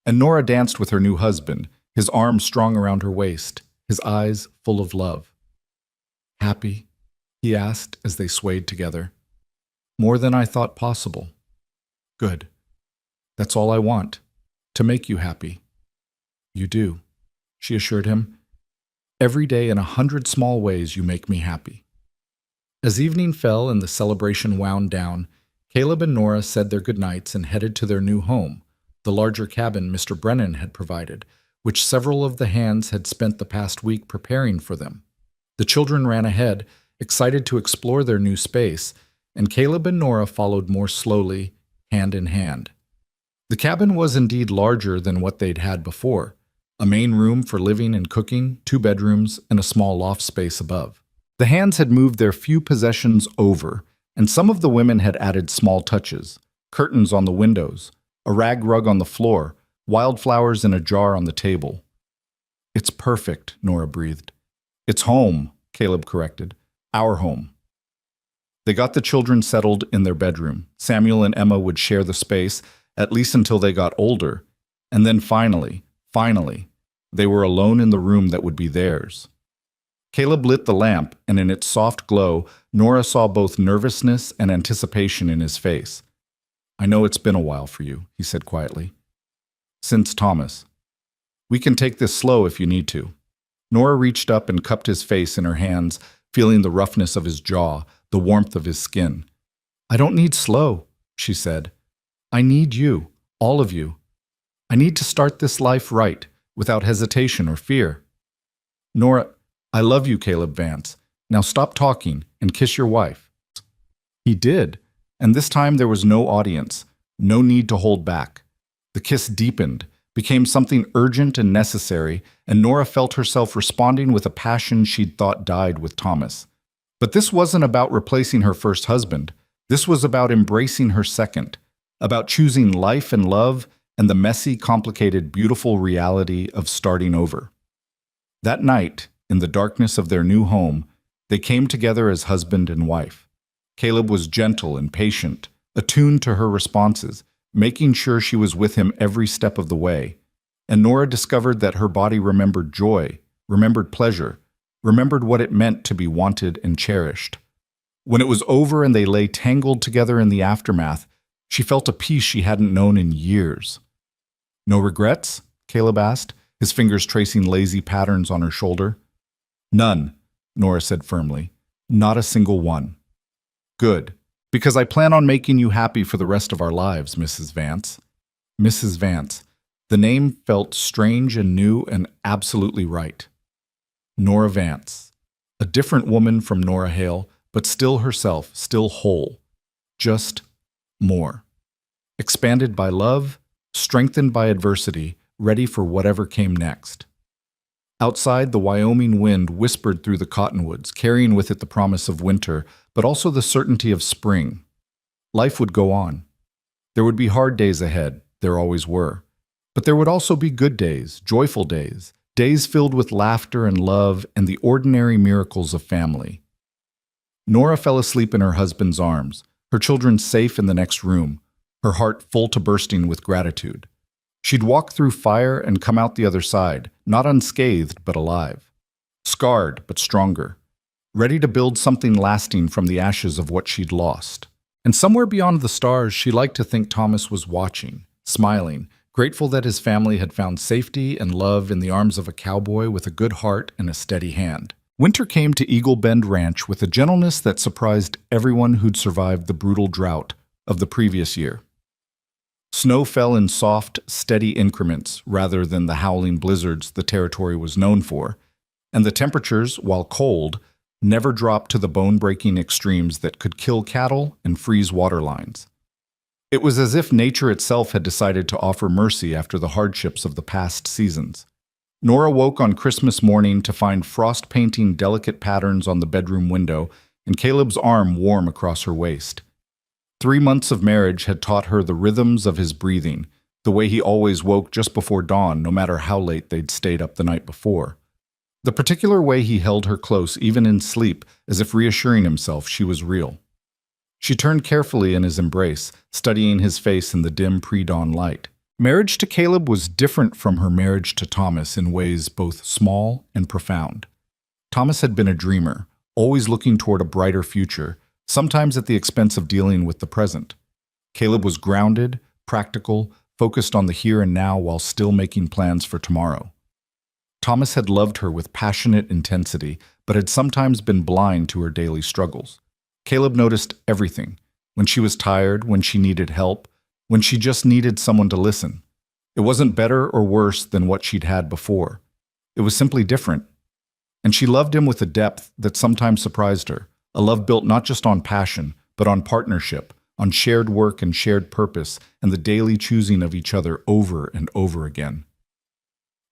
And Nora danced with her new husband, his arms strong around her waist, his eyes full of love. Happy? He asked as they swayed together. More than I thought possible. Good. That's all I want, to make you happy. You do, she assured him. Every day in 100 small ways you make me happy. As evening fell and the celebration wound down, Caleb and Nora said their goodnights and headed to their new home, the larger cabin Mr. Brennan had provided, which several of the hands had spent the past week preparing for them. The children ran ahead, excited to explore their new space, and Caleb and Nora followed more slowly, hand in hand. The cabin was indeed larger than what they'd had before, a main room for living and cooking, 2 bedrooms, and a small loft space above. The hands had moved their few possessions over, and some of the women had added small touches: curtains on the windows, a rag rug on the floor, wildflowers in a jar on the table. "It's perfect," Nora breathed. "It's home," Caleb corrected. "Our home." They got the children settled in their bedroom. Samuel and Emma would share the space, at least until they got older. And then finally, they were alone in the room that would be theirs. Caleb lit the lamp, and in its soft glow, Nora saw both nervousness and anticipation in his face. "I know it's been a while for you," he said quietly. "Since Thomas. We can take this slow if you need to." Nora reached up and cupped his face in her hands, feeling the roughness of his jaw, the warmth of his skin. "I don't need slow," she said. "I need you, all of you. I need to start this life right, without hesitation or fear." "Nora, I love you, Caleb Vance. Now stop talking and kiss your wife." He did, and this time there was no audience, no need to hold back. The kiss deepened, became something urgent and necessary, and Nora felt herself responding with a passion she'd thought died with Thomas. But this wasn't about replacing her first husband. This was about embracing her second, about choosing life and love and the messy, complicated, beautiful reality of starting over. That night, in the darkness of their new home, they came together as husband and wife. Caleb was gentle and patient, attuned to her responses, making sure she was with him every step of the way. And Nora discovered that her body remembered joy, remembered pleasure, remembered what it meant to be wanted and cherished. When it was over and they lay tangled together in the aftermath, she felt a peace she hadn't known in years. "No regrets?" Caleb asked, his fingers tracing lazy patterns on her shoulder. "None," Nora said firmly. "Not a single one." "Good, because I plan on making you happy for the rest of our lives, Mrs. Vance." Mrs. Vance. The name felt strange and new and absolutely right. Nora Vance. A different woman from Nora Hale, but still herself, still whole. Just more. Expanded by love, strengthened by adversity, ready for whatever came next. Outside, the Wyoming wind whispered through the cottonwoods, carrying with it the promise of winter, but also the certainty of spring. Life would go on. There would be hard days ahead, there always were. But there would also be good days, joyful days, days filled with laughter and love and the ordinary miracles of family. Nora fell asleep in her husband's arms, her children safe in the next room, her heart full to bursting with gratitude. She'd walk through fire and come out the other side, not unscathed but alive. Scarred but stronger, ready to build something lasting from the ashes of what she'd lost. And somewhere beyond the stars, she liked to think Thomas was watching, smiling, grateful that his family had found safety and love in the arms of a cowboy with a good heart and a steady hand. Winter came to Eagle Bend Ranch with a gentleness that surprised everyone who'd survived the brutal drought of the previous year. Snow fell in soft, steady increments rather than the howling blizzards the territory was known for, and the temperatures, while cold, never dropped to the bone-breaking extremes that could kill cattle and freeze water lines. It was as if nature itself had decided to offer mercy after the hardships of the past seasons. Nora woke on Christmas morning to find frost painting delicate patterns on the bedroom window and Caleb's arm warm across her waist. 3 months of marriage had taught her the rhythms of his breathing, the way he always woke just before dawn, no matter how late they'd stayed up the night before. The particular way he held her close even in sleep, as if reassuring himself she was real. She turned carefully in his embrace, studying his face in the dim pre-dawn light. Marriage to Caleb was different from her marriage to Thomas in ways both small and profound. Thomas had been a dreamer, always looking toward a brighter future, sometimes at the expense of dealing with the present. Caleb was grounded, practical, focused on the here and now while still making plans for tomorrow. Thomas had loved her with passionate intensity, but had sometimes been blind to her daily struggles. Caleb noticed everything, when she was tired, when she needed help, when she just needed someone to listen. It wasn't better or worse than what she'd had before. It was simply different. And she loved him with a depth that sometimes surprised her, a love built not just on passion, but on partnership, on shared work and shared purpose, and the daily choosing of each other over and over again.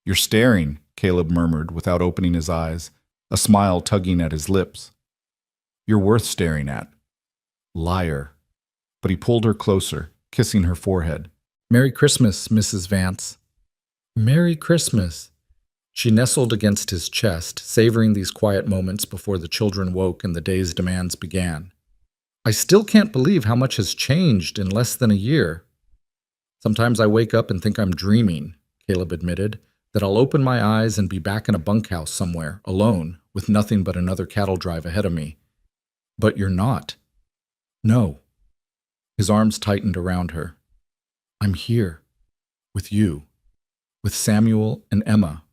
"You're staring," Caleb murmured without opening his eyes, a smile tugging at his lips. "You're worth staring at." Liar. But he pulled her closer, kissing her forehead. Merry Christmas, Mrs. Vance. Merry Christmas. She nestled against his chest, savoring these quiet moments before the children woke and the day's demands began. I still can't believe how much has changed in less than a year. Sometimes I wake up and think I'm dreaming, Caleb admitted, that I'll open my eyes and be back in a bunkhouse somewhere, alone, with nothing but another cattle drive ahead of me. But you're not. No. His arms tightened around her. I'm here. With you. With Samuel and Emma.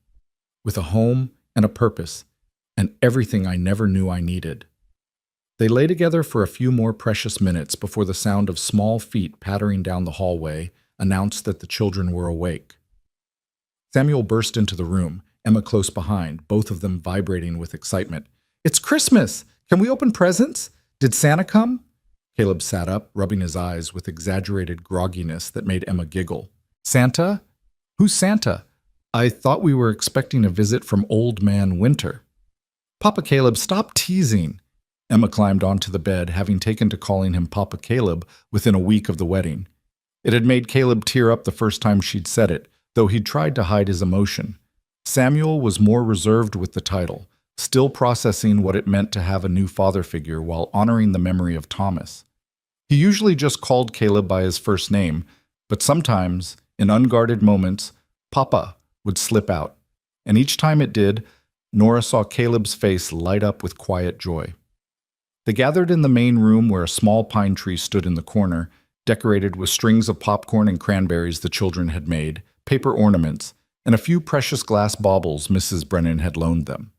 With a home and a purpose, and everything I never knew I needed. They lay together for a few more precious minutes before the sound of small feet pattering down the hallway announced that the children were awake. Samuel burst into the room, Emma close behind, both of them vibrating with excitement. It's Christmas! Can we open presents? Did Santa come? Caleb sat up, rubbing his eyes with exaggerated grogginess that made Emma giggle. Santa? Who's Santa? I thought we were expecting a visit from Old Man Winter. Papa Caleb, stop teasing. Emma climbed onto the bed, having taken to calling him Papa Caleb within a week of the wedding. It had made Caleb tear up the first time she'd said it, though he'd tried to hide his emotion. Samuel was more reserved with the title, still processing what it meant to have a new father figure while honoring the memory of Thomas. He usually just called Caleb by his first name, but sometimes, in unguarded moments, Papa would slip out, and each time it did, Nora saw Caleb's face light up with quiet joy. They gathered in the main room where a small pine tree stood in the corner, decorated with strings of popcorn and cranberries the children had made, paper ornaments, and a few precious glass baubles Mrs. Brennan had loaned them.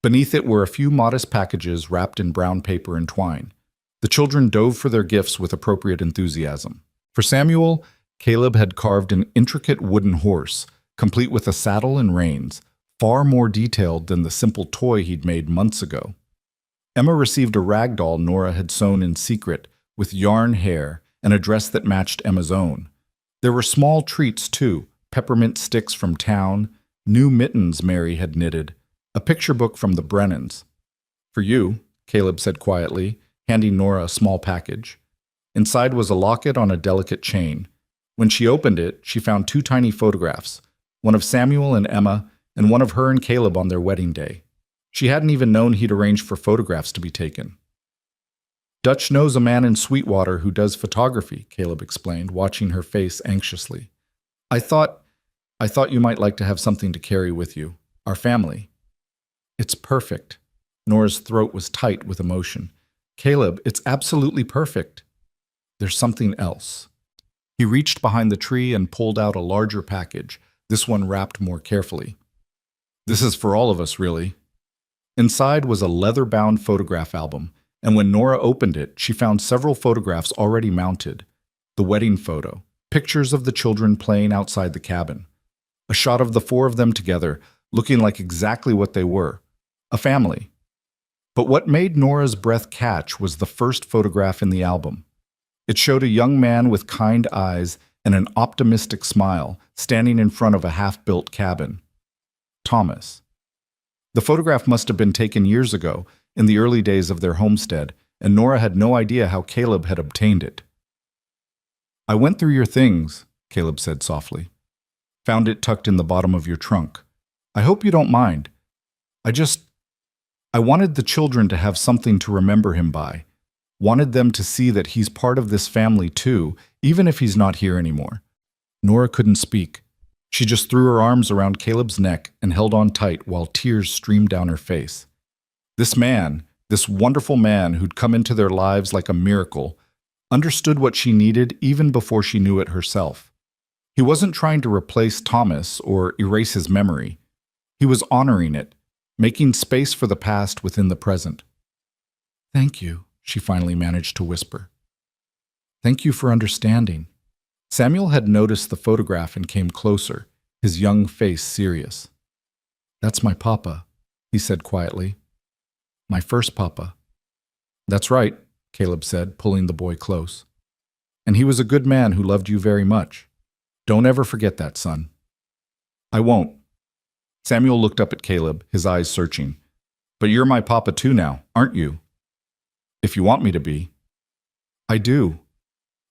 Beneath it were a few modest packages wrapped in brown paper and twine. The children dove for their gifts with appropriate enthusiasm. For Samuel, Caleb had carved an intricate wooden horse, complete with a saddle and reins, far more detailed than the simple toy he'd made months ago. Emma received a rag doll Nora had sewn in secret, with yarn hair and a dress that matched Emma's own. There were small treats, too, peppermint sticks from town, new mittens Mary had knitted, a picture book from the Brennans. For you, Caleb said quietly, handing Nora a small package. Inside was a locket on a delicate chain. When she opened it, she found 2 tiny photographs, one of Samuel and Emma, and one of her and Caleb on their wedding day. She hadn't even known he'd arranged for photographs to be taken. Dutch knows a man in Sweetwater who does photography, Caleb explained, watching her face anxiously. I thought you might like to have something to carry with you. Our family. It's perfect. Nora's throat was tight with emotion. Caleb, it's absolutely perfect. There's something else. He reached behind the tree and pulled out a larger package, this one wrapped more carefully. This is for all of us, really. Inside was a leather-bound photograph album, and when Nora opened it, she found several photographs already mounted. The wedding photo, pictures of the children playing outside the cabin. A shot of the 4 of them together, looking like exactly what they were, a family. But what made Nora's breath catch was the first photograph in the album. It showed a young man with kind eyes and an optimistic smile, standing in front of a half-built cabin. Thomas. The photograph must have been taken years ago, in the early days of their homestead, and Nora had no idea how Caleb had obtained it. I went through your things, Caleb said softly. Found it tucked in the bottom of your trunk. I hope you don't mind. I wanted the children to have something to remember him by. Wanted them to see that he's part of this family too, even if he's not here anymore. Nora couldn't speak. She just threw her arms around Caleb's neck and held on tight while tears streamed down her face. This man, this wonderful man who'd come into their lives like a miracle, understood what she needed even before she knew it herself. He wasn't trying to replace Thomas or erase his memory. He was honoring it, making space for the past within the present. Thank you, she finally managed to whisper. Thank you for understanding. Samuel had noticed the photograph and came closer, his young face serious. That's my papa, he said quietly. My first papa. That's right, Caleb said, pulling the boy close. And he was a good man who loved you very much. Don't ever forget that, son. I won't. Samuel looked up at Caleb, his eyes searching. But you're my papa too now, aren't you? If you want me to be. I do.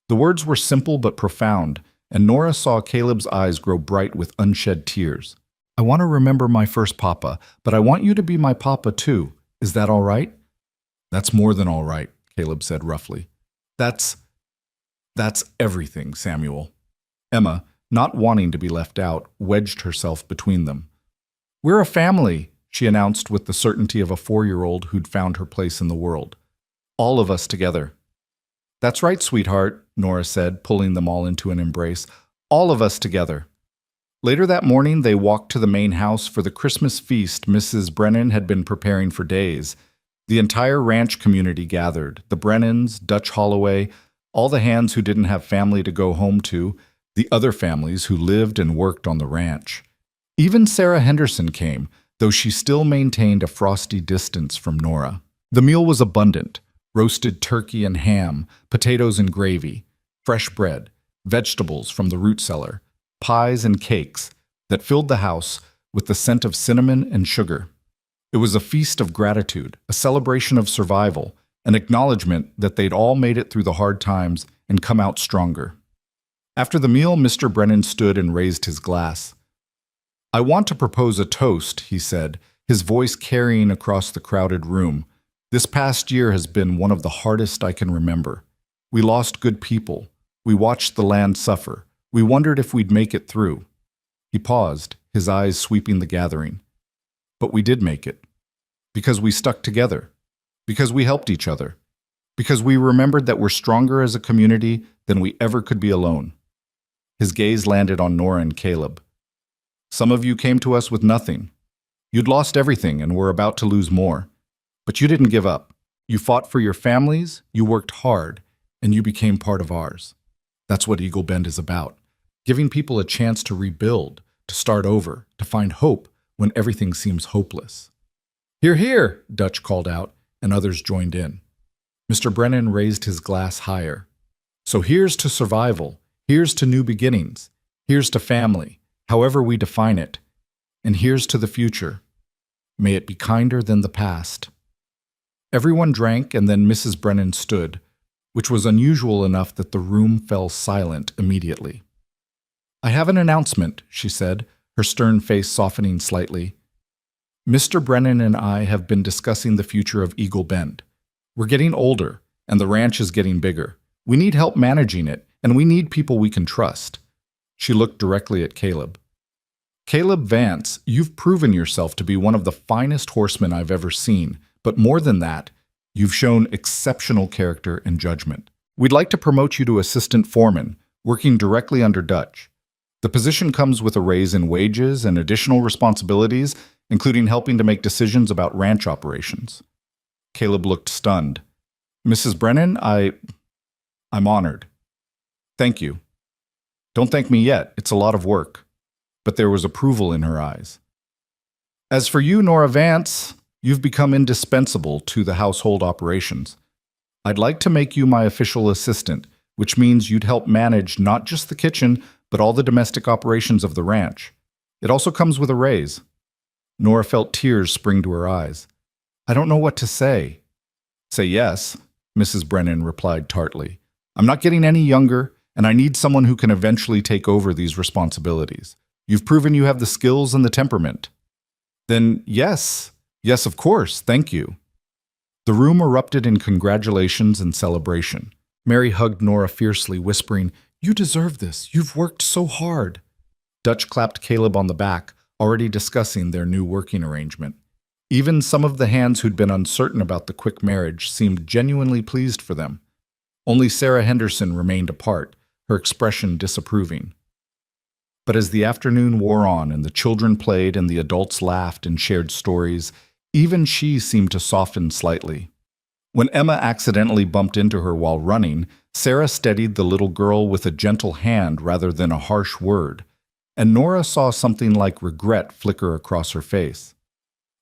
The words were simple but profound, and Nora saw Caleb's eyes grow bright with unshed tears. I want to remember my first papa, but I want you to be my papa too. Is that all right? That's more than all right, Caleb said roughly. That's everything, Samuel. Emma, not wanting to be left out, wedged herself between them. We're a family, she announced with the certainty of a 4-year-old who'd found her place in the world. All of us together. That's right, sweetheart, Nora said, pulling them all into an embrace. All of us together. Later that morning, they walked to the main house for the Christmas feast Mrs. Brennan had been preparing for days. The entire ranch community gathered, the Brennans, Dutch Holloway, all the hands who didn't have family to go home to, the other families who lived and worked on the ranch. Even Sarah Henderson came, though she still maintained a frosty distance from Nora. The meal was abundant: roasted turkey and ham, potatoes and gravy, fresh bread, vegetables from the root cellar, pies and cakes that filled the house with the scent of cinnamon and sugar. It was a feast of gratitude, a celebration of survival, an acknowledgement that they'd all made it through the hard times and come out stronger. After the meal, Mr. Brennan stood and raised his glass. I want to propose a toast, he said, his voice carrying across the crowded room. This past year has been one of the hardest I can remember. We lost good people. We watched the land suffer. We wondered if we'd make it through. He paused, his eyes sweeping the gathering. But we did make it. Because we stuck together. Because we helped each other. Because we remembered that we're stronger as a community than we ever could be alone. His gaze landed on Nora and Caleb. Some of you came to us with nothing. You'd lost everything and were about to lose more. But you didn't give up. You fought for your families, you worked hard, and you became part of ours. That's what Eagle Bend is about. Giving people a chance to rebuild, to start over, to find hope when everything seems hopeless. Hear, hear, Dutch called out, and others joined in. Mr. Brennan raised his glass higher. So here's to survival, here's to new beginnings, here's to family, however we define it, and here's to the future. May it be kinder than the past. Everyone drank, and then Mrs. Brennan stood, which was unusual enough that the room fell silent immediately. I have an announcement, she said, her stern face softening slightly. Mr. Brennan and I have been discussing the future of Eagle Bend. We're getting older, and the ranch is getting bigger. We need help managing it, and we need people we can trust. She looked directly at Caleb. Caleb Vance, you've proven yourself to be one of the finest horsemen I've ever seen, but more than that, you've shown exceptional character and judgment. We'd like to promote you to assistant foreman, working directly under Dutch. The position comes with a raise in wages and additional responsibilities, including helping to make decisions about ranch operations. Caleb looked stunned. Mrs. Brennan, I'm honored. Thank you. Don't thank me yet, it's a lot of work. But there was approval in her eyes. As for you, Nora Vance, you've become indispensable to the household operations. I'd like to make you my official assistant, which means you'd help manage not just the kitchen, but all the domestic operations of the ranch. It also comes with a raise. Nora felt tears spring to her eyes. I don't know what to say. Say yes, Mrs. Brennan replied tartly. I'm not getting any younger, and I need someone who can eventually take over these responsibilities. You've proven you have the skills and the temperament. Then yes, of course, thank you. The room erupted in congratulations and celebration. Mary hugged Nora fiercely, whispering, You deserve this. You've worked so hard. Dutch clapped Caleb on the back, already discussing their new working arrangement. Even some of the hands who'd been uncertain about the quick marriage seemed genuinely pleased for them. Only Sarah Henderson remained apart, her expression disapproving. But as the afternoon wore on and the children played and the adults laughed and shared stories, even she seemed to soften slightly. When Emma accidentally bumped into her while running, Sarah steadied the little girl with a gentle hand rather than a harsh word, and Nora saw something like regret flicker across her face.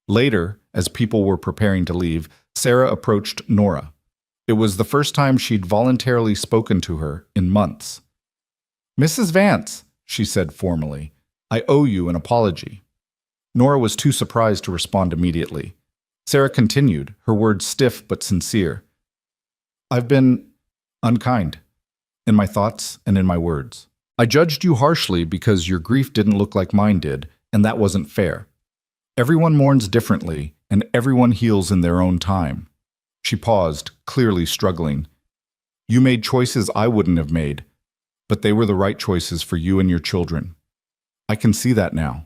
Later, as people were preparing to leave, Sarah approached Nora. It was the first time she'd voluntarily spoken to her in months. Mrs. Vance, she said formally, I owe you an apology. Nora was too surprised to respond immediately. Sarah continued, her words stiff but sincere. I've been Unkind. In my thoughts and in my words. I judged you harshly because your grief didn't look like mine did, and that wasn't fair. Everyone mourns differently, and everyone heals in their own time. She paused, clearly struggling. You made choices I wouldn't have made, but they were the right choices for you and your children. I can see that now.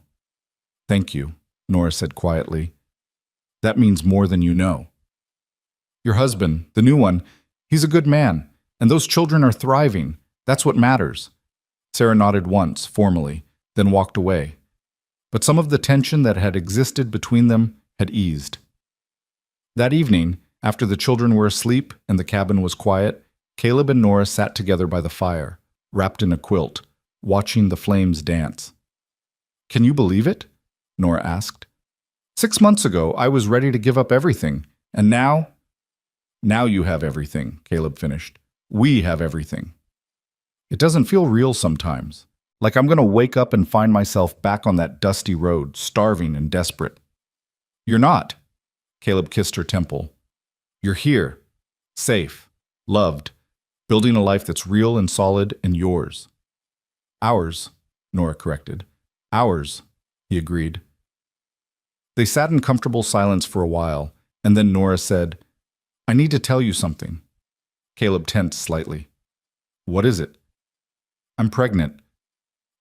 Thank you, Nora said quietly. That means more than you know. Your husband, the new one, he's a good man, and those children are thriving. That's what matters. Sarah nodded once, formally, then walked away. But some of the tension that had existed between them had eased. That evening, after the children were asleep and the cabin was quiet, Caleb and Nora sat together by the fire, wrapped in a quilt, watching the flames dance. Can you believe it? Nora asked. 6 months ago, I was ready to give up everything, and now? Now you have everything, Caleb finished. We have everything. It doesn't feel real sometimes, like I'm going to wake up and find myself back on that dusty road, starving and desperate. You're not. Caleb kissed her temple. You're here, safe, loved, building a life that's real and solid and yours. Ours, Nora corrected. Ours, he agreed. They sat in comfortable silence for a while, and then Nora said, I need to tell you something. Caleb tensed slightly. What is it? I'm pregnant.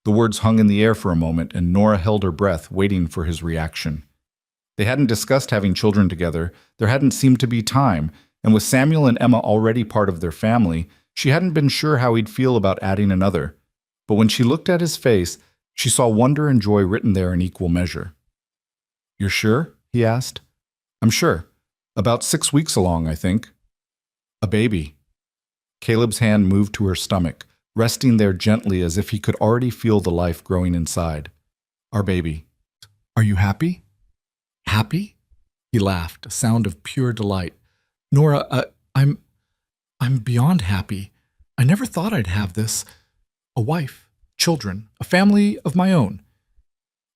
The words hung in the air for a moment, and Nora held her breath, waiting for his reaction. They hadn't discussed having children together, there hadn't seemed to be time, and with Samuel and Emma already part of their family, she hadn't been sure how he'd feel about adding another. But when she looked at his face, she saw wonder and joy written there in equal measure. You're sure? He asked. I'm sure. About 6 weeks along, I think. A baby. Caleb's hand moved to her stomach, resting there gently as if he could already feel the life growing inside. Our baby. Are you happy? Happy? He laughed, a sound of pure delight. Nora, I'm beyond happy. I never thought I'd have this. A wife, children, a family of my own.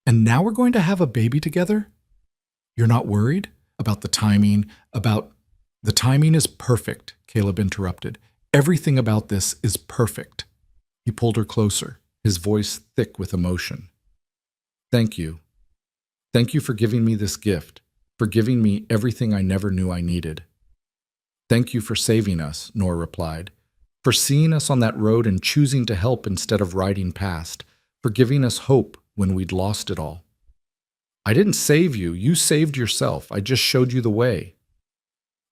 And now we're going to have a baby together? You're not worried about the timing, The timing is perfect, Caleb interrupted. Everything about this is perfect. He pulled her closer, his voice thick with emotion. Thank you. Thank you for giving me this gift, for giving me everything I never knew I needed. Thank you for saving us, Nora replied, for seeing us on that road and choosing to help instead of riding past, for giving us hope when we'd lost it all. I didn't save you, you saved yourself. I just showed you the way.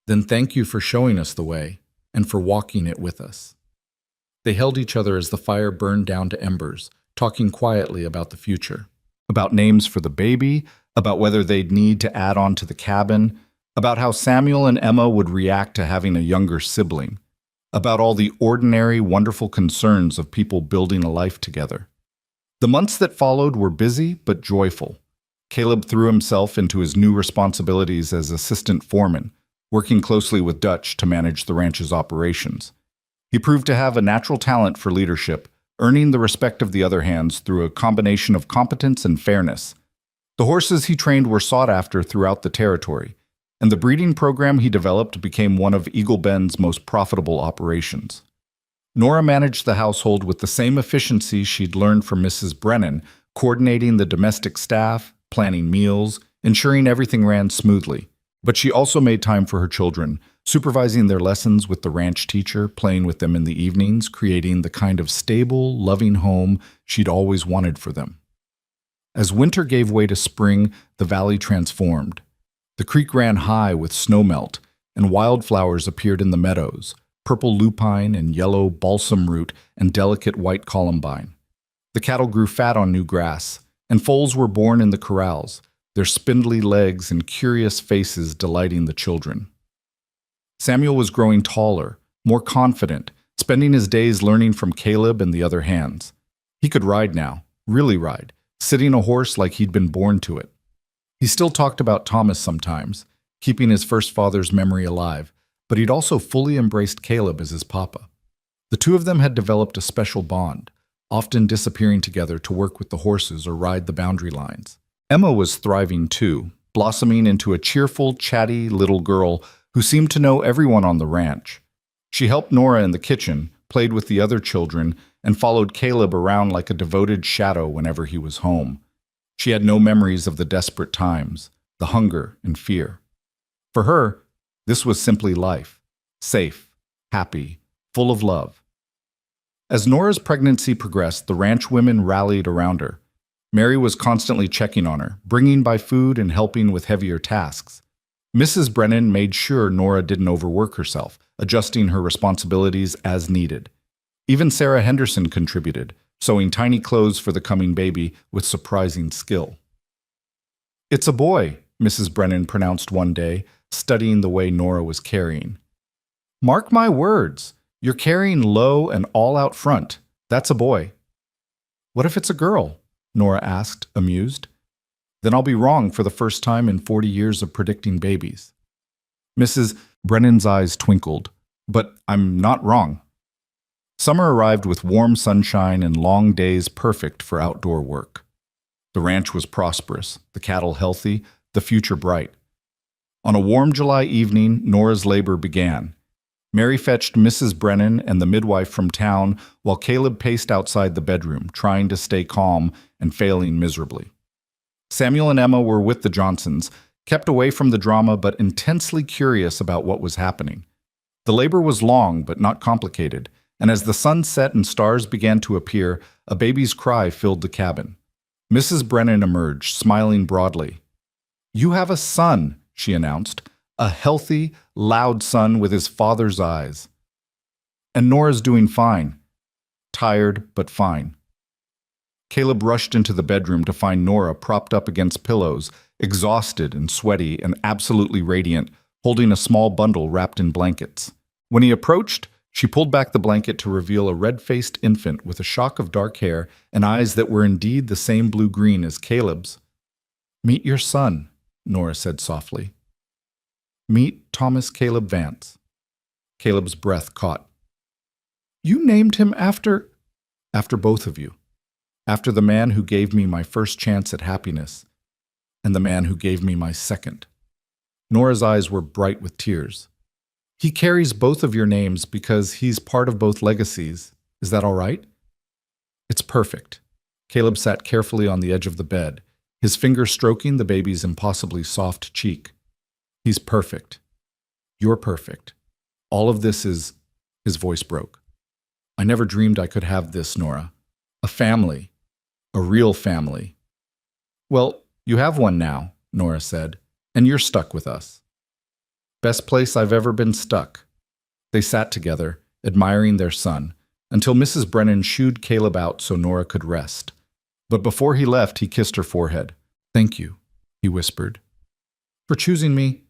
Then thank you for showing us the way and for walking it with us. They held each other as the fire burned down to embers, talking quietly about the future, about names for the baby, about whether they'd need to add on to the cabin, about how Samuel and Emma would react to having a younger sibling, about all the ordinary, wonderful concerns of people building a life together. The months that followed were busy but joyful. Caleb threw himself into his new responsibilities as assistant foreman, working closely with Dutch to manage the ranch's operations. He proved to have a natural talent for leadership, earning the respect of the other hands through a combination of competence and fairness. The horses he trained were sought after throughout the territory, and the breeding program he developed became one of Eagle Bend's most profitable operations. Nora managed the household with the same efficiency she'd learned from Mrs. Brennan, coordinating the domestic staff, planning meals, ensuring everything ran smoothly. But she also made time for her children, supervising their lessons with the ranch teacher, playing with them in the evenings, creating the kind of stable, loving home she'd always wanted for them. As winter gave way to spring, the valley transformed. The creek ran high with snowmelt, and wildflowers appeared in the meadows, purple lupine and yellow balsam root and delicate white columbine. The cattle grew fat on new grass, and foals were born in the corrals, their spindly legs and curious faces delighting the children. Samuel was growing taller, more confident, spending his days learning from Caleb and the other hands. He could ride now, really ride, sitting a horse like he'd been born to it. He still talked about Thomas sometimes, keeping his first father's memory alive, but he'd also fully embraced Caleb as his papa. The two of them had developed a special bond, often disappearing together to work with the horses or ride the boundary lines. Emma was thriving too, blossoming into a cheerful, chatty little girl who seemed to know everyone on the ranch. She helped Nora in the kitchen, played with the other children, and followed Caleb around like a devoted shadow whenever he was home. She had no memories of the desperate times, the hunger and fear. For her, this was simply life, safe, happy, full of love. As Nora's pregnancy progressed, the ranch women rallied around her. Mary was constantly checking on her, bringing by food and helping with heavier tasks. Mrs. Brennan made sure Nora didn't overwork herself, adjusting her responsibilities as needed. Even Sarah Henderson contributed, sewing tiny clothes for the coming baby with surprising skill. "It's a boy," Mrs. Brennan pronounced one day, studying the way Nora was carrying. "Mark my words, you're carrying low and all out front. That's a boy." "What if it's a girl?" Nora asked, amused. "Then I'll be wrong for the first time in 40 years of predicting babies." Mrs. Brennan's eyes twinkled. "But I'm not wrong." Summer arrived with warm sunshine and long days perfect for outdoor work. The ranch was prosperous, the cattle healthy, the future bright. On a warm July evening, Nora's labor began. Mary fetched Mrs. Brennan and the midwife from town while Caleb paced outside the bedroom, trying to stay calm and failing miserably. Samuel and Emma were with the Johnsons, kept away from the drama but intensely curious about what was happening. The labor was long but not complicated, and as the sun set and stars began to appear, a baby's cry filled the cabin. Mrs. Brennan emerged, smiling broadly. "You have a son," she announced, "a healthy, loud son with his father's eyes. And Nora's doing fine. Tired, but fine." Caleb rushed into the bedroom to find Nora propped up against pillows, exhausted and sweaty and absolutely radiant, holding a small bundle wrapped in blankets. When he approached, she pulled back the blanket to reveal a red-faced infant with a shock of dark hair and eyes that were indeed the same blue-green as Caleb's. "Meet your son," Nora said softly. "Meet Thomas Caleb Vance." Caleb's breath caught. "You named him after—" "After both of you. After the man who gave me my first chance at happiness, and the man who gave me my second." Nora's eyes were bright with tears. "He carries both of your names because he's part of both legacies. Is that all right?" "It's perfect." Caleb sat carefully on the edge of the bed, his finger stroking the baby's impossibly soft cheek. "He's perfect. You're perfect. All of this is—" His voice broke. "I never dreamed I could have this, Nora. A family. A real family." "Well, you have one now," Nora said, "and you're stuck with us." "Best place I've ever been stuck." They sat together, admiring their son, until Mrs. Brennan shooed Caleb out so Nora could rest. But before he left, he kissed her forehead. "Thank you," he whispered, "for choosing me,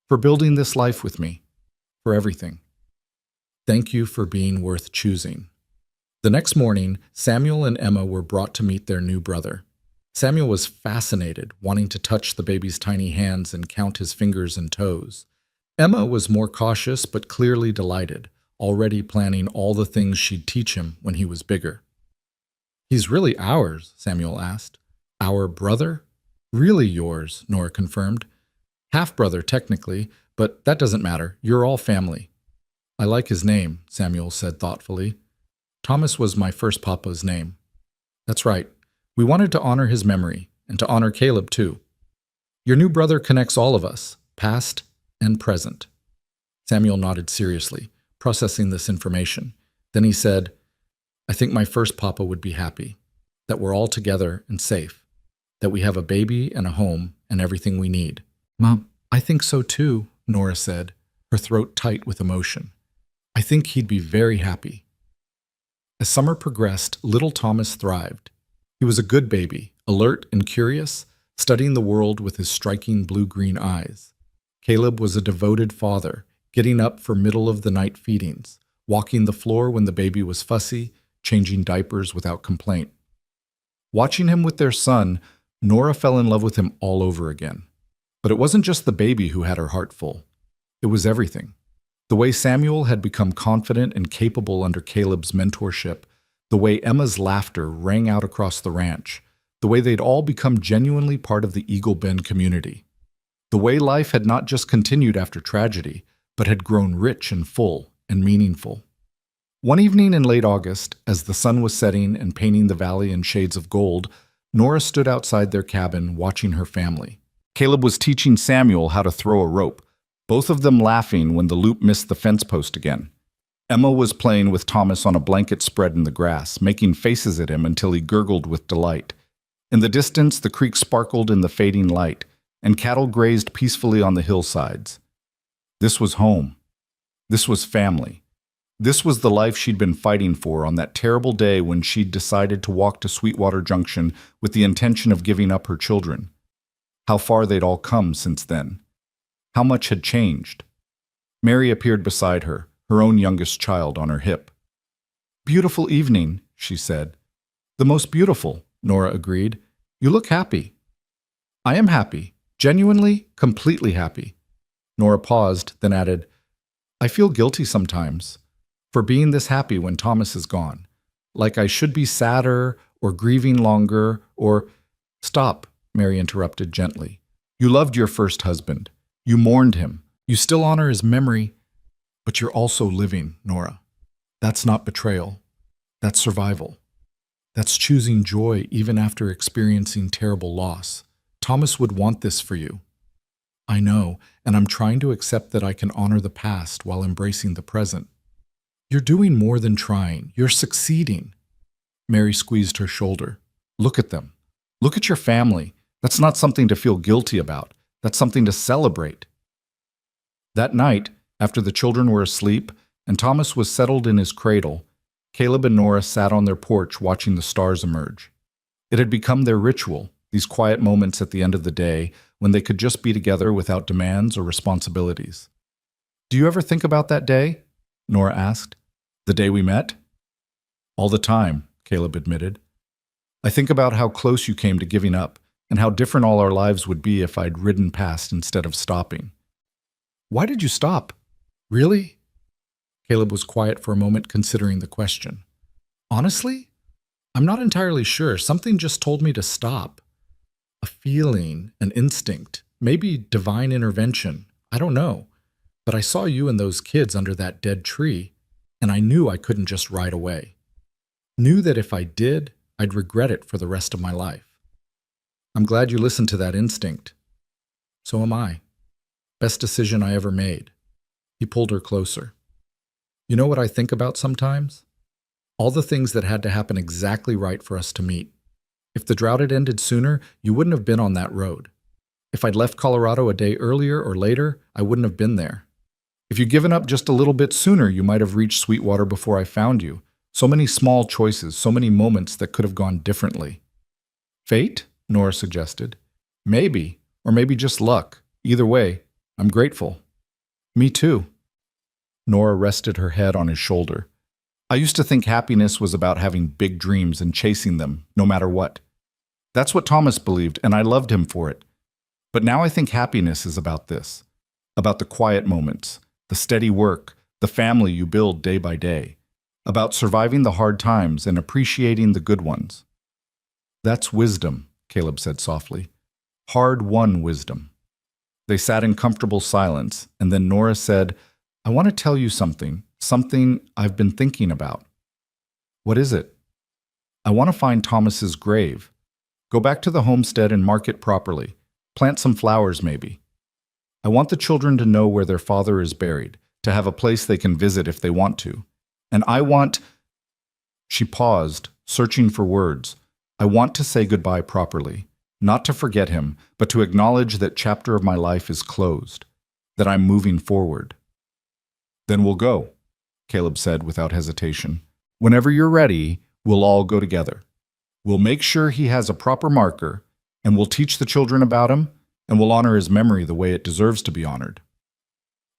for building this life with me, for everything. Thank you for being worth choosing." The next morning, Samuel and Emma were brought to meet their new brother. Samuel was fascinated, wanting to touch the baby's tiny hands and count his fingers and toes. Emma was more cautious but clearly delighted, already planning all the things she'd teach him when he was bigger. "He's really ours?" Samuel asked. "Our brother?" "Really yours," Nora confirmed. "Half-brother, technically, but that doesn't matter. You're all family." "I like his name," Samuel said thoughtfully. "Thomas was my first papa's name." "That's right. We wanted to honor his memory, and to honor Caleb, too. Your new brother connects all of us, past and present." Samuel nodded seriously, processing this information. Then he said, "I think my first papa would be happy, that we're all together and safe, that we have a baby and a home and everything we need." "Mom, I think so too," Nora said, her throat tight with emotion. "I think he'd be very happy." As summer progressed, little Thomas thrived. He was a good baby, alert and curious, studying the world with his striking blue-green eyes. Caleb was a devoted father, getting up for middle-of-the-night feedings, walking the floor when the baby was fussy, changing diapers without complaint. Watching him with their son, Nora fell in love with him all over again. But it wasn't just the baby who had her heart full. It was everything. The way Samuel had become confident and capable under Caleb's mentorship, the way Emma's laughter rang out across the ranch, the way they'd all become genuinely part of the Eagle Bend community. The way life had not just continued after tragedy, but had grown rich and full, and meaningful. One evening in late August, as the sun was setting and painting the valley in shades of gold, Nora stood outside their cabin watching her family. Caleb was teaching Samuel how to throw a rope, both of them laughing when the loop missed the fence post again. Emma was playing with Thomas on a blanket spread in the grass, making faces at him until he gurgled with delight. In the distance, the creek sparkled in the fading light, and cattle grazed peacefully on the hillsides. This was home. This was family. This was the life she'd been fighting for on that terrible day when she'd decided to walk to Sweetwater Junction with the intention of giving up her children. How far they'd all come since then. How much had changed. Mary appeared beside her, her own youngest child on her hip. "Beautiful evening," she said. "The most beautiful," Nora agreed. "You look happy." "I am happy. Genuinely, completely happy." Nora paused, then added, "I feel guilty sometimes for being this happy when Thomas is gone. Like I should be sadder or grieving longer or—" "Stop," Mary interrupted gently. "You loved your first husband. You mourned him. You still honor his memory. But you're also living, Nora. That's not betrayal. That's survival. That's choosing joy even after experiencing terrible loss. Thomas would want this for you. I know, and I'm trying to accept that I can honor the past while embracing the present. You're doing more than trying. You're succeeding." Mary squeezed her shoulder. "Look at them. Look at your family. That's not something to feel guilty about. That's something to celebrate." That night, after the children were asleep and Thomas was settled in his cradle, Caleb and Nora sat on their porch watching the stars emerge. It had become their ritual, these quiet moments at the end of the day when they could just be together without demands or responsibilities. "Do you ever think about that day?" Nora asked. "The day we met?" "All the time," Caleb admitted. "I think about how close you came to giving up and how different all our lives would be if I'd ridden past instead of stopping." "Why did you stop? Really?" Caleb was quiet for a moment, considering the question. "Honestly, I'm not entirely sure. Something just told me to stop. A feeling, an instinct, maybe divine intervention. I don't know. But I saw you and those kids under that dead tree, and I knew I couldn't just ride away. Knew that if I did, I'd regret it for the rest of my life. I'm glad you listened to that instinct. So am I. Best decision I ever made." He pulled her closer. "You know what I think about sometimes? All the things that had to happen exactly right for us to meet. If the drought had ended sooner, you wouldn't have been on that road. If I'd left Colorado a day earlier or later, I wouldn't have been there. If you'd given up just a little bit sooner, you might have reached Sweetwater before I found you. So many small choices, so many moments that could have gone differently." "Fate?" Nora suggested. "Maybe, or maybe just luck. Either way, I'm grateful." "Me too." Nora rested her head on his shoulder. "I used to think happiness was about having big dreams and chasing them, no matter what. That's what Thomas believed, and I loved him for it. But now I think happiness is about this, about the quiet moments, the steady work, the family you build day by day, about surviving the hard times and appreciating the good ones." "That's wisdom," Caleb said softly. "Hard-won wisdom." They sat in comfortable silence, and then Nora said, "I want to tell you something I've been thinking about." "What is it?" "I want to find Thomas's grave. Go back to the homestead and mark it properly. Plant some flowers, maybe. I want the children to know where their father is buried, to have a place they can visit if they want to. And I want—" She paused, searching for words. "I want to say goodbye properly. Not to forget him, but to acknowledge that chapter of my life is closed, that I'm moving forward." "Then we'll go," Caleb said without hesitation. "Whenever you're ready, we'll all go together. We'll make sure he has a proper marker, and we'll teach the children about him, and we'll honor his memory the way it deserves to be honored.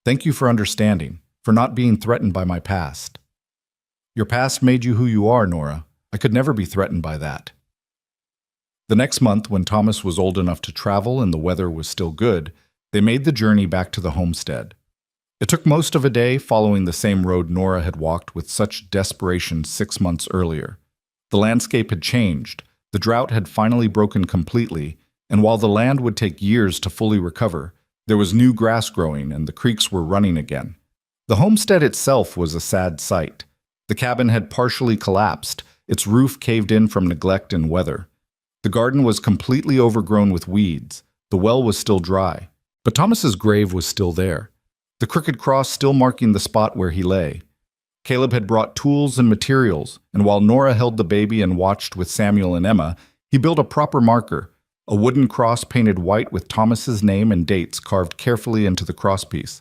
Thank you for understanding, for not being threatened by my past. Your past made you who you are, Nora. I could never be threatened by that." The next month, when Thomas was old enough to travel and the weather was still good, they made the journey back to the homestead. It took most of a day, following the same road Nora had walked with such desperation 6 months earlier. The landscape had changed, the drought had finally broken completely, and while the land would take years to fully recover, there was new grass growing and the creeks were running again. The homestead itself was a sad sight. The cabin had partially collapsed, its roof caved in from neglect and weather. The garden was completely overgrown with weeds. The well was still dry, but Thomas's grave was still there, the crooked cross still marking the spot where he lay. Caleb had brought tools and materials, and while Nora held the baby and watched with Samuel and Emma, he built a proper marker, a wooden cross painted white with Thomas's name and dates carved carefully into the crosspiece.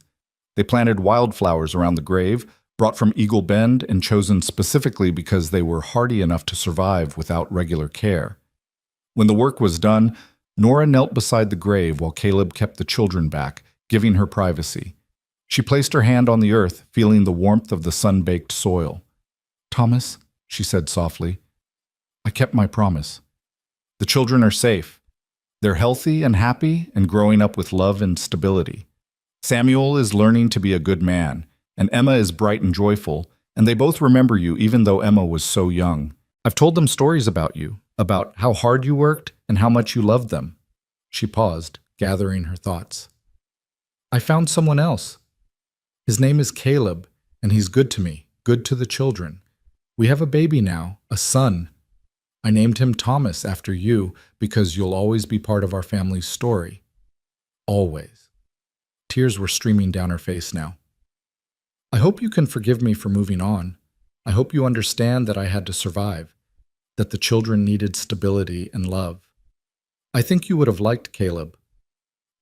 They planted wildflowers around the grave, brought from Eagle Bend and chosen specifically because they were hardy enough to survive without regular care. When the work was done, Nora knelt beside the grave while Caleb kept the children back, giving her privacy. She placed her hand on the earth, feeling the warmth of the sun-baked soil. "Thomas," she said softly, "I kept my promise. The children are safe. They're healthy and happy and growing up with love and stability. Samuel is learning to be a good man, and Emma is bright and joyful, and they both remember you even though Emma was so young. I've told them stories about you, about how hard you worked and how much you loved them." She paused, gathering her thoughts. "I found someone else. His name is Caleb, and he's good to me, good to the children. We have a baby now, a son. I named him Thomas after you because you'll always be part of our family's story. Always." Tears were streaming down her face now. "I hope you can forgive me for moving on. I hope you understand that I had to survive, that the children needed stability and love. I think you would have liked Caleb.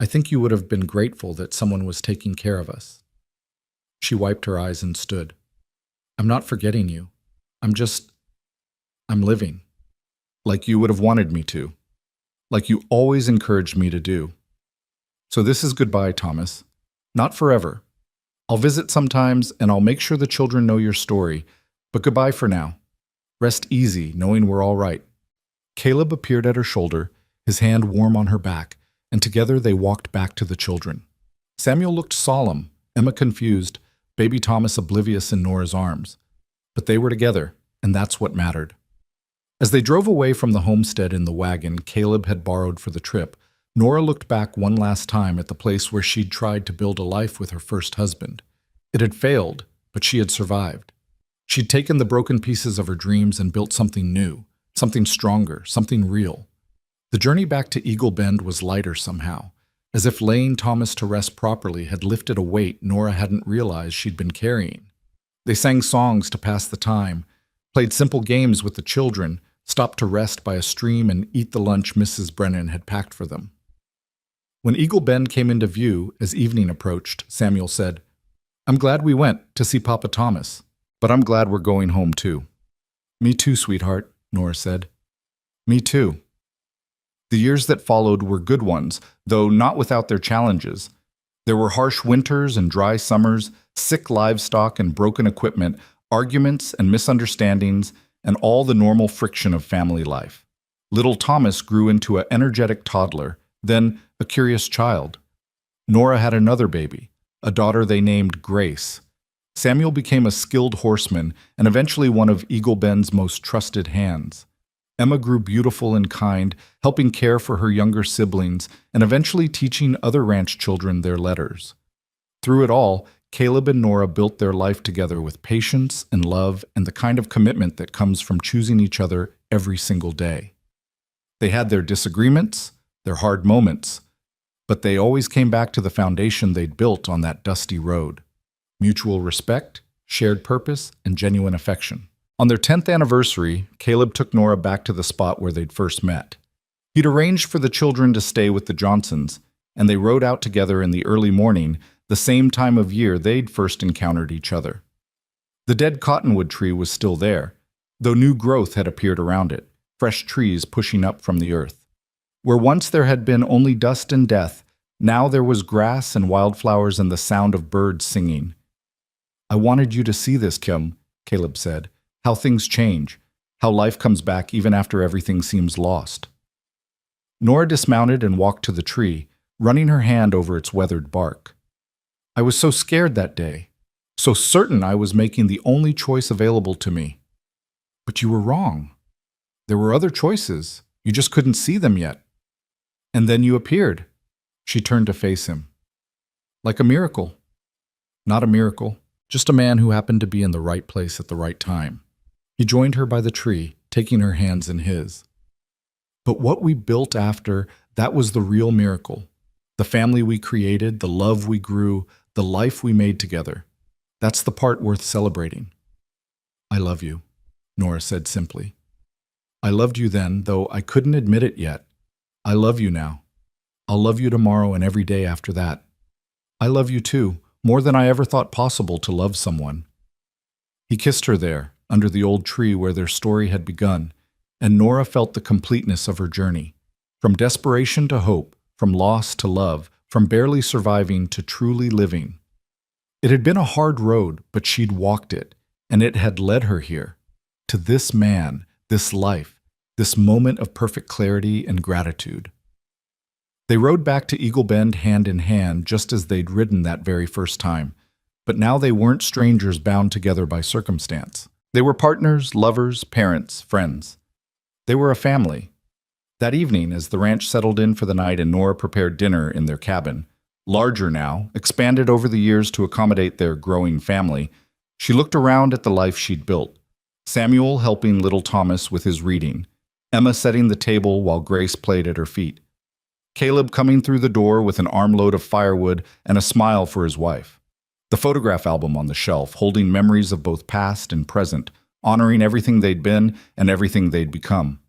I think you would have been grateful that someone was taking care of us." She wiped her eyes and stood. "I'm not forgetting you. I'm living. Like you would have wanted me to. Like you always encouraged me to do. So this is goodbye, Thomas. Not forever. I'll visit sometimes and I'll make sure the children know your story, but goodbye for now. Rest easy, knowing we're all right." Caleb appeared at her shoulder, his hand warm on her back, and together they walked back to the children. Samuel looked solemn, Emma confused, baby Thomas oblivious in Nora's arms. But they were together, and that's what mattered. As they drove away from the homestead in the wagon Caleb had borrowed for the trip, Nora looked back one last time at the place where she'd tried to build a life with her first husband. It had failed, but she had survived. She'd taken the broken pieces of her dreams and built something new, something stronger, something real. The journey back to Eagle Bend was lighter somehow, as if laying Thomas to rest properly had lifted a weight Nora hadn't realized she'd been carrying. They sang songs to pass the time, played simple games with the children, stopped to rest by a stream and eat the lunch Mrs. Brennan had packed for them. When Eagle Bend came into view as evening approached, Samuel said, "I'm glad we went to see Papa Thomas, but I'm glad we're going home too." "Me too, sweetheart," Nora said. "Me too." The years that followed were good ones, though not without their challenges. There were harsh winters and dry summers, sick livestock and broken equipment, arguments and misunderstandings, and all the normal friction of family life. Little Thomas grew into an energetic toddler, then a curious child. Nora had another baby, a daughter they named Grace. Samuel became a skilled horseman and eventually one of Eagle Bend's most trusted hands. Emma grew beautiful and kind, helping care for her younger siblings and eventually teaching other ranch children their letters. Through it all, Caleb and Nora built their life together with patience and love and the kind of commitment that comes from choosing each other every single day. They had their disagreements, their hard moments, but they always came back to the foundation they'd built on that dusty road: mutual respect, shared purpose, and genuine affection. On their 10th anniversary, Caleb took Nora back to the spot where they'd first met. He'd arranged for the children to stay with the Johnsons, and they rode out together in the early morning, the same time of year they'd first encountered each other. The dead cottonwood tree was still there, though new growth had appeared around it, fresh trees pushing up from the earth. Where once there had been only dust and death, now there was grass and wildflowers and the sound of birds singing. "I wanted you to see this, Kim," Caleb said. "How things change, how life comes back even after everything seems lost." Nora dismounted and walked to the tree, running her hand over its weathered bark. "I was so scared that day, so certain I was making the only choice available to me. But you were wrong. There were other choices. You just couldn't see them yet. And then you appeared." She turned to face him. "Like a miracle." "Not a miracle. just a man who happened to be in the right place at the right time. He joined her by the tree, taking her hands in his. But what we built after, that was the real miracle. The family we created, the love we grew, the life we made together. That's the part worth celebrating. I love you, Nora said simply. I loved you then, though I couldn't admit it yet. I love you now. I'll love you tomorrow and every day after that. I love you too, more than I ever thought possible to love someone. He kissed her there, under the old tree where their story had begun, and Nora felt the completeness of her journey. From desperation to hope, from loss to love, from barely surviving to truly living. It had been a hard road, but she'd walked it, and it had led her here, to this man, this life, this moment of perfect clarity and gratitude. They rode back to Eagle Bend hand in hand, just as they'd ridden that very first time, but now they weren't strangers bound together by circumstance. They were partners, lovers, parents, friends. They were a family. That evening, as the ranch settled in for the night and Nora prepared dinner in their cabin, larger now, expanded over the years to accommodate their growing family, she looked around at the life she'd built. Samuel helping little Thomas with his reading, Emma setting the table while Grace played at her feet, Caleb coming through the door with an armload of firewood and a smile for his wife, the photograph album on the shelf holding memories of both past and present, honoring everything they'd been and everything they'd become.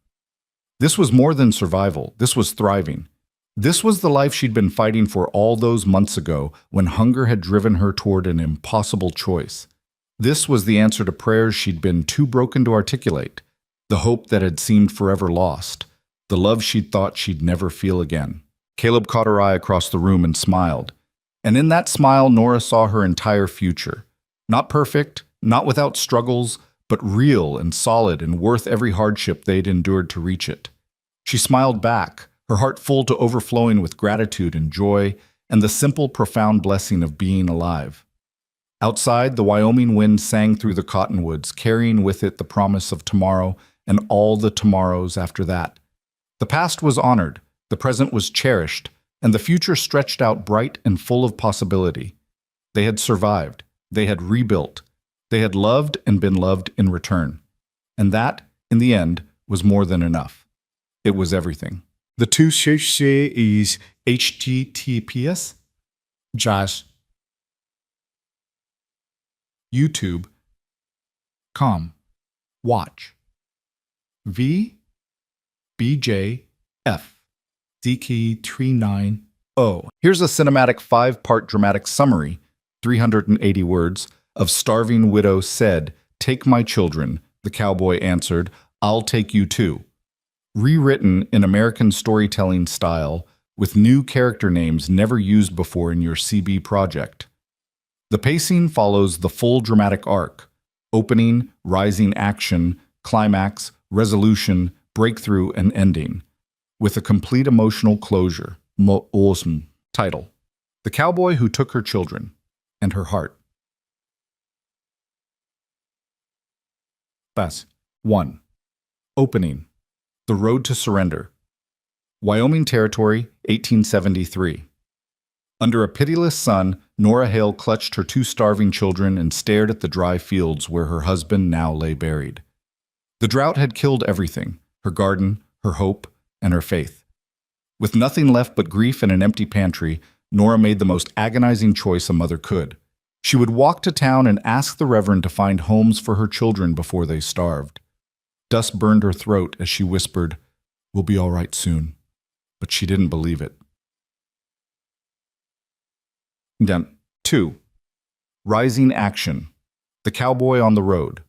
This was more than survival, this was thriving. This was the life she'd been fighting for all those months ago when hunger had driven her toward an impossible choice. This was the answer to prayers she'd been too broken to articulate, the hope that had seemed forever lost, the love she'd thought she'd never feel again. Caleb caught her eye across the room and smiled. And in that smile, Nora saw her entire future. Not perfect, not without struggles, but real and solid and worth every hardship they'd endured to reach it. She smiled back, her heart full to overflowing with gratitude and joy and the simple, profound blessing of being alive. Outside, the Wyoming wind sang through the cottonwoods, carrying with it the promise of tomorrow and all the tomorrows after that. The past was honored, the present was cherished, and the future stretched out bright and full of possibility. They had survived, they had rebuilt, they had loved and been loved in return. And that, in the end, was more than enough. It was everything. The two search is https Josh YouTube.com watch V BJF DK390. Here's a cinematic 5-part dramatic summary, 380 words, of Starving Widow said, "Take my children," the cowboy answered, "I'll take you too." Rewritten in American storytelling style, with new character names never used before in your CB project. The pacing follows the full dramatic arc: opening, rising action, climax, resolution, breakthrough, and ending, with a complete emotional closure. Awesome. Title: The Cowboy Who Took Her Children and Her Heart. Pass 1. Opening: The Road to Surrender. Wyoming Territory, 1873. Under a pitiless sun, Nora Hale clutched her 2 starving children and stared at the dry fields where her husband now lay buried. The drought had killed everything: her garden, her hope, and her faith. With nothing left but grief and an empty pantry, Nora made the most agonizing choice a mother could. She would walk to town and ask the Reverend to find homes for her children before they starved. Dust burned her throat as she whispered, "We'll be all right soon." But she didn't believe it. Then, 2. Rising action. The Cowboy on the Road.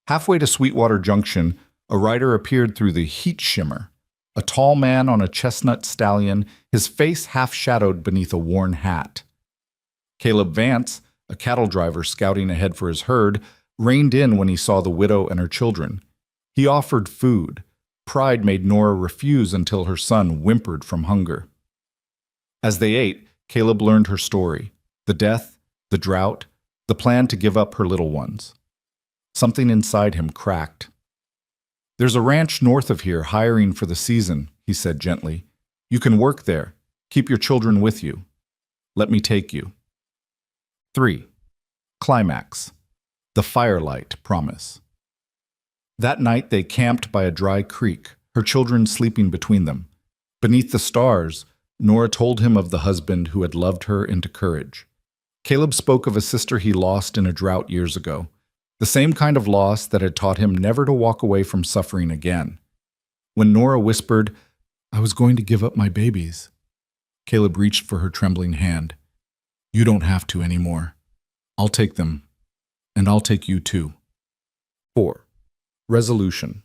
Halfway to Sweetwater Junction, a rider appeared through the heat shimmer. A tall man on a chestnut stallion, his face half-shadowed beneath a worn hat. Caleb Vance, a cattle driver scouting ahead for his herd, reined in when he saw the widow and her children. He offered food. Pride made Nora refuse until her son whimpered from hunger. As they ate, Caleb learned her story: the death, the drought, the plan to give up her little ones. Something inside him cracked. "There's a ranch north of here hiring for the season," he said gently. "You can work there. Keep your children with you. Let me take you." 3. Climax. The firelight promise. That night they camped by a dry creek, her children sleeping between them. Beneath the stars, Nora told him of the husband who had loved her into courage. Caleb spoke of a sister he lost in a drought years ago, the same kind of loss that had taught him never to walk away from suffering again. When Nora whispered, "I was going to give up my babies," Caleb reached for her trembling hand. "You don't have to anymore. I'll take them, and I'll take you too." 4. Resolution.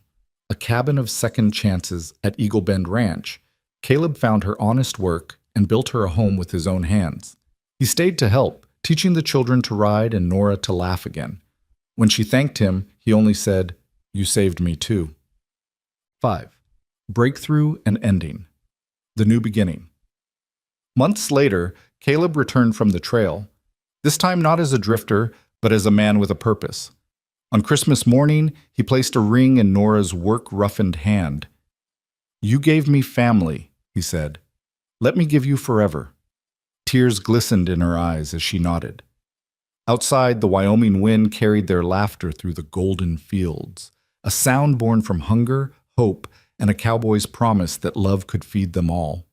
A cabin of second chances at Eagle Bend Ranch. Caleb found her honest work and built her a home with his own hands. He stayed to help, teaching the children to ride and Nora to laugh again. When she thanked him, he only said, "You saved me too." 5. Breakthrough and ending. The new beginning. Months later, Caleb returned from the trail, this time not as a drifter, but as a man with a purpose. On Christmas morning, he placed a ring in Nora's work-roughened hand. "You gave me family," he said. "Let me give you forever." Tears glistened in her eyes as she nodded. Outside, the Wyoming wind carried their laughter through the golden fields, a sound born from hunger, hope, and a cowboy's promise that love could feed them all.